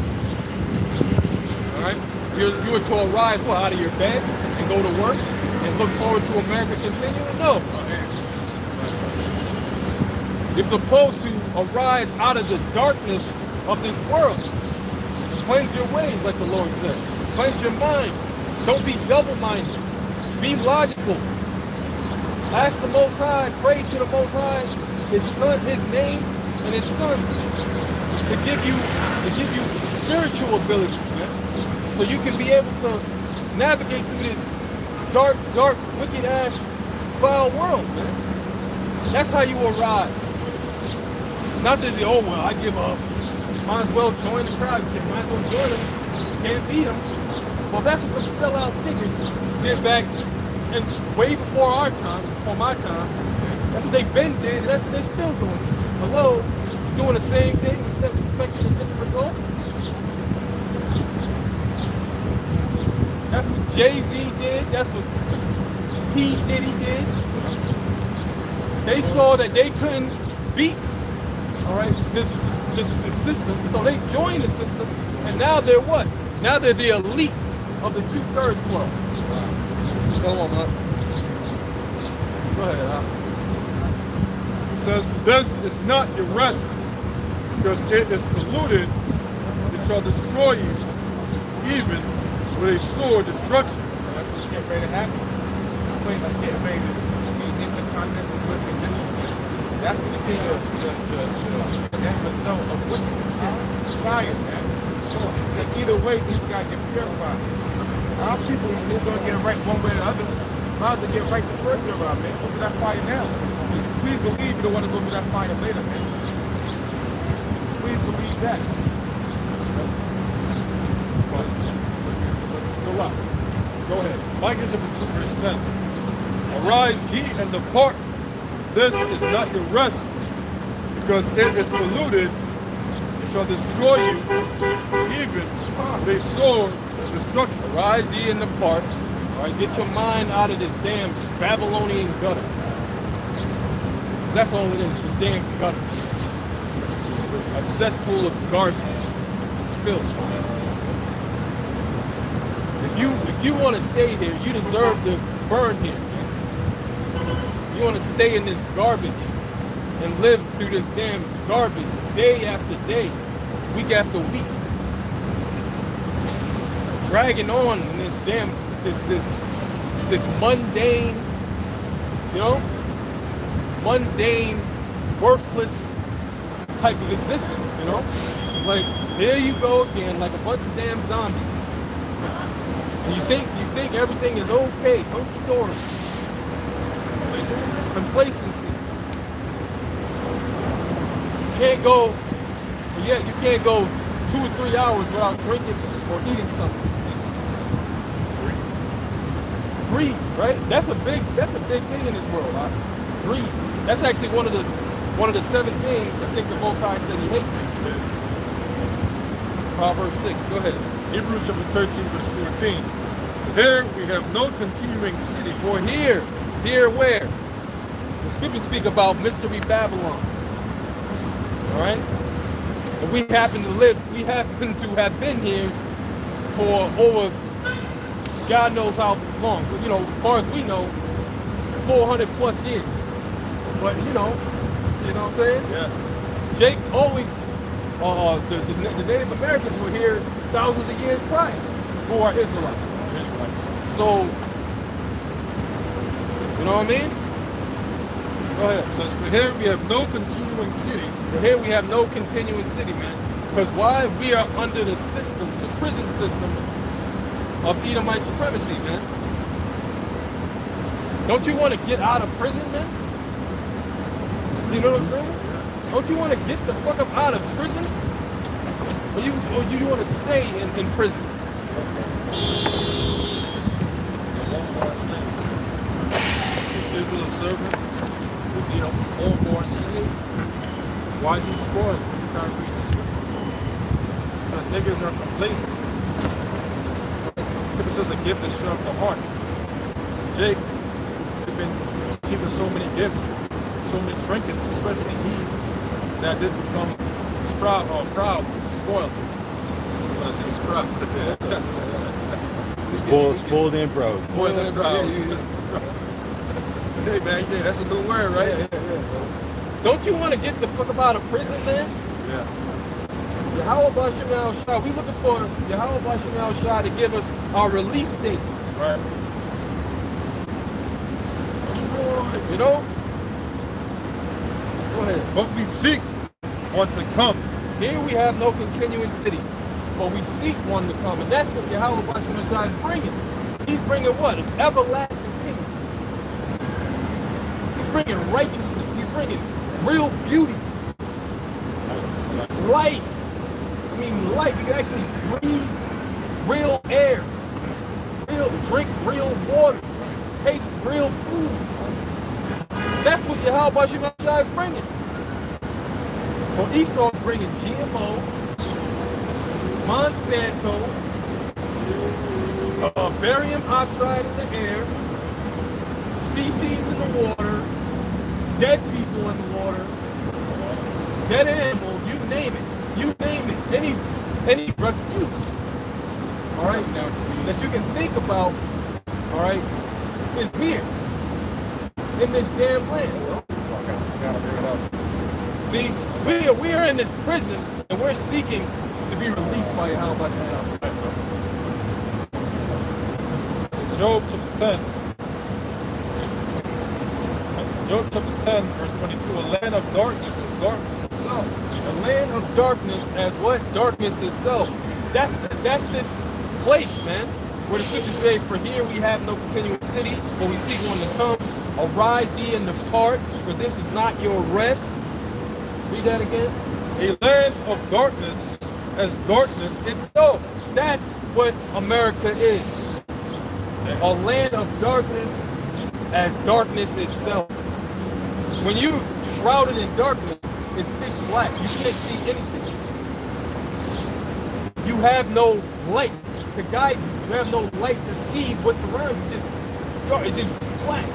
All right? You were to arise, what, out of your bed and go to work and look forward to America continuing? No. You're supposed to arise out of the darkness of this world. Cleanse your ways, like the Lord said. Cleanse your mind. Don't be double-minded. Be logical. Ask the Most High, pray to the Most High, His Son, His name, and His Son to give you spiritual abilities, man. So you can be able to navigate through this dark, wicked-ass, foul world, man. That's how you arise. Not that oh well, I give up. Might as well join the crowd. You might as well join them. Can't beat them. Well, that's what them sellout figures did back and way before our time, before my time. That's what they've been did. That's what they're still doing. Hello, doing the same thing except expecting a different result. That's what Jay-Z did. That's what P. Diddy did. They saw that they couldn't beat, all right, this system, so they joined the system, and now they're what? Now they're the elite of the 2/3 club. Come on, man. Go ahead, Al. It says, this is not your rest, because it is polluted. It shall destroy you, even with a sword destruction. That's what's getting ready to happen. This place is getting ready to see intercontinental wisdom discipline. That's going to be the end result of wickedness. Fire, man. And either way, people got to get purified. Our people, they're going to get it right one way or the other. Might as well get right the first go around, man. Go through that fire now. Please believe you don't want to go through that fire later, man. Please believe that. So what? Go ahead. Micah chapter 2, verse 10. Arise ye and depart. This is not your rest, because it is polluted. It shall destroy you, even they sword destruction. Arise ye and depart. All right, get your mind out of this damn Babylonian gutter. That's all it is, the damn gutter. A cesspool of garbage, filth. If you want to stay there, you deserve to burn here. You want to stay in this garbage and live through this damn garbage day after day, week after week, dragging on in this damn this mundane, mundane, worthless type of existence, you know? Like, here you go again, like a bunch of damn zombies. And you think everything is okay, hunky-dory. Complacency. You can't go, you can't go 2 or 3 hours without drinking or eating something. Greed, right? That's a big thing in this world. Right? Greed. That's actually one of the 7 things I think the Most High said He hates. Proverbs 6. Go ahead. Hebrews chapter 13, verse 14. Here we have no continuing city. For here where? The scriptures speak about Mystery Babylon. All right? And we happen to have been here for over God knows how long. But, you know, as far as we know, 400 plus years. But you know what I'm saying? Yeah. Jake always, the Native Americans were here thousands of years prior, who are Israelites. So, you know what I mean? Go ahead. So for here we have no continuing city. But here we have no continuing city, man. Because why? We are under the system, the prison system of Edomite supremacy, man. Don't you want to get out of prison, man? You know what I'm saying? Don't you want to get the fuck up out of prison? Or you want to stay in prison? Israel servant was all born slave. Why is he spoiled? You can't read this one. Niggas are complacent. It says a gift is shut up the heart. Jake, you've been receiving so many gifts, so many trinkets, especially Eve, that this becomes proud, spoiled. When I say sprout, Spoiled and proud. spoiled and proud. Hey man, yeah, that's a new word, right? Yeah. Don't you want to get the fuck up out of prison, man? Yeah. Yahweh Bashim Al-Shah, we looking for Yahweh Bashim Al-Shah to give us our release date. That's right. You know? Go ahead. But we seek one to come. Here we have no continuing city, but we seek one to come, and that's what Yahweh Bashim Al-Shah is bringing. He's bringing what? An everlasting kingdom. He's bringing righteousness. He's bringing real beauty. Life. I mean, life. You can actually breathe real air. Drink real water. Taste real food. That's what Yahweh Bashim Al-Shah is bringing. Well, Esau's bringing GMO, Monsanto, barium oxide in the air, feces in the water, dead people in the water, dead animals, you name it. Any refuse, all right, that you can think about, all right, is here in this damn land. See, we are in this prison and we're seeking to be released by Yahweh Bashim Al-Shah. Job chapter 10, verse 22. A land of darkness is darkness itself. A land of darkness as what? Darkness itself. That's this place, man, where the scriptures say, for here we have no continuing city, but we seek one to come. Arise ye and depart, for this is not your rest. Read that again. A land of darkness as darkness itself. That's what America is. A land of darkness as darkness itself. When you're shrouded in darkness, it's pitch black. You can't see anything. You have no light to guide you. You have no light to see what's around you. It's just black.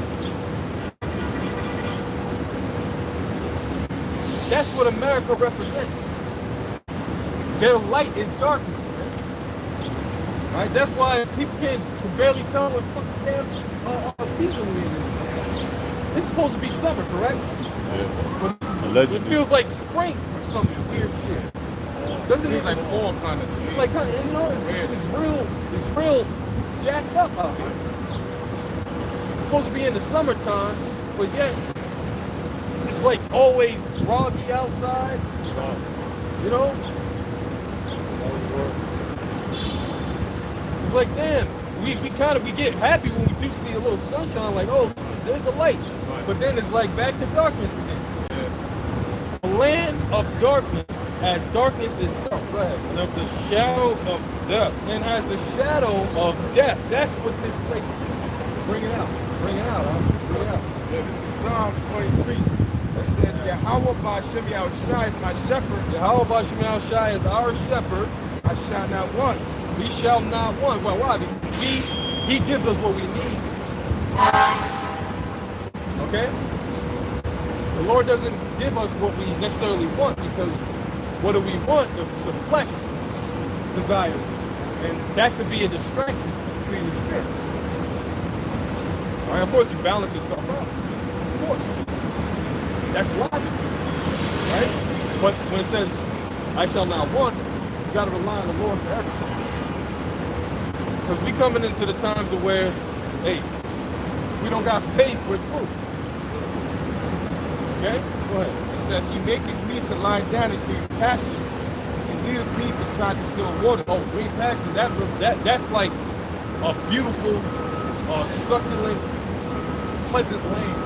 That's what America represents. Their light is darkness, man. Right? That's why people can barely tell what fucking damn season we're in. It's supposed to be summer, correct? Yeah. Allegedly. It feels like spring or some weird shit. Doesn't it? like fall kind of to me. Like, you know, it's real jacked up out here. It's supposed to be in the summertime, but yet it's like always groggy outside. You know? It's like, damn, we get happy when we do see a little sunshine, like, oh, there's the light. But then it's like back to darkness again. A land of darkness as darkness itself. Go ahead. And of the shadow of death. And as the shadow of death. That's what this place is. Bring it out. Bring it out. Huh? Bring it out. Yeah, this is Psalms 23. It says, Yahweh Ba'Shem Yahushua is my shepherd. Yahweh Ba'Shem Yahushua is our shepherd. I shall not want. We shall not want. Well, why? Because he gives us what we need. Okay? The Lord doesn't give us what we necessarily want, because what do we want? The flesh desires. And that could be a distraction between the spirit. All right, of course, you balance yourself out. Of course. That's logic. Right? But when it says, I shall not want, you got to rely on the Lord for everything. Because we coming into the times of where, hey, we don't got faith with food. Okay? Go ahead. It says, He maketh me to lie down in green pastures, and leadeth me beside the still water. Oh, green pastures, that's like a beautiful, succulent, pleasant land.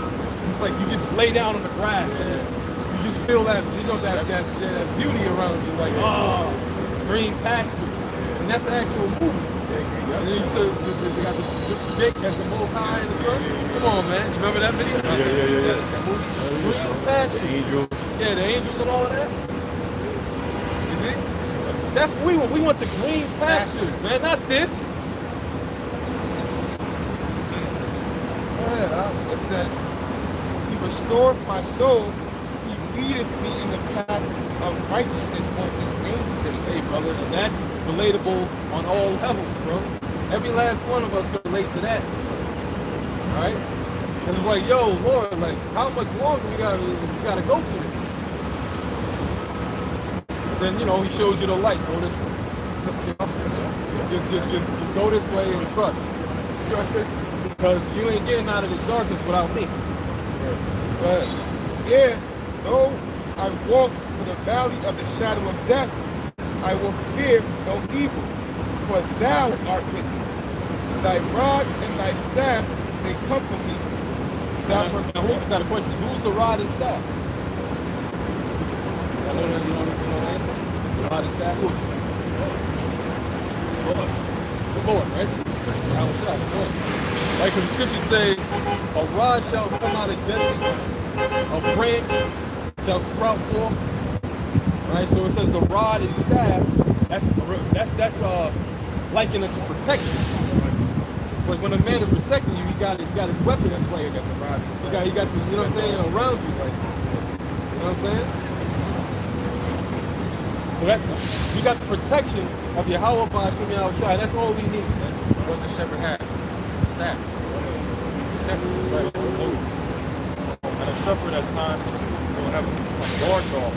It's like you just lay down on the grass and you just feel that, you know, that beauty around you, like, oh, green pastures. And that's the actual movie. And then you said, we got the Jake as the Most High in the sun. Come on, man. You remember that video? Yeah. That movie? Green pastures. Angel. Yeah, the angels and all of that. You see? That's what we want. We want the green pastures, man, not this. It says, He restoreth my soul. He leadeth me in the path of righteousness for His name's sake. Hey, brother, and that's relatable on all levels, bro. Every last one of us can relate to that. All right? And it's like, yo, Lord, like, how much longer we gotta go through this? But then, you know, He shows you the light. Go this way. Just go this way and trust. Because you ain't getting out of this darkness without me. But yeah, though I walk through the valley of the shadow of death, I will fear no evil, for Thou art with me. Thy rod and Thy staff, they comfort me. Thou Now, I got a question. Who's the rod and staff? You know the answer? The rod and staff? Who is it? The Lord, right? Like the scriptures say, a rod shall come out of Jesse, a branch shall sprout forth. Right? So it says the rod and staff, that's likened to protection. Like when a man is protecting you, he got his weapon. That's why you got the rod. He got the, you know what I'm saying, around you, like, you know what I'm saying? So that's, you got the protection of Yahweh Ba'Shem Yahushua. That's all we need, man. What does a shepherd have? Staff. It's a shepherd. Right. And a shepherd at times will have a guard dog.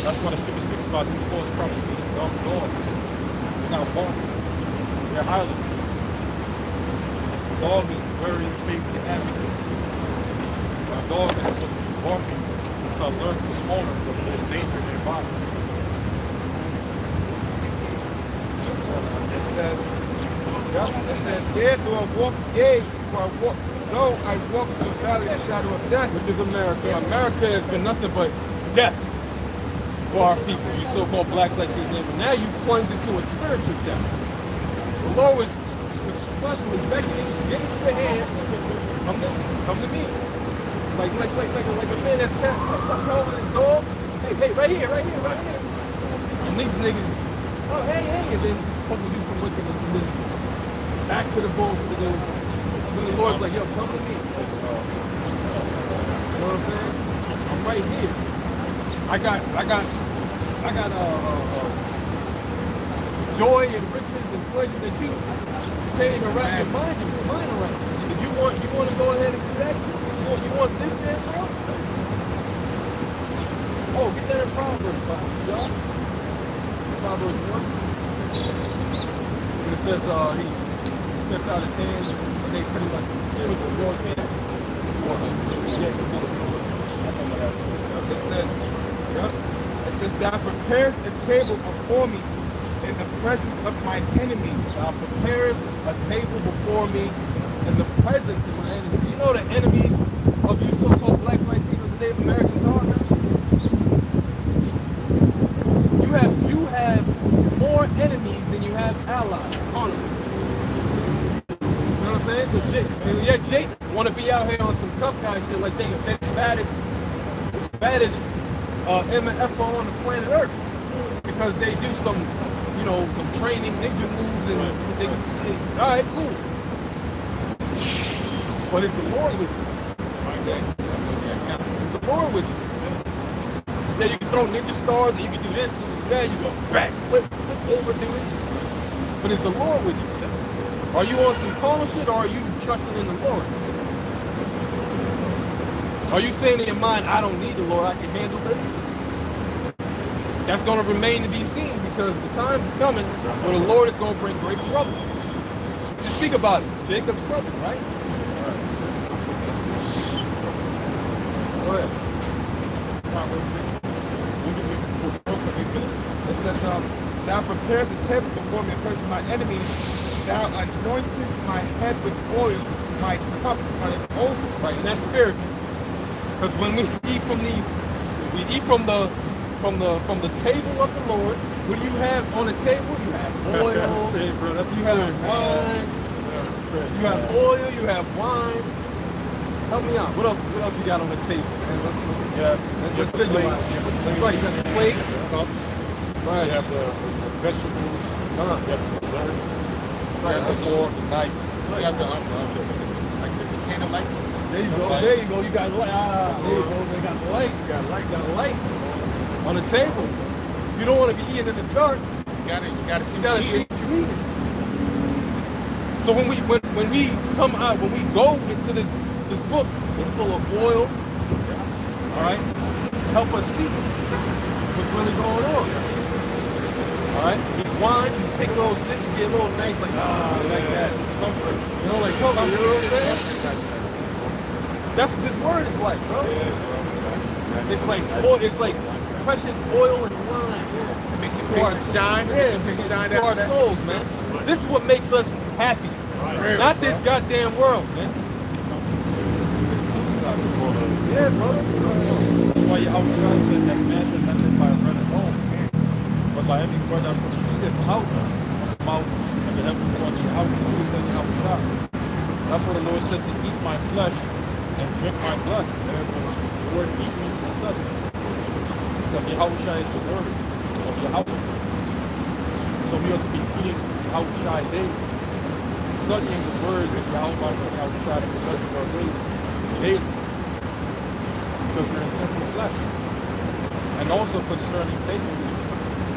That's why the scripture speaks about these false prophets being dumb dogs. It's not barking. They're highly. The dog is very faithful animal. A dog is supposed to be barking to alert his owner that there's danger nearby. It says, yea, though I walk through the valley of the shadow of death. Which is America. America has been nothing but death for our people, you so-called blacks like these names. But now you plunged into a spiritual death. The Lord was constantly beckoning, getting to your hand, come to me. Like a man that's calling his dog. Hey, right here. And these niggas, oh, hey, and then hopefully do some wickedness and then back to the bulls to the Lord's like, yo, come to me. You know what I'm saying? I'm right here. I got joy and riches and pleasure that you can't even wrap your mind around. If you want to go ahead and do that, you want this there, bro? Oh, get that in Proverbs, John. Proverbs 1. When it says he steps out his hand and they pretty much put the Lord's hand. It says, yep. It says, thou preparest a table before me in the presence of my enemies. Thou preparest a table before me in the presence of my enemies. You know the enemies of you so-called blacks, Latinos, and Native Americans are, man? You have more enemies than you have allies, honestly. You know what I'm saying? So Jake want to be out here on some tough guy shit like they the baddest MFO on the planet Earth because they do some, you know, some training, ninja moves, and they all right, cool. But it's the Lord with you. It's the Lord with you. Yeah, you can throw ninja stars, and you can do this, and you can do that. You go back, flip over, do this. But it's the Lord with you. Are you on some carnal shit, or are you trusting in the Lord? Are you saying in your mind, I don't need the Lord, I can handle this? That's going to remain to be seen because the time is coming where the Lord is going to bring great trouble. Just think about it. Jacob's trouble, right? Go ahead. It says, thou preparest a table before me in the presence of my enemies. Thou anointest my head with oil, my cup runneth over. Right, and that's spiritual. Because when we eat from these, we eat from the table of the Lord. What do you have on the table? You have oil, you have wine, you have oil, you have wine. Help me out. What else we got on the table? Let's visualize. Right, you got the plates, cups. Right. You have the vegetables. You have the dessert. right, The fork, the knife. You got the candle lights. There you go. There you go. You got light. There you go. They got the light. You got light. Got lights on the table. You don't want to be eating in the dark. You gotta see You gotta what see what you eat. So when we come out, when we go into this book, it's full of oil. All right, help us see what's really going on. All right, this wine, you take a little sip, you get a little nice, like like that, comfort. You know, like comfort. You know what I'm saying? That's what this word is like, bro. It's like oil, it's like precious oil and wine. It makes your To our face shine. Yeah, It makes your face shine to our after that. souls, man. This is what makes us happy. Not this goddamn world, man. Yeah, brother. That's why Yahweh said that man should not live by bread alone, but by every word that proceedeth out of the mouth of the heavenly Father Yahweh, who said Yahweh. That's what the Lord said, to eat my flesh and drink my blood. The word eat means to study. Because Yahweh is the word of Yahweh. So we ought to be eating Yahweh daily, studying the words of Yahweh for the rest of our days daily. Because we're in sinful flesh. And also concerning taking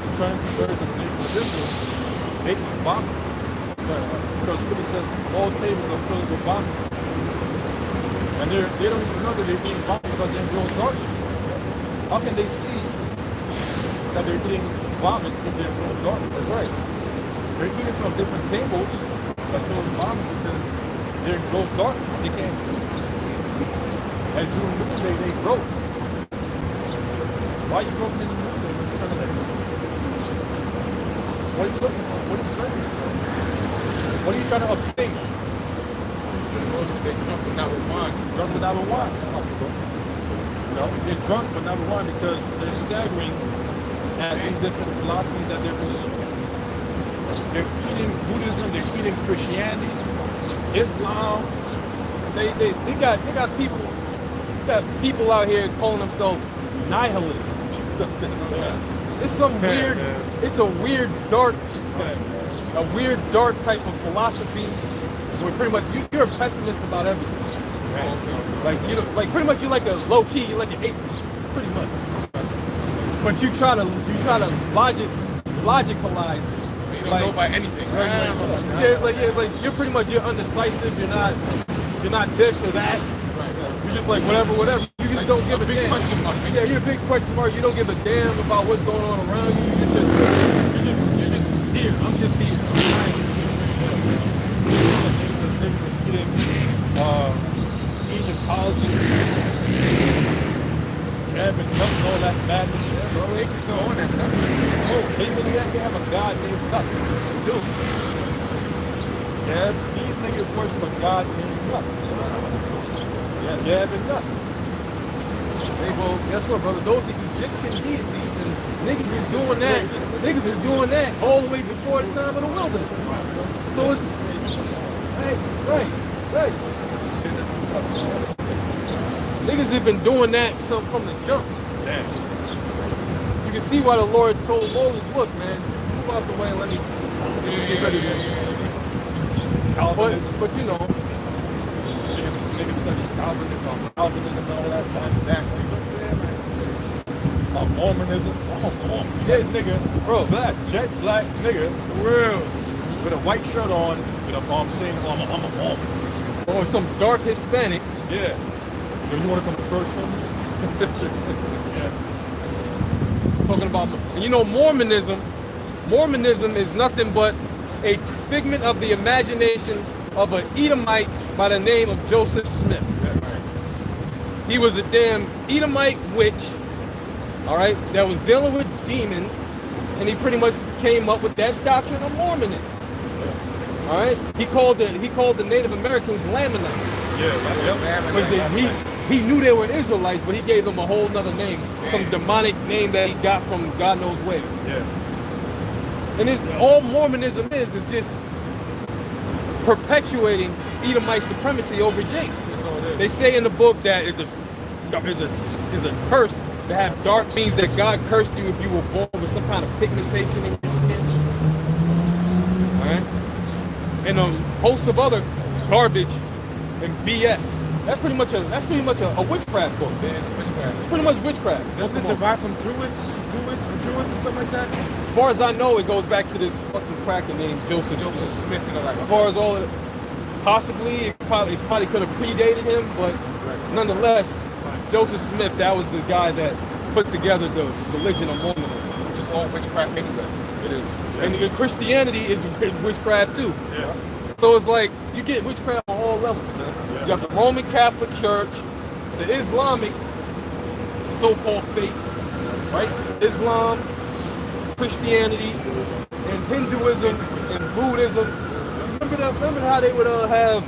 concerning the birds of the nation of Israel, taking vomit. Because Scripture says all tables are filled with vomit. And they don't even know that they're eating vomit because they're in gross darkness. How can they see that they're eating vomit if they're in gross darkness? That's right. They're eating from different tables that's filled with vomit because they're in gross darkness. They can't see. As during noonday, they broke. Why are you broken in the noonday when the sun is at noon? What are you looking for? What are you searching for? What are you trying to obtain? They're drunk but not with wine. Drunk but not with wine. You know, they're drunk but not with wine because they're staggering at these different philosophies that they're pursuing. They're eating Buddhism, they're eating Christianity, Islam. They got people. Got people out here calling themselves nihilists. It's some weird, it's a weird dark type of philosophy where pretty much you're a pessimist about everything. Like pretty much you're like a low key, you're like an atheist, pretty much. But you try to logicalize it. You don't know about anything. It's like you're pretty much undecisive. You're not this or that. You're just like whatever. You just don't give a damn. Question mark, Yeah, you're a big question mark. You don't give a damn about what's going on around you. You're just here. I'm just here. Egyptology. jab and jump and all that madness. Yeah, bro. They can still on that stuff. Oh, they really actually have a god named Nut. They do. Yeah, these niggas worship a god named Nut. Yeah, jab and Nut. Hey, well, guess what, brother? Those are Egyptian deities, and niggas is doing that. Niggas is doing that all the way before the time of the wilderness. So it's right. Niggas have been doing that from the jump. You can see why the Lord told Moses, look, man, move out the way and let me get ready to but you know, niggas study Calvinism and all that kind of that. You know what I'm saying, man? Mormonism. Yeah, nigga, bro, jet black nigga, for real, with a white shirt on, with a saying, I'm a Mormon. Or some dark Hispanic. Yeah. You want to come to church for me? Yeah. Talking about, you know, Mormonism is nothing but a figment of the imagination of an Edomite by the name of Joseph Smith. He was a damn Edomite witch, all right, that was dealing with demons, and he pretty much came up with that doctrine of Mormonism. All right, he called the Native Americans Lamanites. He knew they were Israelites, but he gave them a whole nother name, some demonic name that he got from God knows where. Yeah. And all Mormonism is just perpetuating Edomite supremacy over Jake. That's all it is. They say in the book that it's a curse to have dark, means that God cursed you if you were born with some kind of pigmentation in your skin. All right. And a host of other garbage and BS. That's pretty much a witchcraft book. Yeah, it's witchcraft. It's pretty much witchcraft. Doesn't it derive from Druids or something like that? As far as I know, it goes back to this fucking cracker named Joseph Smith. You know, like, as far as all of it, possibly it probably could have predated him, but nonetheless, Joseph Smith, that was the guy that put together the religion of Mormonism. Which is all witchcraft anyway. It is. Yeah. And Christianity is witchcraft too. Yeah. So it's like you get witchcraft on all levels, man. Yeah. You have the Roman Catholic Church, the Islamic so-called faith, right? Islam, Christianity, and Hinduism and Buddhism. Remember how they would have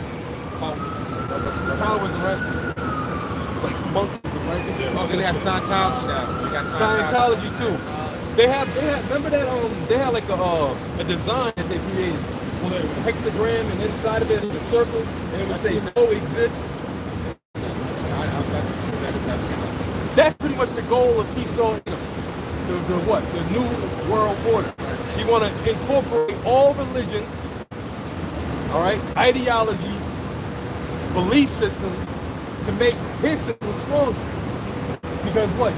towers, right? Like monkeys, right? Oh, then they have Scientology now. They got Scientology too. They have. Remember that they had like a design that they created. Well, a hexagram, and inside of it is a circle, and it would say coexist. That's pretty much the goal of peace, the new world order. You want to incorporate all religions, all right, ideologies, belief systems, to make his system stronger. Because what?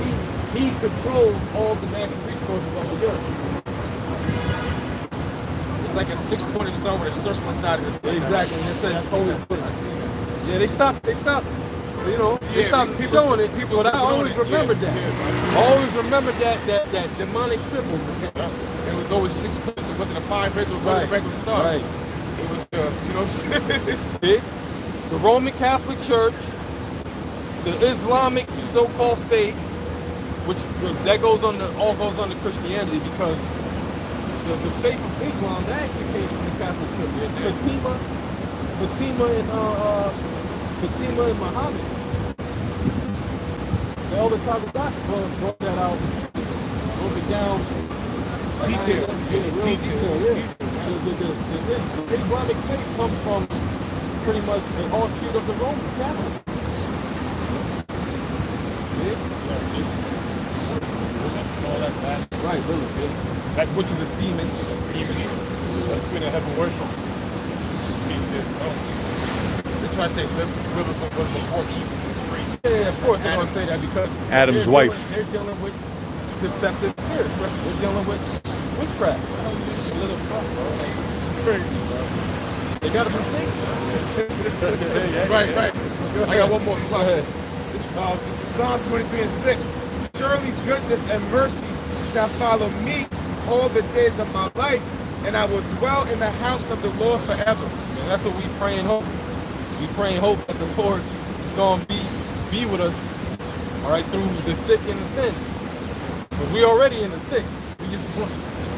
He controls all the natural resources of the earth. It's like a 6-pointed star with a circle inside of it. Exactly. And it says coexist. Yeah, they stopped, you know, they stopped showing it, but I always remembered that. I always remembered that demonic symbol. It was always 6 points. It wasn't a 5 red or a regular star. Right. It was you know what I'm saying? The Roman Catholic Church, the Islamic so-called faith, which that all goes under Christianity, because the faith of Islam, that actually came from the Catholic Church. Fatima and Muhammad. The Elder Tabakat brought that out, broke it down. Detail. The Islamic faith comes from pretty much an offshoot of the Roman Catholic. Right, really. That which is a demon. That's been a heaven worship. They try to say before Eve was free. Yeah, of course they're gonna say that because Adam's wife. They're dealing with deceptive spirits. They're dealing with witchcraft. It's crazy, bro. They gotta be safe. Right. I got one more slide. Go ahead. This is Psalm 23:6. Surely goodness and mercy shall follow me all the days of my life, and I will dwell in the house of the Lord forever. And that's what we pray and hope. We pray and hope that the Lord is going to be with us all right, through the thick and the thin. But we already in the thick.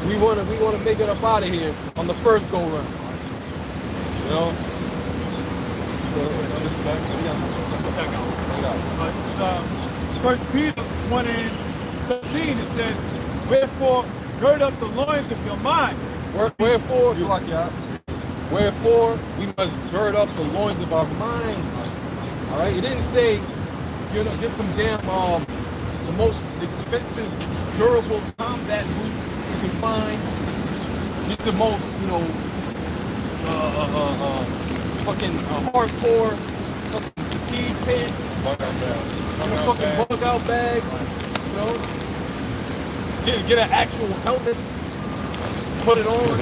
We want to make it up out of here on the first go round. You know. First Peter 1:13, it says, "Wherefore gird up the loins of your mind." Wherefore, we must gird up the loins of our mind. All right. It didn't say, get some damn the most expensive, durable combat boots you can find. Get the most, fucking hardcore fucking fatigue pants. Fucking bug out bag. Get an actual helmet. Put it on.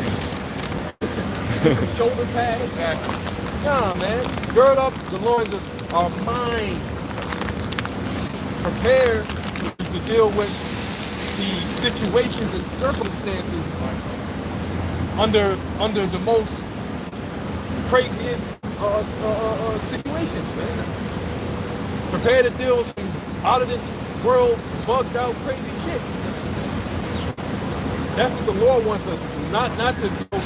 Get some shoulder pads. Nah, man. Gird up the loins of our mind. Prepare to deal with the situations and circumstances under the most craziest situations, man. Prepare to deal with some out of this world bugged out crazy shit. That's what the Lord wants us to do, not to go.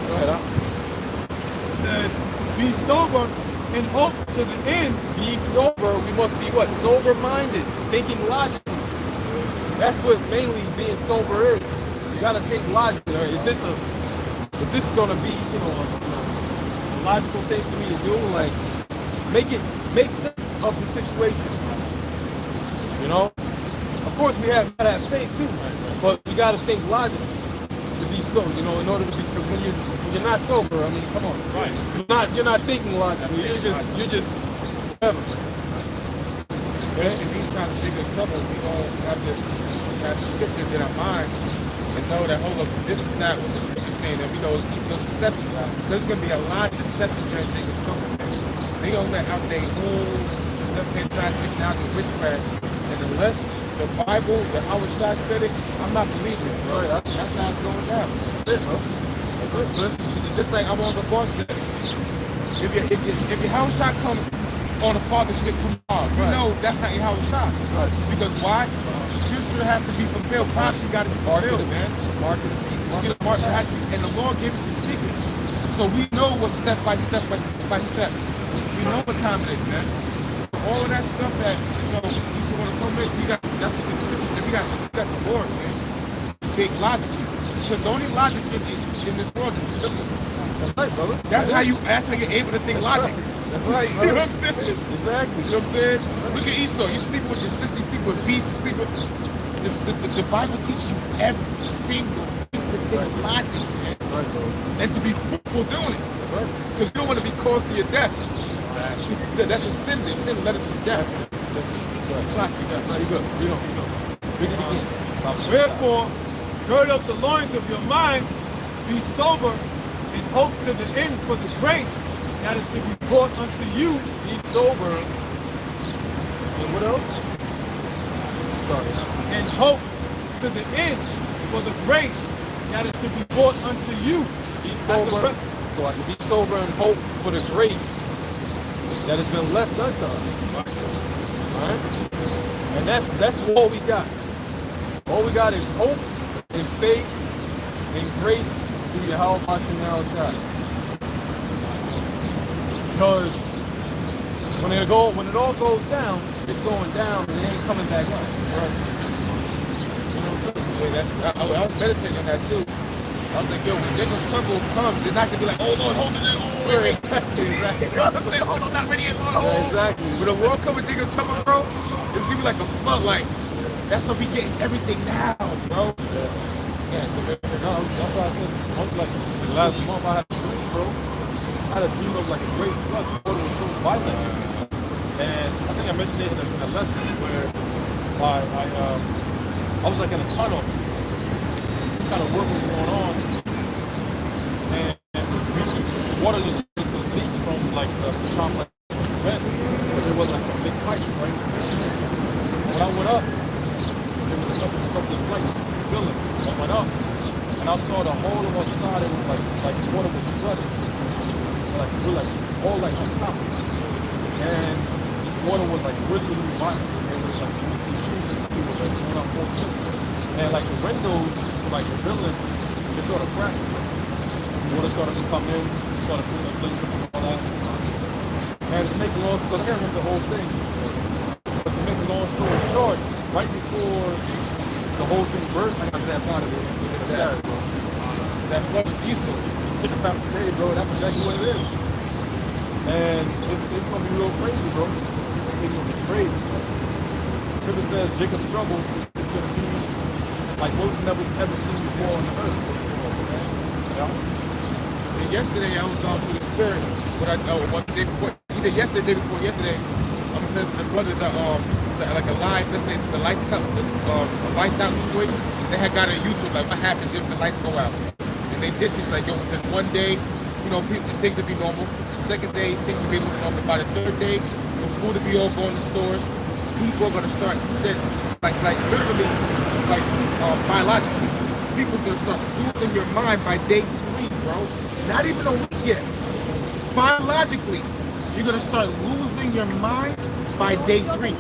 Go ahead, huh? It says, "Be sober and hope to the end." Be sober. We must be what? Sober-minded, thinking logically. That's what mainly being sober is. You gotta think logically. Right? Is this gonna be, a logical thing for me to do? Like, make sense of the situation. Of course, we gotta have faith too, but you gotta think logically to be sober. In order to be, because when you're not sober, I mean, come on, right? You're not thinking logically. You're just whatever. In these times of bigger trouble, we all have to have the scriptures in our minds and know that, hold up, this is not what the scripture's saying, and we know it's some deception. There's going to be a lot of deception during bigger trouble. They going to let out their whole left-hand side taking out the witchcraft, and unless the Bible, the Howard Shot said it, I'm not believing it, bro. That's how it's going down. That's it, bro. That's it. It's just like I want the boss said. If your Howard Shot comes on a partnership tomorrow, you know that's not your Howard Shot. Right. Because why? Scripture has to be fulfilled. Prophecy got to be fulfilled, man. See, the market has to be, and the Lord gave us some secrets, so we know what step by step. We know what time it is, man. So all of that stuff that you want to come in, that's what the scripture. We got the Lord, man. Big logic, because the only logic in this world is the scripture. That's right, brother. That's how you're able to think logic. That's right, you know what I'm saying? Exactly. You know what I'm saying? Look at Esau. You sleep with your sister, you sleep with beasts, you sleep with... The Bible teaches you every single thing to think logic, man. Right, bro. And to be fruitful doing it. Right. Because you don't want to be caused to your death. That's a sin. Sin led us to death. It's not you good. You know. Read it again. "Wherefore gird up the loins of your mind, be sober, and hope to the end for the grace that is to be brought unto you." Be sober. And what else? Sorry. "And hope to the end for the grace that is to be brought unto you." Be sober. So I can be sober and hope for the grace that has been left unto us. Alright? And that's all we got. All we got is hope and faith and grace through Yahweh Hashem Shai. Because when it all goes down, it's going down and it ain't coming back up. Right? I was meditating on that too. I was like, yo, when Jacob's trouble comes, they're not gonna be like, oh Lord, hold it in, oh wait. Exactly. You know what I'm saying? Hold on, not ready yet, Lord, hold. Yeah, exactly. When the world comes with Jacob's trouble, bro, it's gonna be like a floodlight. That's what we getting everything now, bro. Yeah, so that's why I said, like the last month I had a dream, bro. I had a dream of like a great flood. The water was so violent. And I think I mentioned it in a lesson where I was like in a tunnel. Kind of work was going on. And water just started to leak from like the complex vent. Because there was like some big pipe, right? When I went up, there was a couple of flights building. I went up and I saw the whole of one side. It was like water was flooded. Like we're like all like on top. and the water was like really, really violent. It was like people like going up all sorts. And like the windows, like the building, they sort of cracked. Water started to come in, started to all that. And to make a long story, I can't remember the whole thing. But to make a long story short, right before the whole thing burst, I got that part of it. That flood was Esau. Hit the past today, bro. That's exactly what it is. And it's gonna be real crazy, bro. It's gonna be crazy. Scripture says Jacob's trouble is gonna be like what we've never ever seen before on the earth. Yeah. And yesterday I was on through the spirit. What I know, one day before, either yesterday, day before yesterday, I'm saying to the brothers that like a live, let's say the lights cut, the lights out situation. They had got on YouTube like what happens if the lights go out. And they dishes like, yo, within one day, you know, things will be normal. The second day, things will be normal. By the third day, the food will be all going to stores. People are gonna start, he said, like literally, like biologically, people's gonna start losing your mind by day 3, bro. Not even a week yet. Biologically, you're gonna start losing your mind by day 3.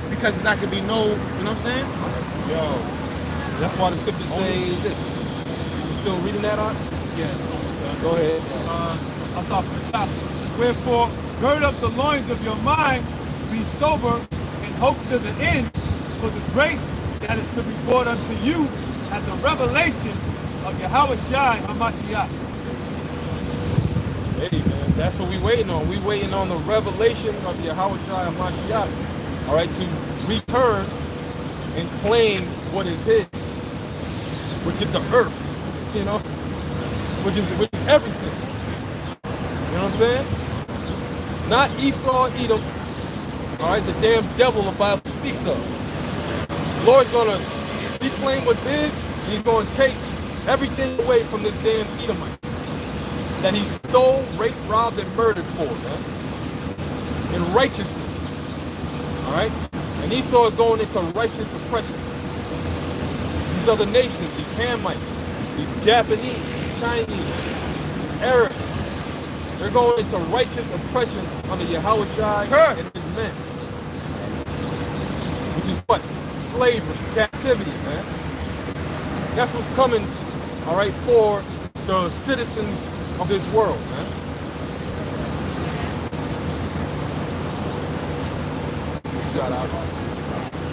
Because it's not gonna be no, you know what I'm saying? Yo, that's why the scriptures say this. You still reading that on? Yeah. Go ahead. I'll start from the top. Wherefore, gird up the loins of your mind, be sober, and hope to the end for the grace that is to be brought unto you at the revelation of Yahweh Shai HaMashiach. Hey man, that's what we waiting on. We waiting on the revelation of Yahweh Shai HaMashiach. All right, to return and claim what is his, which is the earth, you know, which is everything. You know what I'm saying? Not Esau, Edom. All right, the damn devil the Bible speaks of. The Lord's gonna reclaim what's his, and he's gonna take everything away from this damn Edomite that he stole, raped, robbed, and murdered for, man. In righteousness. All right? And Esau is going into righteous oppression. These other nations, these Hamites, these Japanese, these Chinese, these Arabs, they're going into righteous oppression under Yahweh Shai and his men. Which is what? Slavery, captivity, man. That's what's coming, all right, for the citizens of this world, man. Shout out.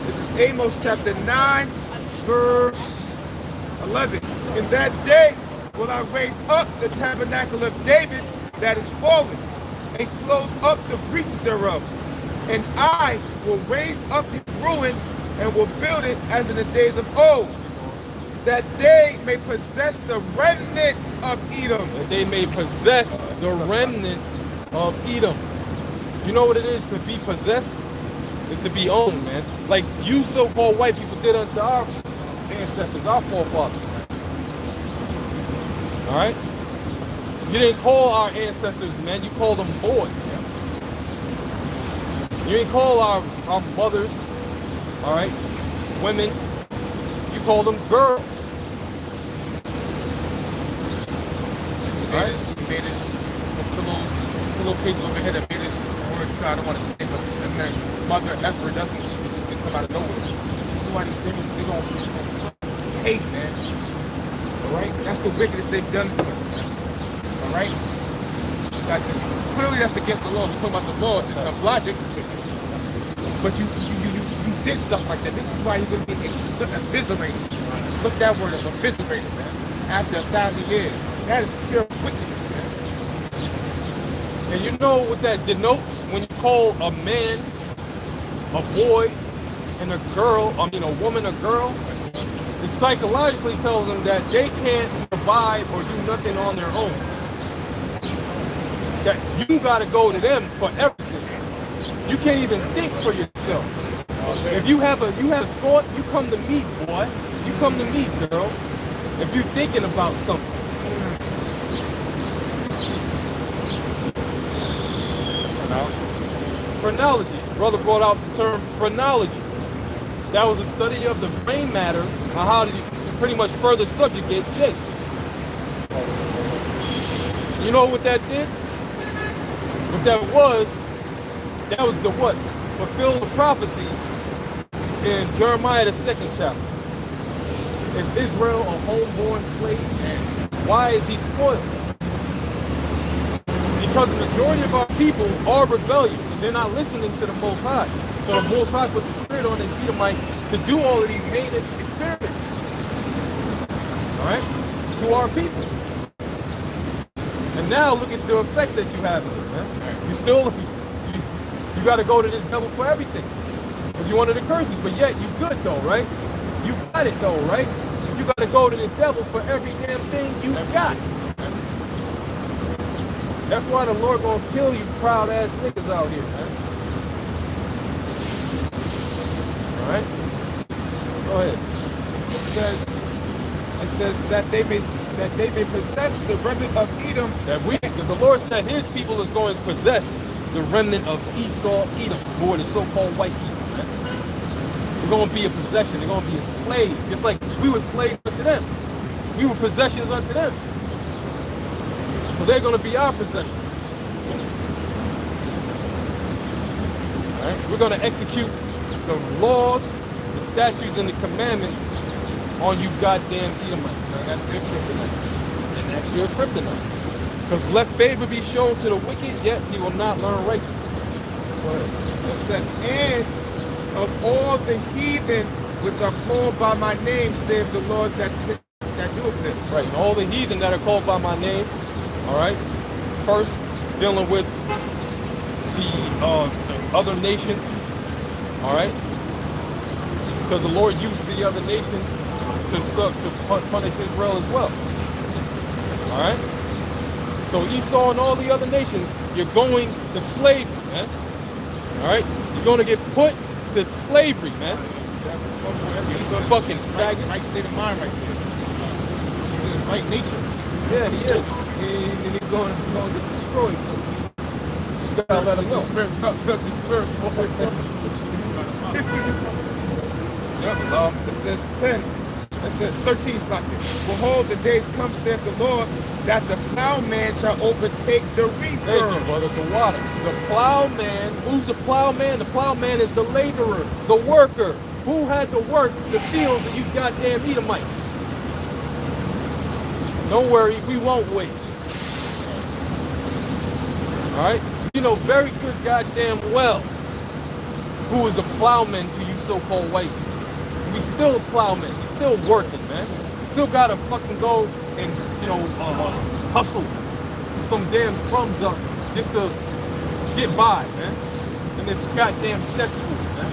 This is Amos chapter 9, verse 11. In that day will I raise up the tabernacle of David that is fallen, and close up the breach thereof. And I will raise up his ruins, and will build it as in the days of old, that they may possess the remnant of Edom. That they may possess the remnant of Edom. You know what it is to be possessed? It's to be owned, man. Like you so-called white people did unto our ancestors, our forefathers. All right? You didn't call our ancestors men, you called them boys. You didn't call our mothers, all right, women, you call them girls. Right? Made this pillowcase over here that made this word, I don't want to say, but and then mother effort doesn't just come out of nowhere. This is why these things, they don't hate, man. Alright? That's the wickedest they've done to us, man. Alright? Clearly that's against the law. We're talking about the law, it's of logic. But you did stuff like that. This is why you're going to be eviscerated. Look that word up, eviscerated, man. After 1,000 years. That is pure wickedness, man. And you know what that denotes when you call a man a boy and a girl, I mean a woman a girl? It psychologically tells them that they can't survive or do nothing on their own. That you gotta go to them for everything. You can't even think for yourself. If you have a thought, you come to me, boy. You come to me, girl. If you're thinking about something. Phrenology. Brother brought out the term phrenology. That was a study of the brain matter and how to pretty much further subjugate Jacob. You know what that did? What that was That was the what? Fulfill the prophecy in Jeremiah the 2nd chapter. Is Israel a homeborn slave? Why is he spoiled? Because the majority of our people are rebellious and they're not listening to the Most High. So the Most High put the spirit on the Edomite to do all of these heinous experiments. All right? To our people. And now look at the effects that you have. Man. You still, you got to go to this devil for everything. Because you're one of the curses, but yet you good though, right? You got it though, right? You got to go to the devil for every damn thing you got. That's why the Lord gonna kill you proud ass niggas out here, man. All right? Go ahead. It says that they may possess the remnant of Edom. Because the Lord said his people is going to possess the remnant of Esau, Edom, who are the so-called white people. Man. They're going to be a possession. They're going to be a slave. Just like we were slaves unto them. We were possessions unto them. So they're going to be our possession. All right? We're going to execute the laws, the statutes, and the commandments on you goddamn Edomites. Now, that's their kryptonite. And that's your kryptonite. Because let favor be shown to the wicked, yet he will not learn righteousness. Go ahead. It says, and of all the heathen which are called by my name, save the Lord that doeth this. Right, and all the heathen that are called by my name, all right? First, dealing with the other nations, all right? Because the Lord used the other nations to punish Israel as well, all right? So Esau and all the other nations, you're going to slavery, man. All right? You're going to get put to slavery, man. You fucking faggot. Right state of mind right there. He's in his right nature. Yeah, he is. He's going to get destroyed. Just gotta let him know. Felt the spirit. It says 10. It says 13 is like this. Behold, the days come, saith the Lord, that the plowman shall overtake the reaper. Thank you, brother, the water. The plowman, who's the plowman? The plowman is the laborer, the worker. Who had to work the fields of you goddamn Edomites? Don't worry, we won't wait. Alright? You know very good goddamn well who is a plowman to you so-called white people. We still plowmen. We still working, man. Still gotta fucking go and, hustle some damn crumbs up just to get by, man. And this goddamn cesspool, man.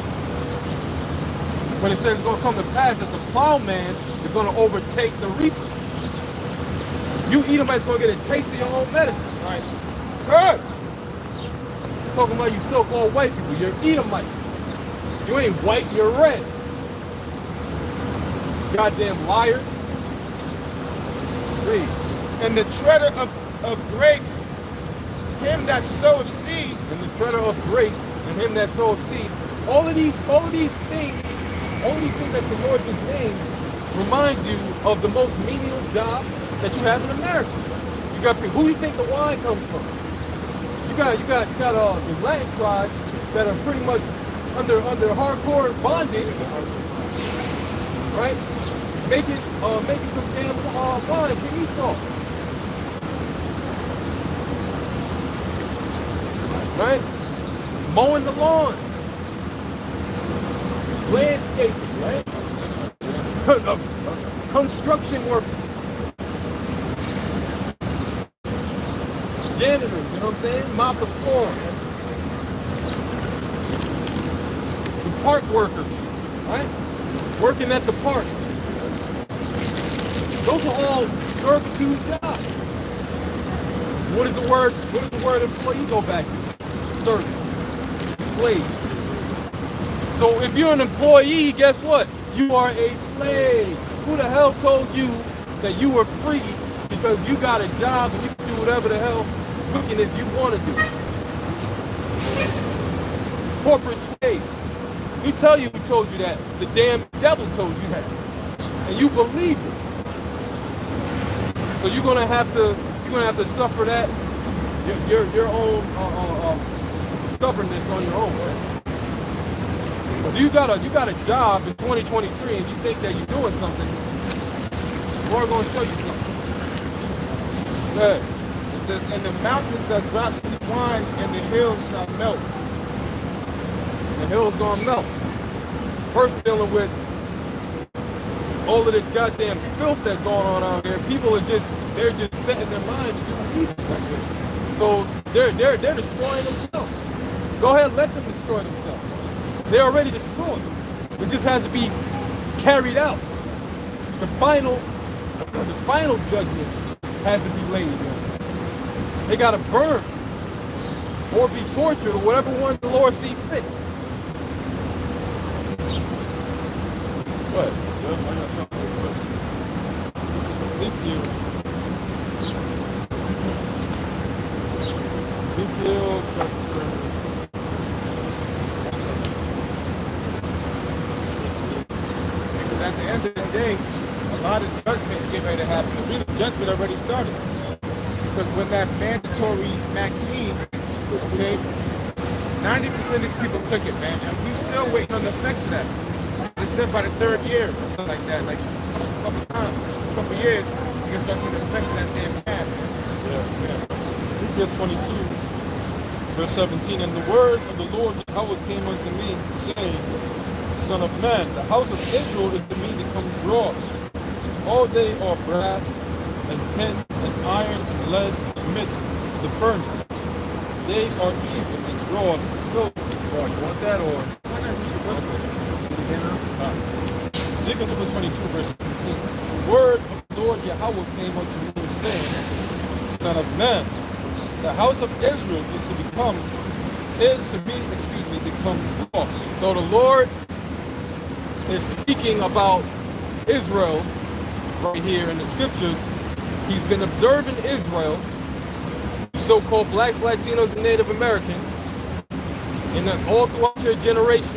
When it says it's gonna come to pass that the plowman is gonna overtake the reaper. You Edomites gonna get a taste of your own medicine, right? Good. Talking about you so-called white people, you're Edomites. You ain't white, you're red. Goddamn liars. Read. And the treader of grapes, him that soweth seed. And the treader of grapes, and him that soweth seed. All of these things that the Lord just named reminds you of the most menial job that you have in America. You got people, who do you think the wine comes from? You got the Latin tribes that are pretty much under hardcore bondage, right? Making some damn wine for Esau. Right? Mowing the lawns. Landscaping, right? Construction workers. Janitors, you know what I'm saying? Mop the floor. The park workers, right? Working at the parks. Those are all servitude jobs. What does the word employee go back to? Servant. Slave. So if you're an employee, guess what? You are a slave. Who the hell told you that you were free because you got a job and you can do whatever the hell wickedness you want to do? Corporate slaves. We tell you who told you that. The damn devil told you that. And you believe it. So you're gonna have to suffer that your own stubbornness on your own, man. Because you got a job in 2023 and you think that you're doing something, the Lord gonna show you something. Good. It says, and the mountains shall drop sweet wine, and the hills shall melt. The hill's gonna melt. First dealing with all of this goddamn filth that's going on out there. People are just setting their mind to do evil. So they're destroying themselves. Go ahead, let them destroy themselves. They're already destroyed. It just has to be carried out. The final judgment has to be laid. They gotta burn or be tortured or whatever one the Lord sees fit. What? Ezekiel chapter. Because at the end of the day, a lot of judgment is getting ready to happen. The real judgment already started. Because when that mandatory vaccine, okay, 90% of these people took it, man, and we still waiting on the effects of that. They said by the third year or something like that, like a couple years, you can start seeing the effects of that damn jab, man. Ezekiel 22, verse 17, and the word of the Lord Yahweh came unto me, saying, Son of man, the house of Israel is to me become dross. All they are brass and tin and iron and lead amidst the furnace. They are even and dross and silver. Oh, you want that or? Ezekiel 22, verse 17. The word of the Lord Yahweh came unto me, saying, Son of man, the house of Israel is to become lost. So the Lord is speaking about Israel right here in the scriptures. He's been observing Israel, so-called blacks, Latinos, and Native Americans, and all throughout their generations.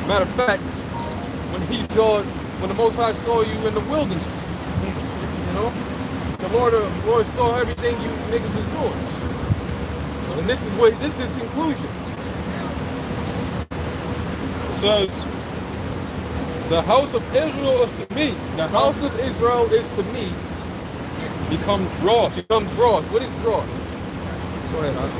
Matter of fact, when the Most High saw you in the wilderness, you know, the Lord saw everything you niggas was doing. And this is his conclusion. It says, the house of Israel is to me. The house of Israel is to me. Become dross. What is dross? Go ahead, Hans.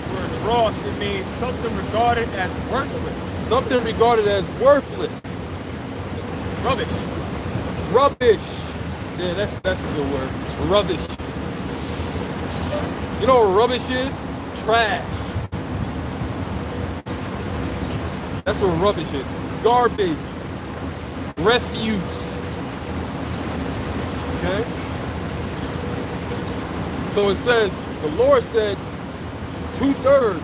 The word dross, it means something regarded as worthless. Something regarded as worthless. Rubbish. Rubbish. Yeah, that's a good word. Rubbish. You know what rubbish is? Trash. That's what rubbish is. Garbage. Refuse. Okay? So it says, the Lord said, 2/3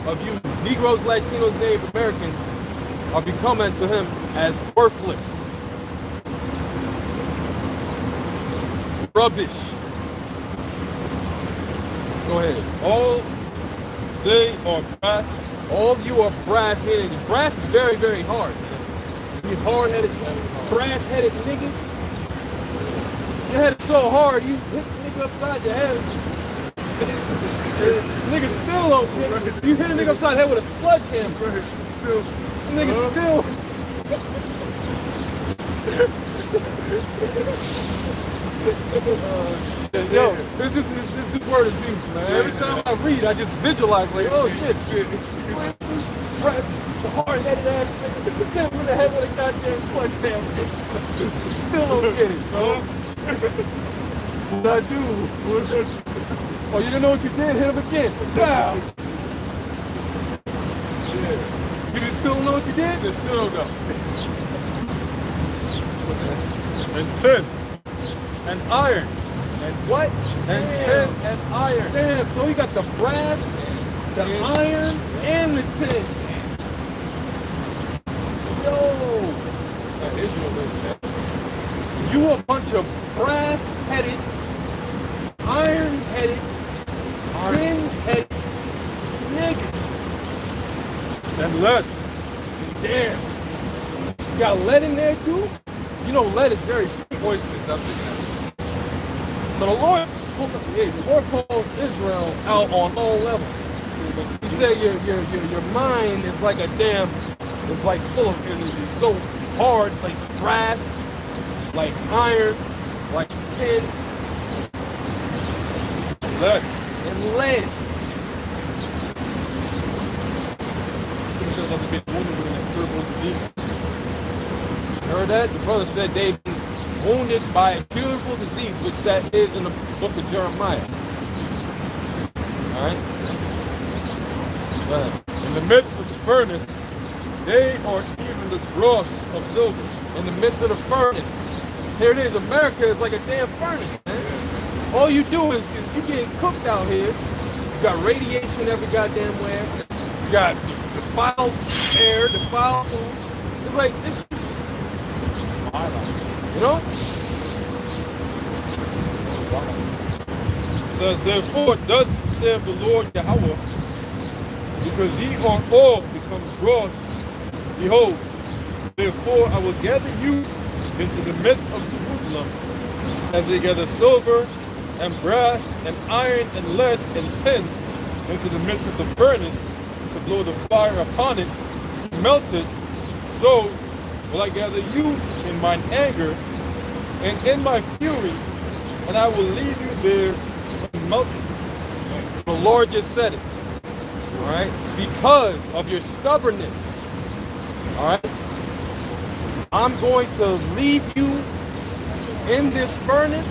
of you Negroes, Latinos, Native Americans are becoming to him as worthless. Rubbish. Go ahead. All they are brass. All of you are brass, meaning brass is very, very hard. You hard-headed, brass-headed niggas. Your head is so hard, you hit the nigga upside the head. Nigga still don't get it. You hit a nigga upside the head with a sledgehammer. Still. Nigga still. Yo, this word is beautiful, man. Every time I read, I just visualize like, oh shit. The hard-headed ass nigga. Get him in the head with a goddamn sledgehammer. Still don't get it, bro. What I do? Oh, you didn't know what you did? Hit him again. Wow. Yeah. You still don't know what you did? Still don't know. And tin. And iron. And what? And tin and iron. Damn, so you got the brass, the iron, and the tin. Yo. That's how Israel lives, man. You a bunch of brass-headed, iron-headed, tin-headed niggas. And lead. Damn. You got lead in there too? You know lead is very poisonous up there. So the Lord called Israel out on all levels. He said your mind is like a damn, it's like full of energy, so hard, like brass, like iron, like tin, Lead. and lead. He said that they've been wounded with an incurable disease. Heard that? The brother said they've been wounded by a curable disease, which that is in the book of Jeremiah. All right? Go ahead. In the midst of the furnace, they are even the dross of silver. In the midst of the furnace. Here it is. America is like a damn furnace, man. All you do is you getting cooked out here. You got radiation every goddamn where. You got defiled air, defiled food. It's like this. You know? It says, therefore, thus saith the Lord Yahweh, because ye are all become dross, behold, therefore I will gather you into the midst of Jerusalem, as they gather silver and brass and iron and lead and tin into the midst of the furnace, to blow the fire upon it, to melt it, so will I gather you in mine anger and in my fury, and I will leave you there and melt you. The Lord just said it. All right? Because of your stubbornness. All right? I'm going to leave you in this furnace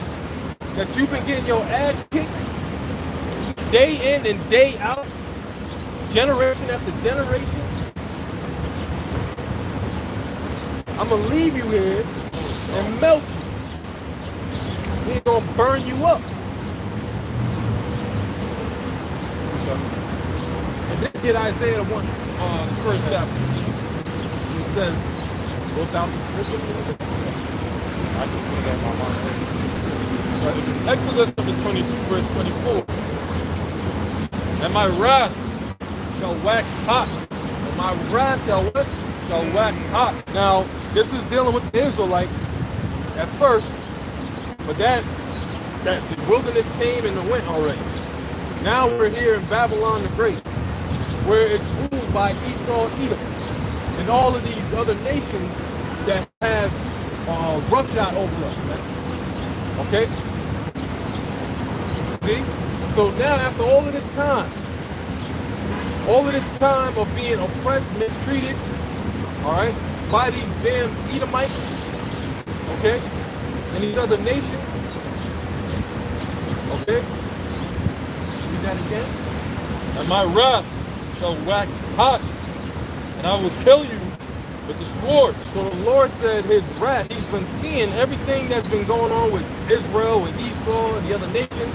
that you've been getting your ass kicked day in and day out, generation after generation. I'm going to leave you here and melt you. He's going to burn you up. And then get Isaiah 1, the first chapter. He says, without the scripture. I just put that in my mind. Exodus chapter 22, verse 24. And my wrath shall wax hot. And my wrath shall wax hot. Now, this is dealing with the Israelites at first, but that the wilderness came and went already. Now we're here in Babylon the Great, where it's ruled by Esau and Edom, and all of these other nations that have roughshod over us, man. Okay? See? So now after all of this time of being oppressed, mistreated, all right, by these damn Edomites, okay, and these other nations, okay, read that again. And my wrath shall wax hot, and I will kill you with the sword. So the Lord said his wrath, he's been seeing everything that's been going on with Israel and Esau and the other nations.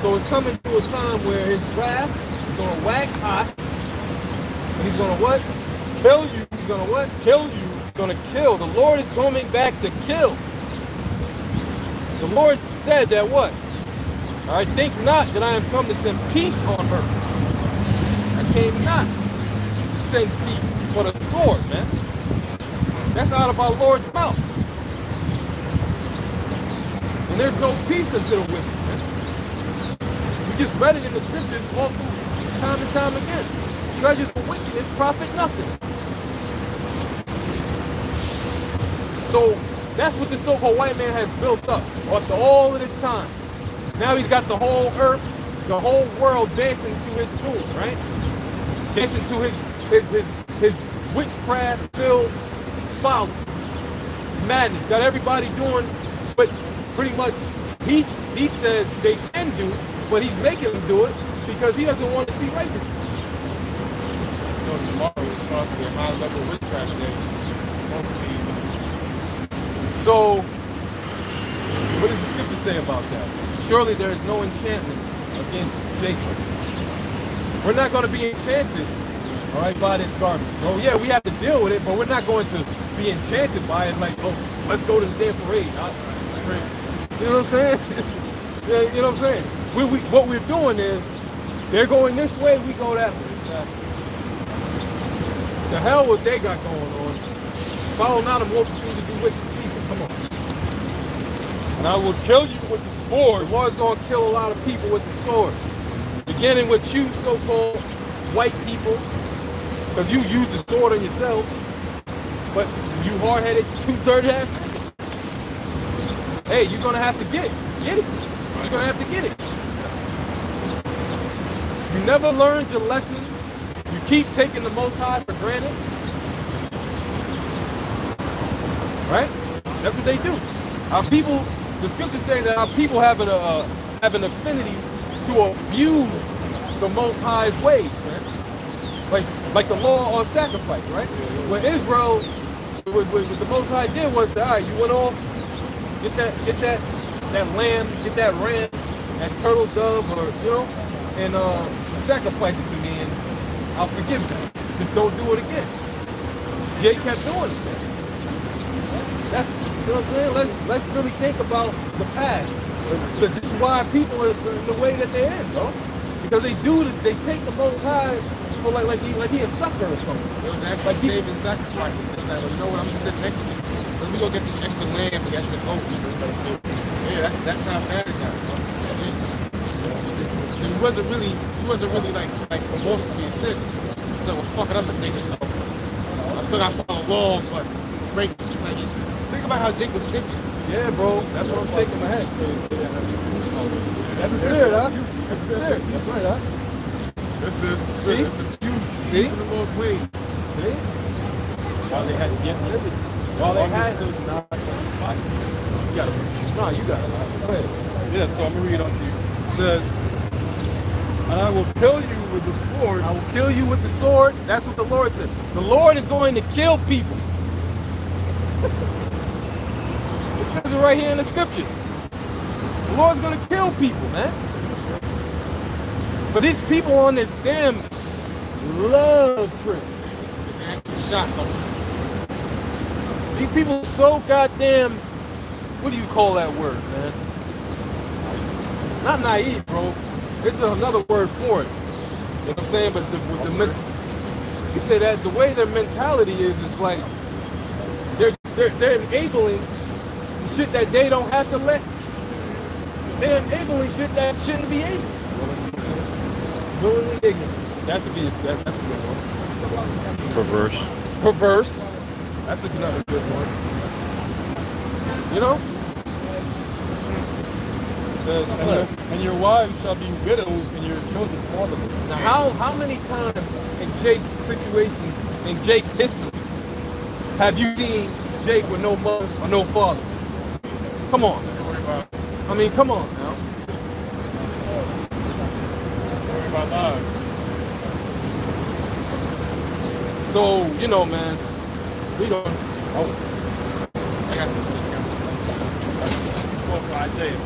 So it's coming to a time where his wrath is going to wax hot, and he's going to what? Kill you. He's going to what? Kill you. He's going to kill. The Lord is coming back to kill. The Lord said that what? All right, think not that I am come to send peace on earth. I came not to send peace, but a sword, man. That's out of our Lord's mouth. And there's no peace unto the wicked, man. We just read it in the scriptures all through time and time again. Treasures of wickedness profit nothing. So that's what the so-called white man has built up after all of this time. Now he's got the whole earth, the whole world dancing to his tune, right? Dancing to his witchcraft-filled folly, madness. Got everybody doing what pretty much he says they can do, but he's making them do it because he doesn't want to see righteousness. You know, tomorrow is possibly a high-level witchcraft day. So, what does the scripture say about that? Surely there is no enchantment against Jacob. We're not going to be enchanted, all right, by this garbage. Oh yeah, we have to deal with it, but we're not going to be enchanted by it like, oh, let's go to the damn parade. You know what I'm saying? Yeah, you know what I'm saying? What we're doing is, they're going this way, we go that way. The hell what they got going on. Follow not a multitude to do wicked people. Come on. And I will kill you with the sword. The Lord's going to kill a lot of people with the sword. Beginning with you, so-called white people, because you use the sword on yourselves, but you hard-headed two-third half, hey, you're gonna have to get it. You're gonna have to get it. You never learned your lesson. You keep taking the Most High for granted. Right? That's what they do. Our people, the scriptures say that our people have an affinity to abuse the Most High's ways, right? Like the law of sacrifice, right? When Israel, what the Most High did was, all right, you went off, get that lamb, get that ram, that turtle dove, or and sacrifice it to me, and I'll forgive you. Just don't do it again. Jay kept doing it. That's, you know what I'm saying? Let's really think about the past. This is why people are the way that they're in, bro. Because they do this, they take the Most High for like he a sucker or something. It was actually saving sacrifices. They was like, well, you know what? I'm gonna sit next to you. So let me go get this extra lamb, the extra goat. Yeah, that's how bad it got. So he wasn't really like remorse for your sin. He's like, well, fuck it, I'm a nigga, so I still gotta follow law, but break. Like, think about how Jake was thinking. Yeah, bro. That's what I'm taking my head. That's the spirit, huh? That's the spirit. That's right, huh? This is the spirit. It's a huge. See? In the Lord's way. See? While they had to get liberty. While they had to. You got it. No, you got it. Go ahead. Yeah, so I'm going to read on to you. It says, and I will kill you with the sword. I will kill you with the sword. That's what the Lord said. The Lord is going to kill people. It says it right here in the scriptures. The Lord's going to kill people, man. But these people on this damn love trip. Shot. These people are so goddamn, what do you call that word, man? Not naive, bro. This is another word for it. You know what I'm saying? But you say that the way their mentality is like they're enabling shit that they don't have to let. They're enabling shit that shouldn't be able. Willingly ignorant. That's a good one. Perverse. Perverse. That's another good one. You know? It says, and your wives shall be widows and your children fatherless. Now, how many times in Jake's situation, in Jake's history, have you seen Jake with no mother or no father? Come on. I mean, come on now. So, you know, man, we don't. I got For Isaiah.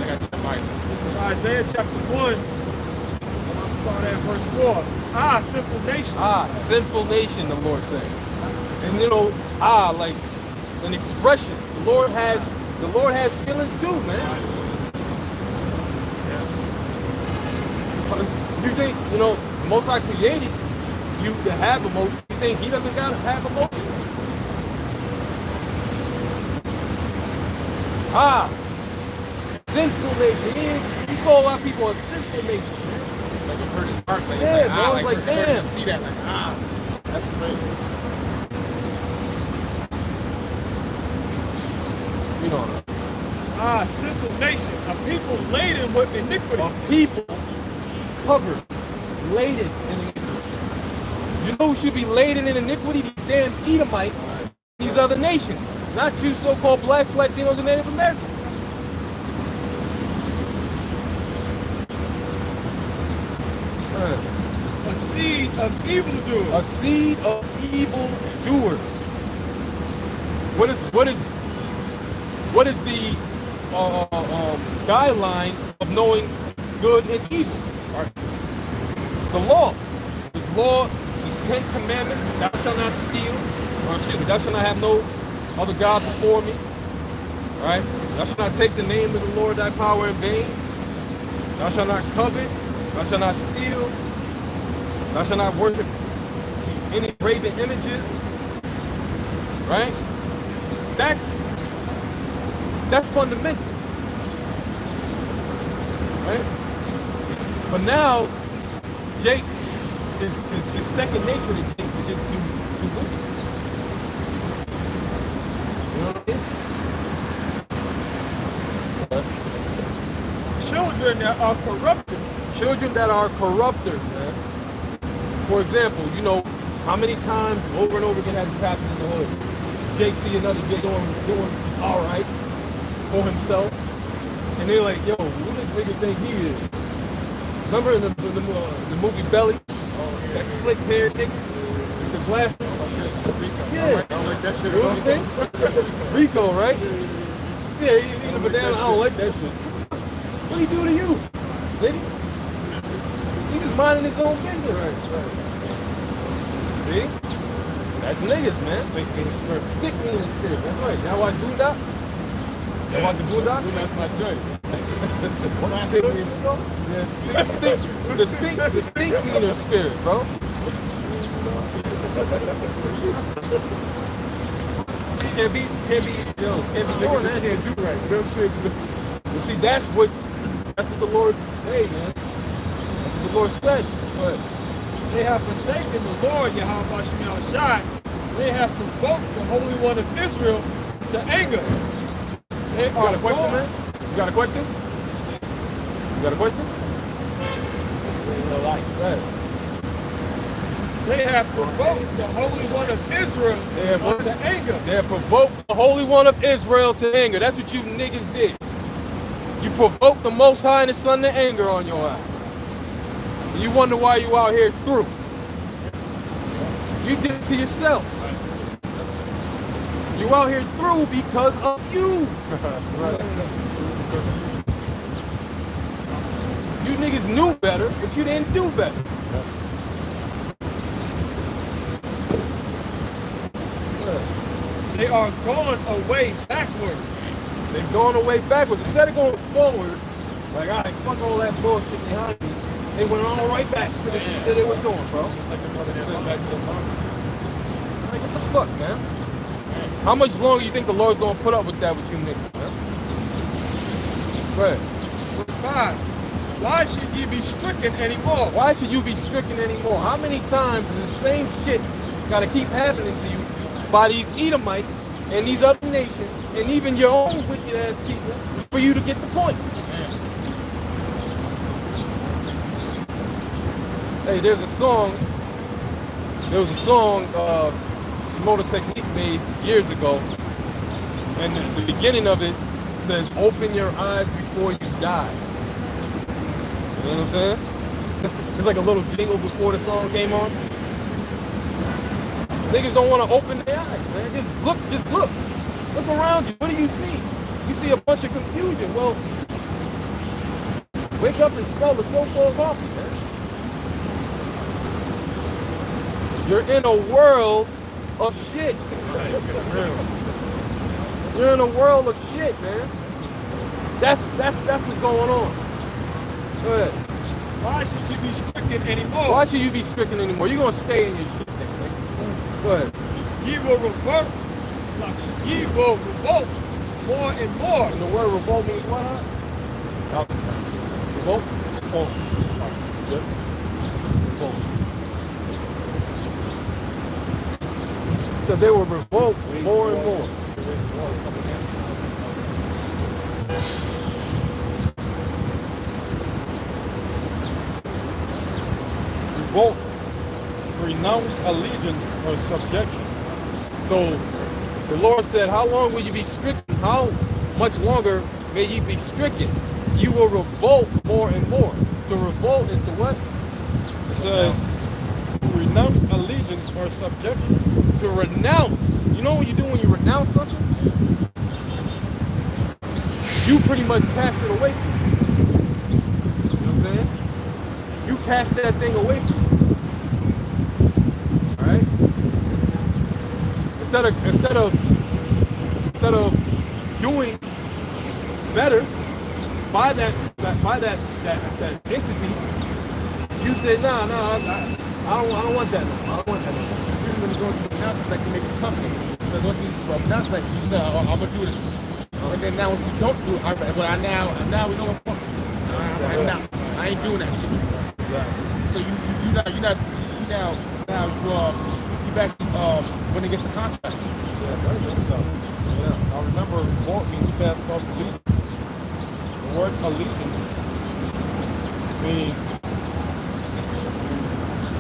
I got some bites. This is Isaiah chapter 1. And I'll start at verse 4. Sinful nation. Sinful nation, the Lord said. And you know, like an expression. The Lord has feelings too, man. You think, you know, the Most High created you to have emotions. You think he doesn't gotta have emotions? Sinful nation. He called our people a sinful nation. Like it hurt his heart. Like, Yeah, it's bro, like, like, it hurt damn. to see that. Like, that's crazy. You know, Sinful nation. A people laden with iniquity. a people covered, laden in iniquity. You know who should be laden in iniquity? These damn Edomites, these other nations. Not you so-called blacks, Latinos, and Native Americans. A seed of evildoers. A seed of evildoers. What is the guidelines of knowing good and evil? Right. The law. The law, the 10 commandments, thou shalt not steal. Or excuse me, thou shalt not have no other gods before me. Right? Thou shalt not take the name of the Lord thy power in vain. Thou shalt not covet. Thou shalt not steal. Thou shalt not worship any graven images. Right? That's fundamental. Right? But now, Jake his second nature to think to just do wicked. You know what I mean? Children that are corrupted. Children that are corrupters, man. For example, you know, how many times over and over again has this happened in the hood? Jake see another kid doing all right for himself, and they're like, yo, who does this nigga think he is? Remember in the movie Belly? That slick haired nigga with the glasses? Yeah. I don't like that shit. You know what I'm saying? Rico, right? Yeah, he's a banana. I don't like that shit. What he do to you, lady? He just minding his own business. Right. See? That's niggas, man. Stick me in the spirit. That's right. Now watch Boondock? You watch the Boondock? That's my joint. Stick me. Yeah, the stink meaner spirit, bro. Can't be doing that. Can't do right. Them shits. You see, that's what the Lord said, man. That's what the Lord said. But They have forsaken the Lord, Yahweh Shemel Shai. They have provoked the Holy One of Israel to anger. They you got are a question, gone. man? You got a question? You got a question? Right. They have provoked the Holy One of Israel They have what? to anger. They have provoked the Holy One of Israel to anger. That's what you niggas did. You provoked the Most High and His Son to anger on your ass. And you wonder why you out here through. You did it to yourselves. You out here through because of you. You niggas knew better, but you didn't do better. They are gone away backward. They've gone away backwards. Instead of going forward, like, all right, fuck all that bullshit behind me, they went all right back to the shit that they were doing, bro. Like, what the fuck, man? How much longer you think the Lord's gonna put up with that with you niggas, man? Go ahead. Verse 5. Why should ye be stricken anymore? Why should you be stricken anymore? How many times does the same shit gotta keep happening to you by these Edomites and these other nations and even your own wicked ass people for you to get the point? Hey, there was a song Motor Technique made years ago, and the beginning of it says, open your eyes before you die. You know what I'm saying? It's like a little jingle before the song came on. Niggas don't want to open their eyes, man. Just look. Look around you. What do you see? You see a bunch of confusion. Well, wake up and smell the so-called coffee, man. You're in a world of shit. You're in a world of shit, man. That's what's going on. Go ahead. Why should ye be stricken anymore? Why should you be stricken anymore? You're gonna stay in your shit, nigga. Go ahead. Ye will revert. Ye will revolt more and more. And the word revolt means what? Huh? Revolt? Oh. Good. Revolt. So they will revolt more and more. Revolt, renounce allegiance or subjection. So the Lord said, how long will you be stricken? How much longer may ye be stricken? You will revolt more and more. So revolt is the what? It says, renounce allegiance or subjection. To renounce. You know what you do when you renounce something? You pretty much cast it away from you. You know what I'm saying? You cast that thing away from you. Alright? Instead of doing better by that entity, you say, nah, I don't want that no more. I don't want that no more. You're going to go to the announcement like you make a company. Because once you announce like you say, oh, I'm going to do this. And then now once you don't do it, now we know what fuck. I ain't doing that shit. So you're not now you actually when it gets the contract. Yeah, very good. So, yeah. I remember Walt means fast off allegiance. The word allegiance means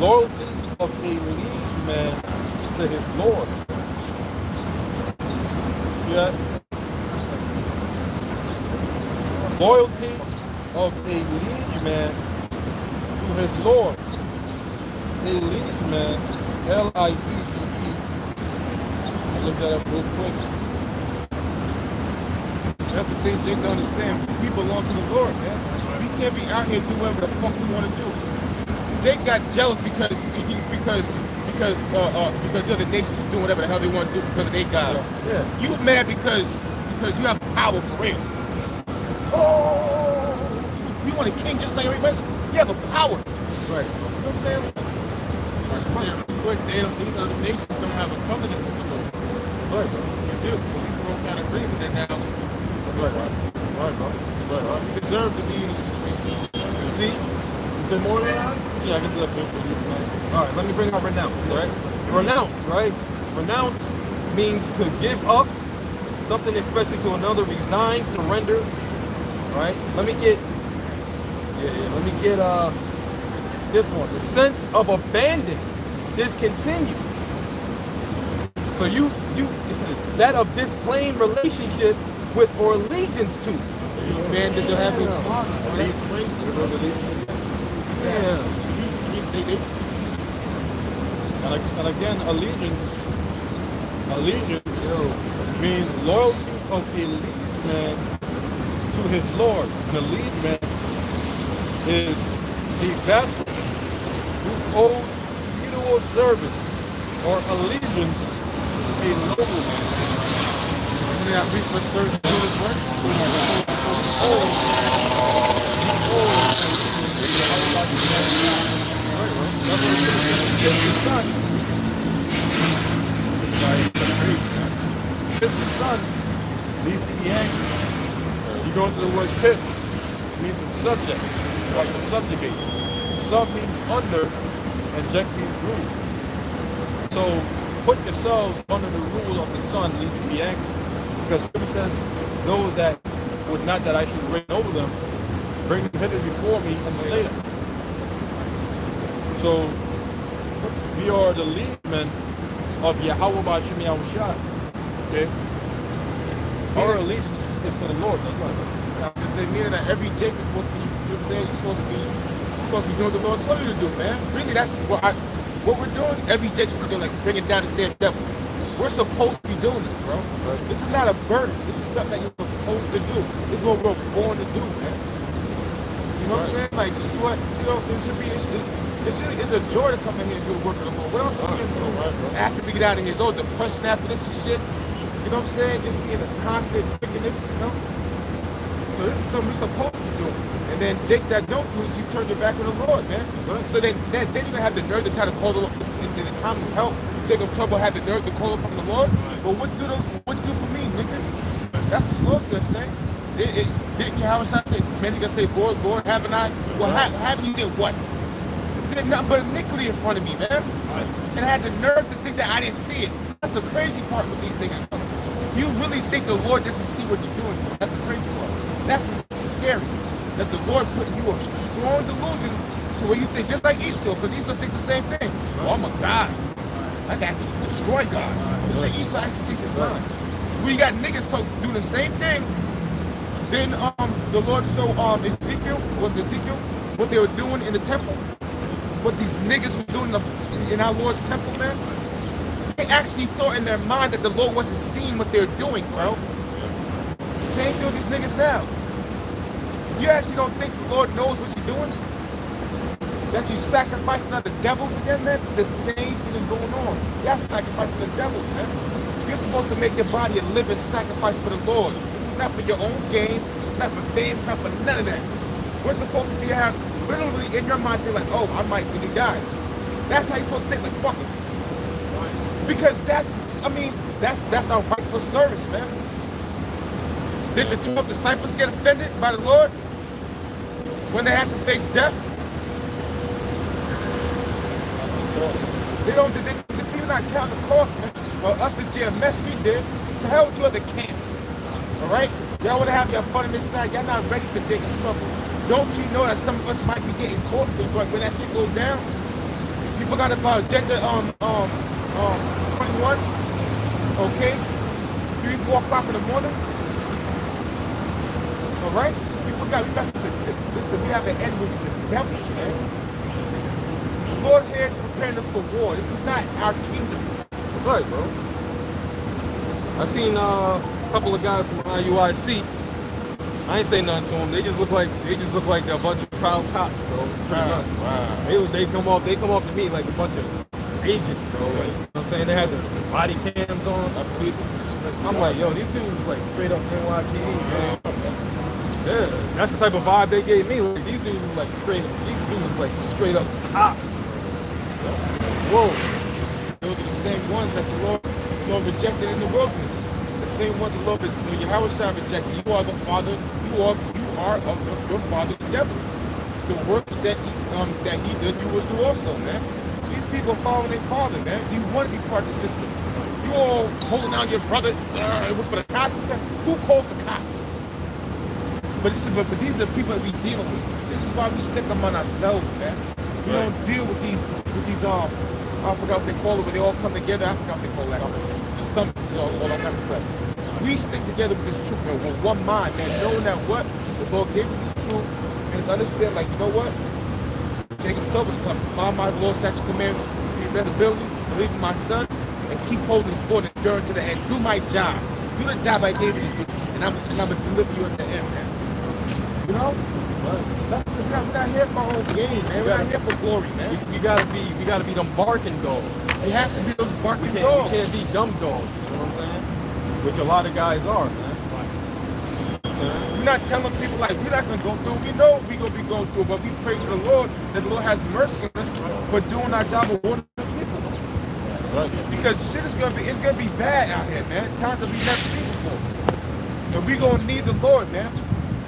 loyalty of a liege man to his lord. Yeah. Loyalty of a liege man to his lord. A liege man, L-I-E-G-E. Look that up real quick. That's the thing Jake don't understand. We belong to the Lord, man. We can't be out here doing whatever the fuck we want to do. Jake got jealous because the other nations are doing whatever the hell they want to do because of their gods. Yeah. You mad because you have power for real. Oh, we want a king just like everybody else. You have a power. Right. You know what I'm saying? But these other nations don't have a covenant with the Lord. Right, bro. You do. So we broke that agreement, and now Right, bro. Right. You deserve to be in this situation. You see? Is there more than that? Yeah, I can do that for you. All right, let me bring up renounce, right? Renounce, right? Renounce means to give up something, especially to another, resign, surrender, right? Let me get this one. The sense of abandon, discontinue. So you that of disclaimed relationship with or allegiance to. Man, did they have his father? That's crazy. Yeah. And again, allegiance means loyalty of a liege man to his lord. And a liege man is a vassal who owes feudal service or allegiance to a nobleman. Isn't that reach for service to his work? Kiss the son means to be angry. You go into the word kiss, it means to subject, like to subjugate. Sub means under, and ject means rule. So put yourselves under the rule of the son means to be angry. Because it says, those that would not that I should reign over them, bring them hither before me and slay them. So we are the leadmen of Yahweh B'Shem Yahushua. Okay? Our allegiance is to the Lord. That's right. I'm just saying, meaning that every Jake is supposed to be, you know what I'm saying, you're supposed to be doing what the Lord told you to do, man. Really, that's what we're doing. Every Jake should be doing, like bringing down this damn devil. We're supposed to be doing this, bro. Right. This is not a burden. This is something that you're supposed to do. This is what we're born to do, man. You know what I'm saying? Like, this is what, you know, it should be, it's a joy to come in here and do the work of the Lord. What else are we going to do after we get out of here? It's all depression after this and shit. You know what I'm saying? Just seeing the constant wickedness, you know? So this is something we're supposed to be doing. And then Jake, that don't do is you turn your back on the Lord, man. So then you're going to have the nerve to try to call the Lord in the time of help. Jacob's trouble had the nerve to call upon the Lord. But what you do for me, nigga? That's what the Lord's going to say. Didn't Yahweh say, many going to say, Lord, Lord, haven't I? Well, haven't you did what? Did nothing but iniquity in front of me, man. And I had the nerve to think that I didn't see it. That's the crazy part with these niggas. You really think the Lord doesn't see what you're doing. That's the crazy part. That's what's scary. That the Lord put you a strong delusion to where you think, just like Esau, because Esau thinks the same thing. Oh, I'm a God. I can actually destroy God. So Esau actually thinks it's mine. We got niggas doing the same thing. Then the Lord showed Ezekiel, what they were doing in the temple. What these niggas were doing in our Lord's temple, man. They actually thought in their mind that the Lord wasn't seeing what they're doing, bro. Same thing with these niggas now. You actually don't think the Lord knows what you're doing? That you're sacrificing other devils again, man? The same thing is going on. You're sacrificing the devils, man. You're supposed to make your body a living sacrifice for the Lord. This is not for your own gain. This is not for fame. It's not for none of that. We're supposed to be out literally in your mind, you're like, oh, I might really die. That's how you're supposed to think, like, fuck it. Because that's our rightful service, man. Did the 12 disciples get offended by the Lord when they had to face death? The people not counting the cost, man. Well, us, the GMS, we did. To hell with you other camps. All right? Y'all want to have your fun on this side. Y'all not ready for digging trouble. Don't you know that some of us might be getting caught when that shit goes down? You forgot about Agenda 21? Okay? 3, 4 o'clock in the morning? All right? You forgot. Listen, we have an end with the devil, man. The Lord here is preparing us for war. This is not our kingdom. That's right, bro. I seen a couple of guys from IUIC. I ain't say nothing to them. They just look like a bunch of proud cops, bro. Wow. They come off to me like a bunch of agents, bro. Like, you know what I'm saying? They had the body cams on. I'm like, yo, these dudes like straight up NYPD, man. Yeah, that's the type of vibe they gave me. Like, these dudes like straight up cops. Whoa. Those are the same ones that the Lord rejected in the wilderness. The same ones the Lord, when Yahweh rejected. You are the father. You are of your father, the devil. The works that he does, you will do also, man. These people are following their father, man. You want to be part of the system. You all holding down your brother for the cops. Who calls the cops? But these are people that we deal with. This is why we stick them on ourselves, man. We don't deal with these I forgot what they call it, but they all come together. I forgot what they call that. The summits, all that kind of stuff. We stick together with this truth, man, with one mind, man, knowing that what? The Lord gave us this truth, and it's understand, like, you know what? Jacob's troubles come. My Lord, statute commands, be ability, believe in my son, and keep holding forth and endure to the end. Do my job. Do the job I gave you to do, and I'm going to deliver you at the end, man. You know? We're not here for our own game, man. We're not here for glory, man. We gotta be them barking dogs. We have to be those barking dogs. We can't be dumb dogs, you know what I'm saying? Which a lot of guys are, man. We're not telling people like we're not gonna go through. We know we're gonna be going through, but we pray to the Lord that the Lord has mercy on us for doing our job of warning people. Right. Because shit is gonna be bad out here, man. Times that we never seen before. And we gonna need the Lord, man.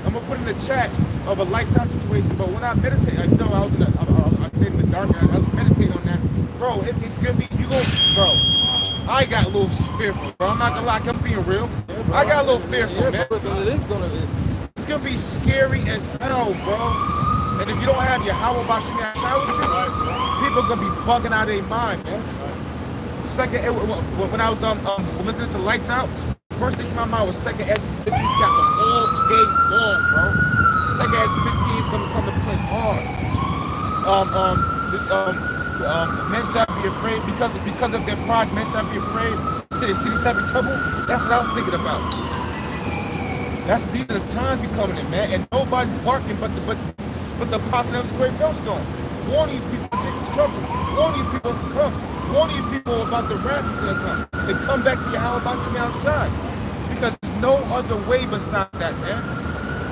I'm gonna put in the chat of a lifetime situation, but when I meditate, I know I stayed in the dark, I was meditating on that. Bro, it's gonna be, bro, I got a little fearful, bro. I'm not gonna lie, I'm being real. Yeah, I got a little fearful, man. It's gonna be scary as hell, bro. And if you don't have your Yahweh Bashim Yahshua with you, people are gonna be bugging out of their mind, man. Second, when I was listening to Lights Out, first thing in my mind was Second Ezra 15 chapter all day long, bro. Second Ezra 15 is gonna come to play hard. Men shall be afraid because of their pride. Men shall be afraid. City shall be trouble. That's what I was thinking about. These are the times we coming in, man, and nobody's barking but the apostle of the great millstone. Warning you people to take this trouble. Warning you people to come. Warning you people about the wrath that's gonna come. They come back to Yahweh about your outside. Because there's no other way besides that, man.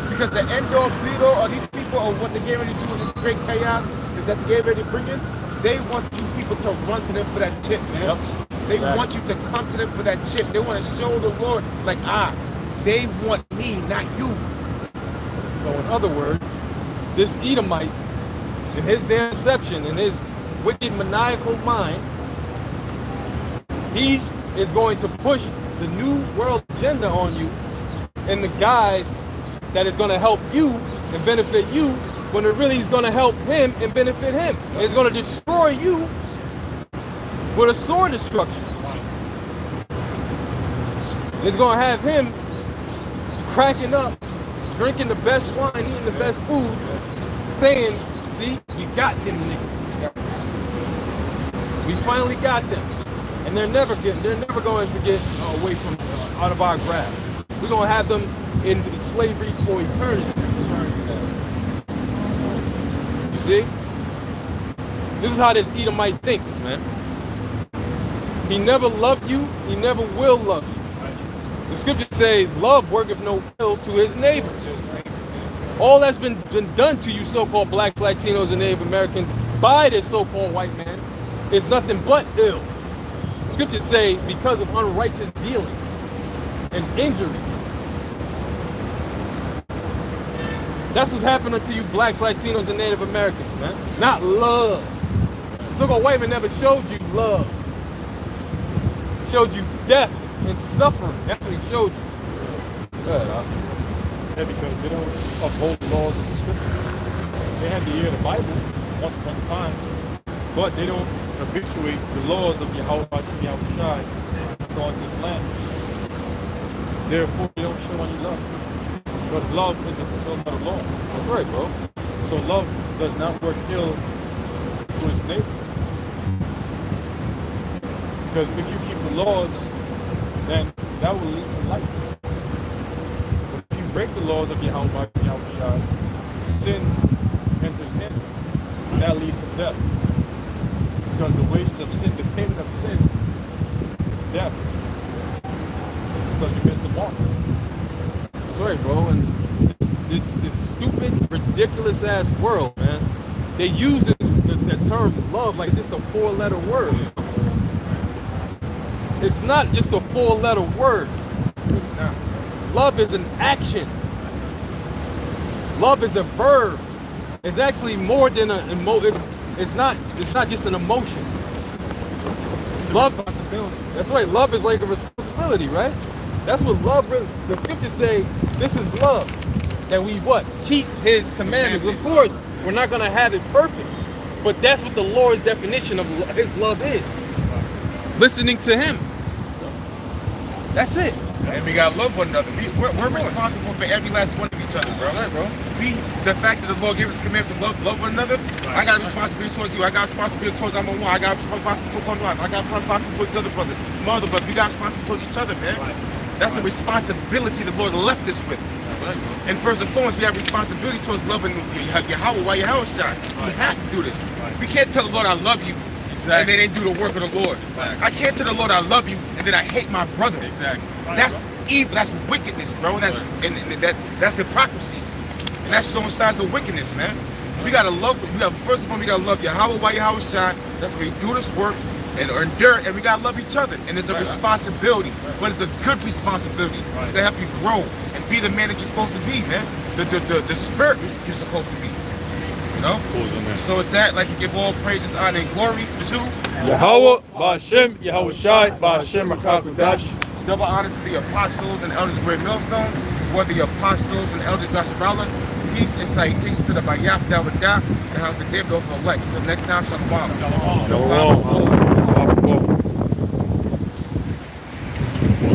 Because the end-all, be-all, or these people, or what they're getting ready to do with this great chaos that they're getting ready to bring in, they want you people to run to them for that chip, man. Yep. They want you to come to them for that chip. They want to show the Lord, like, they want me, not you. So in other words, this Edomite, in his damn deception, in his wicked maniacal mind, he is going to push the new world agenda on you in the guise that is going to help you and benefit you, when it really is going to help him and benefit him. It's going to destroy you with a sword destruction. It's going to have him cracking up, drinking the best wine, eating the best food, saying, see, we got them niggas. We finally got them. And they're never going to get away from out of our grasp. We're going to have them in slavery for eternity. You see? This is how this Edomite thinks, man. He never loved you. He never will love you. The scriptures say, love worketh no ill to his neighbors. All that's been done to you so-called blacks, Latinos, and Native Americans by this so-called white man is nothing but ill. Scriptures say because of unrighteous dealings and injuries. That's what's happening to you blacks, Latinos, and Native Americans, man. Not love. The so-called white man never showed you love. He showed you death and suffering. That's what he showed you. Yeah, because they don't uphold the laws of the scripture. They had to hear the Bible once upon a time, but they don't habituate the laws of Yahweh Shai on this land. Therefore, they don't show any love. Because love is a fulfillment of law. That's right, bro. So love does not work ill to its neighbor. Because if you keep the laws, then that will lead to life. But if you break the laws of Yahweh Shai, sin enters in. And that leads to death. Because the wages of sin, the payment of sin, is death. Because you missed the mark. That's right, bro. And this stupid, ridiculous ass world, man. They use the term love like it's a 4-letter word. It's not just a 4-letter word. Love is an action. Love is a verb. It's actually more than an emotion. It's not just an emotion. Love, Responsibility. that's right. Love is like a responsibility, right? That's what love really. The scriptures say this is love. That we what? Keep his commandments. Of course, we're not gonna have it perfect, but that's what the Lord's definition of his love is. Listening to him. That's it. And we gotta love one another. We're responsible for every last one of each other, bro. That's right, bro. The fact that the Lord gave us a commandment to love one another, I got a responsibility towards you. I got a responsibility towards I'm one. I got a responsibility towards one wife. I got a responsibility towards the other brother, mother, but we got a responsibility towards each other, man. That's a responsibility the Lord left us with. Right. And first and foremost, we have responsibility towards loving Yahweh while Yahweh shine. We have to do this. We can't tell the Lord I love you and then do the work of the Lord. I can't tell the Lord I love you and then I hate my brother. Exactly. That's evil. That's wickedness, bro. And that's hypocrisy. And that's showing signs of wickedness, man. We gotta love. First of all, we gotta love Yahweh while Yahweh shine. That's where we do this work and endure, and we gotta love each other. And it's a responsibility, but it's a good responsibility. It's gonna help you grow and be the man that you're supposed to be, man. The spirit you're supposed to be. You know? So with that, I'd like to give all praises, honor, and glory to Yahweh, Ba'ashem, Yahweh Shai, Ba'ashem, Rakakudash. double honors to the apostles and elders of Great Millstone, for the apostles and elders of Yasharallah. Peace and salutations to the Bayaf Dawadah, the house of David of elect. Until next time, Shalom. Shalom.